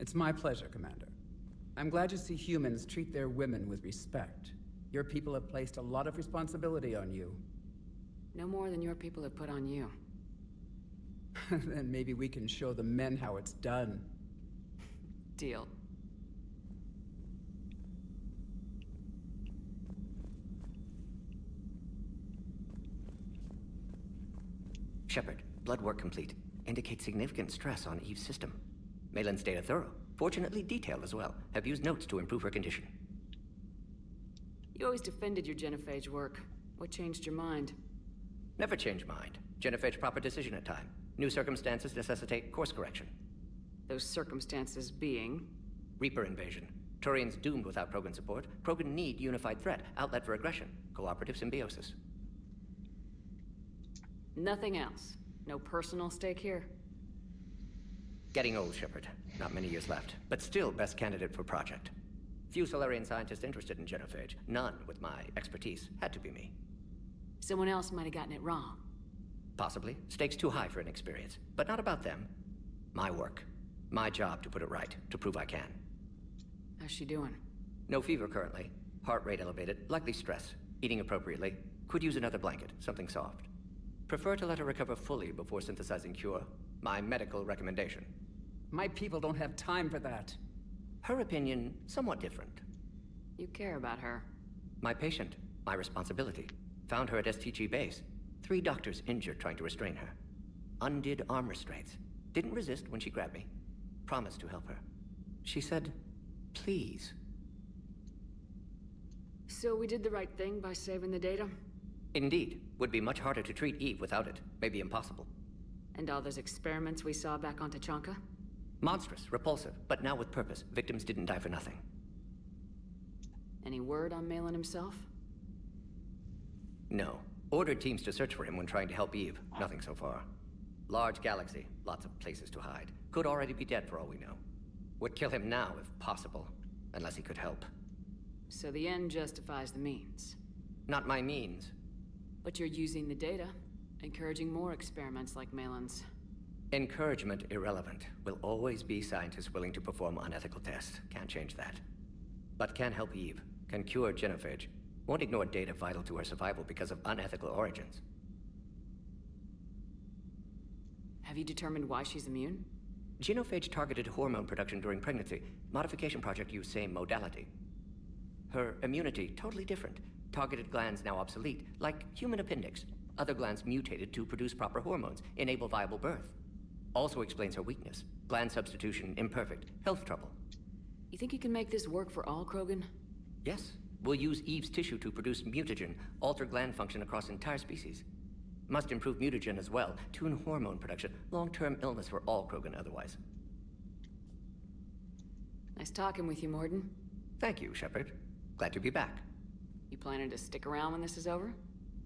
It's my pleasure, Commander. I'm glad to see humans treat their women with respect. Your people have placed a lot of responsibility on you. No more than your people have put on you. Then maybe we can show the men how it's done. Deal. Shepard, blood work complete. Indicates significant stress on Eve's system. Malin's data thorough. Fortunately detailed as well. Have used notes to improve her condition. You always defended your genophage work. What changed your mind? Never change mind. Genophage proper decision at time. New circumstances necessitate course correction. Those circumstances being? Reaper invasion. Turians doomed without Krogan support. Krogan need unified threat. Outlet for aggression. Cooperative symbiosis. Nothing else. No personal stake here? Getting old, Shepard. Not many years left. But still best candidate for project. Few Solarian scientists interested in genophage. None with my expertise. Had to be me. Someone else might have gotten it wrong. Possibly. Stakes too high for inexperience. But not about them. My work. My job to put it right, to prove I can. How's she doing? No fever currently. Heart rate elevated, likely stress. Eating appropriately. Could use another blanket, something soft. Prefer to let her recover fully before synthesizing cure. My medical recommendation. My people don't have time for that. Her opinion, somewhat different. You care about her. My patient, my responsibility. Found her at STG base. 3 doctors injured trying to restrain her. Undid arm restraints. Didn't resist when she grabbed me. Promised to help her. She said, please. So we did the right thing by saving the data? Indeed. Would be much harder to treat Eve without it. Maybe impossible. And all those experiments we saw back on Tachanka? Monstrous, repulsive, but now with purpose. Victims didn't die for nothing. Any word on Malin himself? No. Ordered teams to search for him when trying to help Eve. Nothing so far. Large galaxy, lots of places to hide. Could already be dead for all we know. Would kill him now if possible, unless he could help. So the end justifies the means. Not my means. But you're using the data, encouraging more experiments like Malin's. Encouragement irrelevant. Will always be scientists willing to perform unethical tests. Can't change that. But can help Eve. Can cure genophage. Won't ignore data vital to her survival because of unethical origins. Have you determined why she's immune? Genophage targeted hormone production during pregnancy. Modification project used same modality. Her immunity, totally different. Targeted glands now obsolete, like human appendix. Other glands mutated to produce proper hormones, enable viable birth. Also explains her weakness. Gland substitution imperfect. Health trouble. You think you can make this work for all Krogan? Yes. We'll use Eve's tissue to produce mutagen, alter gland function across entire species. Must improve mutagen as well, tune hormone production. Long-term illness for all Krogan otherwise. Nice talking with you, Mordin. Thank you, Shepard. Glad to be back. You planning to stick around when this is over?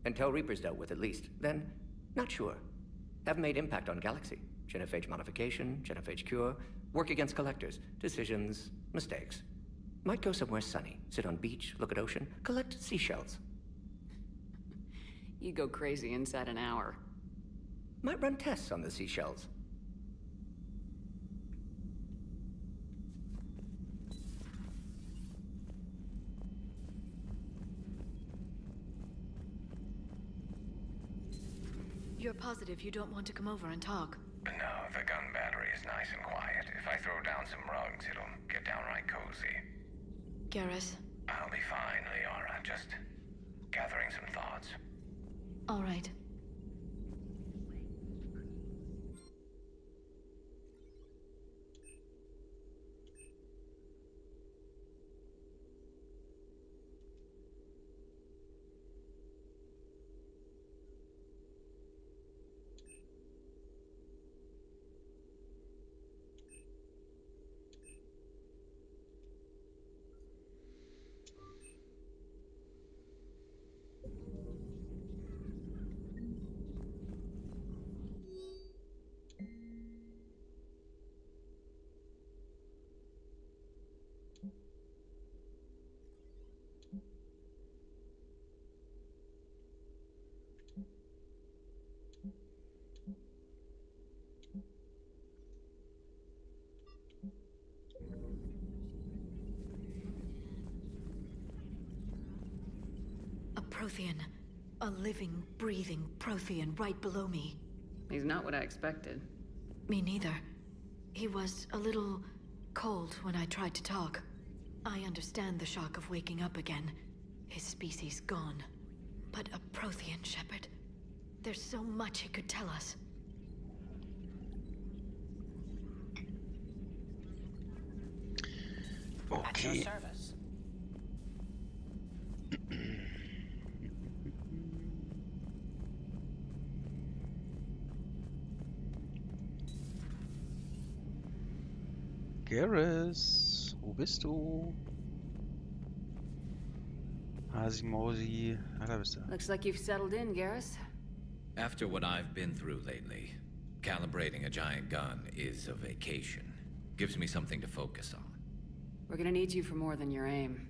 Until Reaper's dealt with, at least. Then, not sure. Have made impact on Galaxy. Genophage modification, genophage cure, work against collectors, decisions, mistakes. Might go somewhere sunny, sit on beach, look at ocean, collect seashells. You go crazy inside an hour. Might run tests on the seashells. You're positive you don't want to come over and talk? No, the gun battery is nice and quiet. If I throw down some rugs, it'll get downright cozy. Garrus? I'll be fine, Liara. Just gathering some thoughts. All right. Prothean. A living, breathing Prothean right below me. He's not what I expected. Me neither. He was a little cold when I tried to talk. I understand the shock of waking up again. His species gone. But a Prothean, Shepard. There's so much he could tell us. Okay. At your service. Garrus, wo bist du? Hasimosi, da bist du. Looks like you've settled in, Garrus. After what I've been through lately, calibrating a giant gun is a vacation. Gives me something to focus on. We're gonna need you for more than your aim.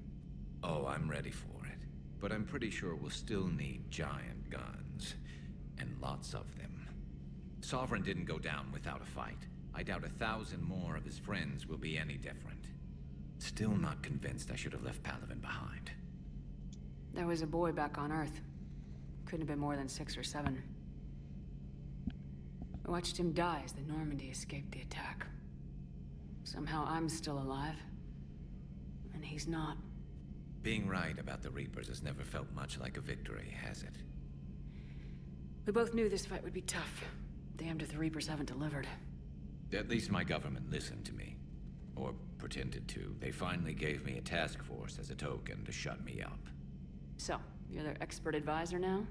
Oh, I'm ready for it. But I'm pretty sure we'll still need giant guns. and lots of them. Sovereign didn't go down without a fight. I doubt 1,000 more of his friends will be any different. Still not convinced I should have left Palaven behind. There was a boy back on Earth. Couldn't have been more than 6 or 7. I watched him die as the Normandy escaped the attack. Somehow I'm still alive. And he's not. Being right about the Reapers has never felt much like a victory, has it? We both knew this fight would be tough. Damned if the Reapers haven't delivered. At least my government listened to me. Or pretended to. They finally gave me a task force as a token to shut me up. So, you're their expert advisor now?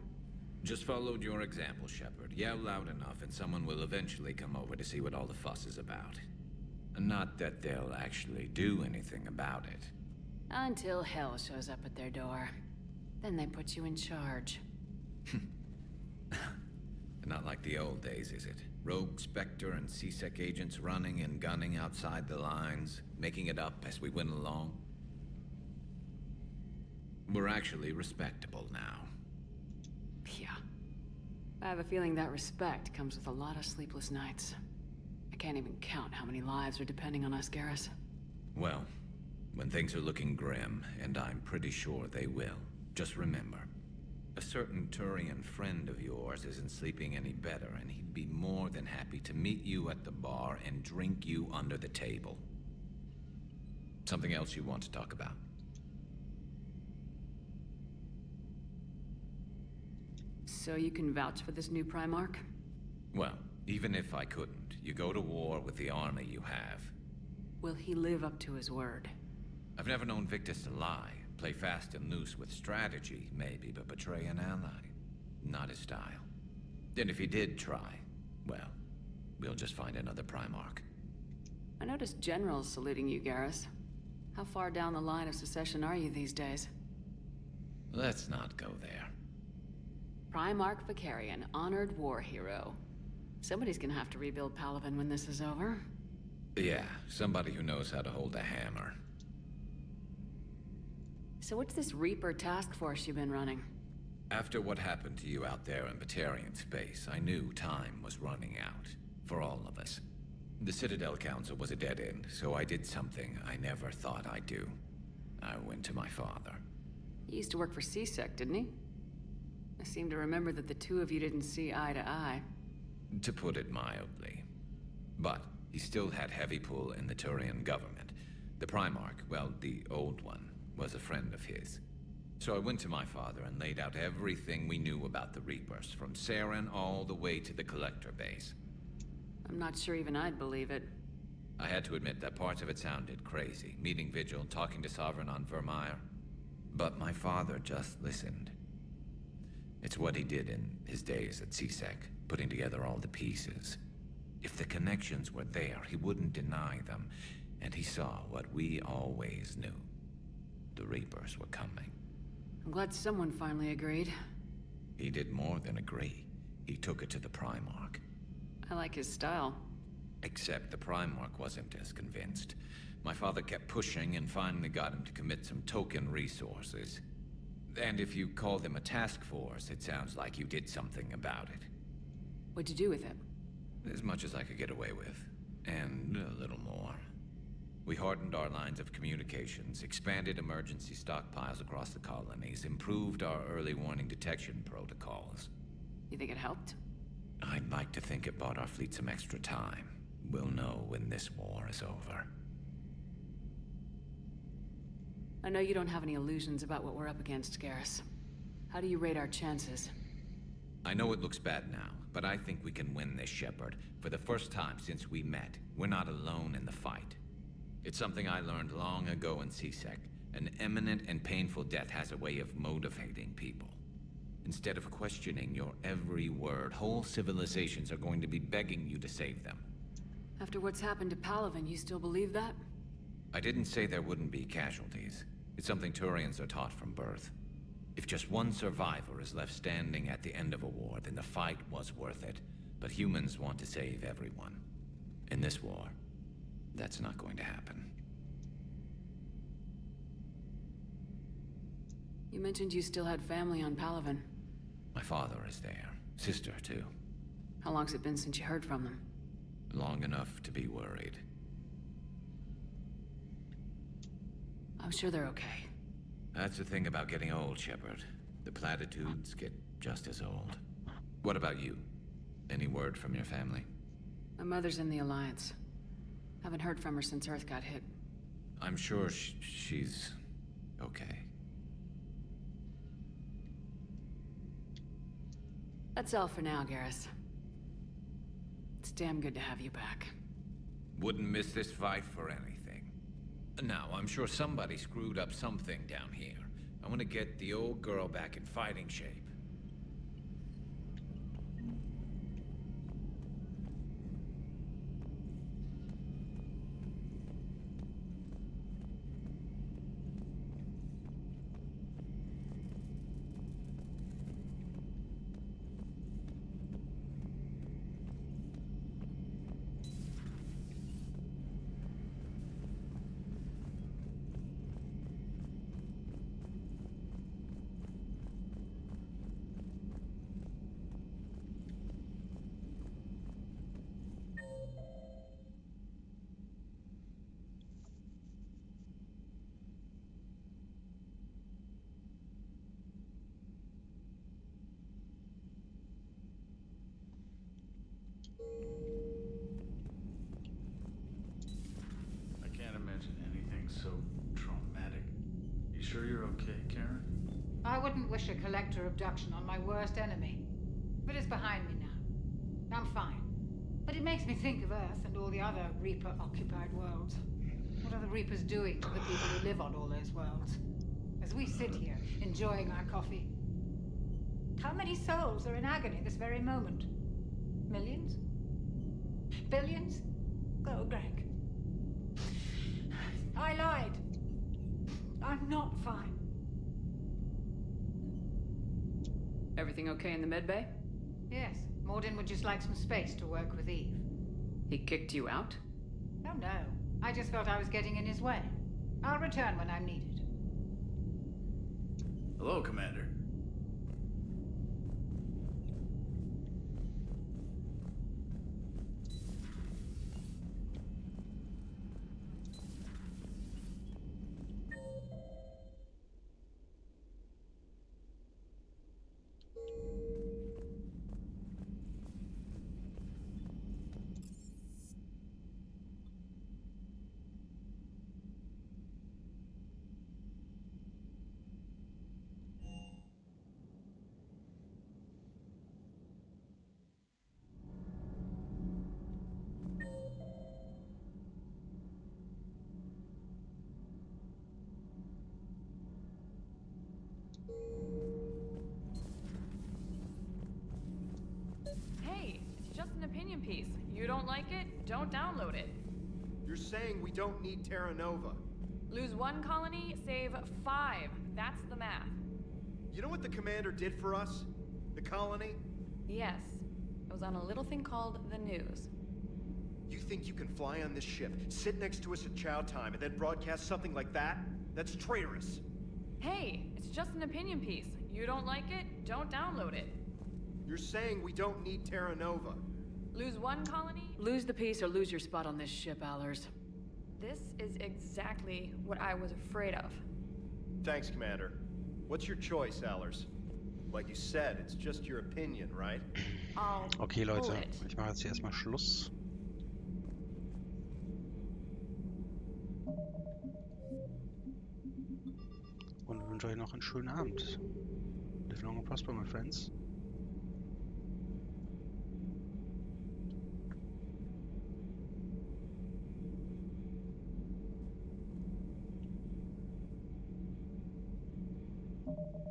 Just followed your example, Shepard. Yell loud enough and someone will eventually come over to see what all the fuss is about. Not that they'll actually do anything about it. Until hell shows up at their door. Then they put you in charge. Not like the old days, is it? Rogue Spectre and C-Sec agents running and gunning outside the lines, making it up as we went along. We're actually respectable now. Yeah. I have a feeling that respect comes with a lot of sleepless nights. I can't even count how many lives are depending on us, Garrus. Well, when things are looking grim, and I'm pretty sure they will, just remember, a certain Turian friend of yours isn't sleeping any better, and he'd be more than happy to meet you at the bar and drink you under the table. Something else you want to talk about? So you can vouch for this new Primarch? Well, even if I couldn't, you go to war with the army you have. Will he live up to his word? I've never known Victus to lie. Play fast and loose with strategy, maybe, but betray an ally. Not his style. And if he did try, well, we'll just find another Primarch. I noticed generals saluting you, Garrus. How far down the line of succession are you these days? Let's not go there. Primarch Vakarian, honored war hero. Somebody's gonna have to rebuild Palaven when this is over. Yeah, somebody who knows how to hold a hammer. So what's this Reaper task force you've been running? After what happened to you out there in Batarian space, I knew time was running out. For all of us. The Citadel Council was a dead end, so I did something I never thought I'd do. I went to my father. He used to work for C-Sec, didn't he? I seem to remember that the two of you didn't see eye to eye. To put it mildly. But he still had heavy pull in the Turian government. The Primarch, well, the old one, was a friend of his. So I went to my father and laid out everything we knew about the Reapers, from Saren all the way to the Collector base. I'm not sure even I'd believe it. I had to admit that parts of it sounded crazy, meeting Vigil, talking to Sovereign on Vermeer. But my father just listened. It's what he did in his days at C-Sec, putting together all the pieces. If the connections were there, he wouldn't deny them, and he saw what we always knew. The Reapers were coming. I'm glad someone finally agreed. He did more than agree. He took it to the Primarch. I like his style. Except the Primarch wasn't as convinced. My father kept pushing and finally got him to commit some token resources. And if you call them a task force, it sounds like you did something about it. What'd you do with it? As much as I could get away with. And a little more. We hardened our lines of communications, expanded emergency stockpiles across the colonies, improved our early warning detection protocols. You think it helped? I'd like to think it bought our fleet some extra time. We'll know when this war is over. I know you don't have any illusions about what we're up against, Garrus. How do you rate our chances? I know it looks bad now, but I think we can win this, Shepard. For the first time since we met, we're not alone in the fight. It's something I learned long ago in C-Sec. An imminent and painful death has a way of motivating people. Instead of questioning your every word, whole civilizations are going to be begging you to save them. After what's happened to Palaven, you still believe that? I didn't say there wouldn't be casualties. It's something Turians are taught from birth. If just one survivor is left standing at the end of a war, then the fight was worth it. But humans want to save everyone. In this war, that's not going to happen. You mentioned you still had family on Palaven. My father is there. Sister, too. How long's it been since you heard from them? Long enough to be worried. I'm sure they're okay. That's the thing about getting old, Shepard. The platitudes get just as old. What about you? Any word from your family? My mother's in the Alliance. Haven't heard from her since Earth got hit. I'm sure she's okay. That's all for now, Garrus. It's damn good to have you back. Wouldn't miss this fight for anything. Now, I'm sure somebody screwed up something down here. I want to get the old girl back in fighting shape. I can't imagine anything so traumatic. You sure you're okay, Karen? I wouldn't wish a collector abduction on my worst enemy. But it's behind me now. I'm fine. But it makes me think of Earth and all the other Reaper-occupied worlds. What are the Reapers doing to the people who live on all those worlds? As we sit here, enjoying our coffee. How many souls are in agony this very moment? Millions? Billions? Oh, Greg. I lied. I'm not fine. Everything okay in the medbay? Yes, Mordin would just like some space to work with Eve. He kicked you out? Oh no, I just felt I was getting in his way. I'll return when I'm needed. Hello, Commander. Hey, it's just an opinion piece. You don't like it? Don't download it. You're saying we don't need Terra Nova. Lose 1 colony, save 5. That's the math. You know what the commander did for us? The colony? Yes. It was on a little thing called the news. You think you can fly on this ship, sit next to us at chow time, and then broadcast something like that? That's traitorous. Hey, it's just an opinion piece. You don't like it? Don't download it. You're saying we don't need Terra Nova. Lose 1 colony? Lose the piece or lose your spot on this ship, Allers. This is exactly what I was afraid of. Thanks, Commander. What's your choice, Allers? Like you said, it's just your opinion, right? Okay, Leute, ich mache jetzt hier erstmal Schluss. Und wünsche euch noch einen schönen Abend. Live long and prosper, my friends. you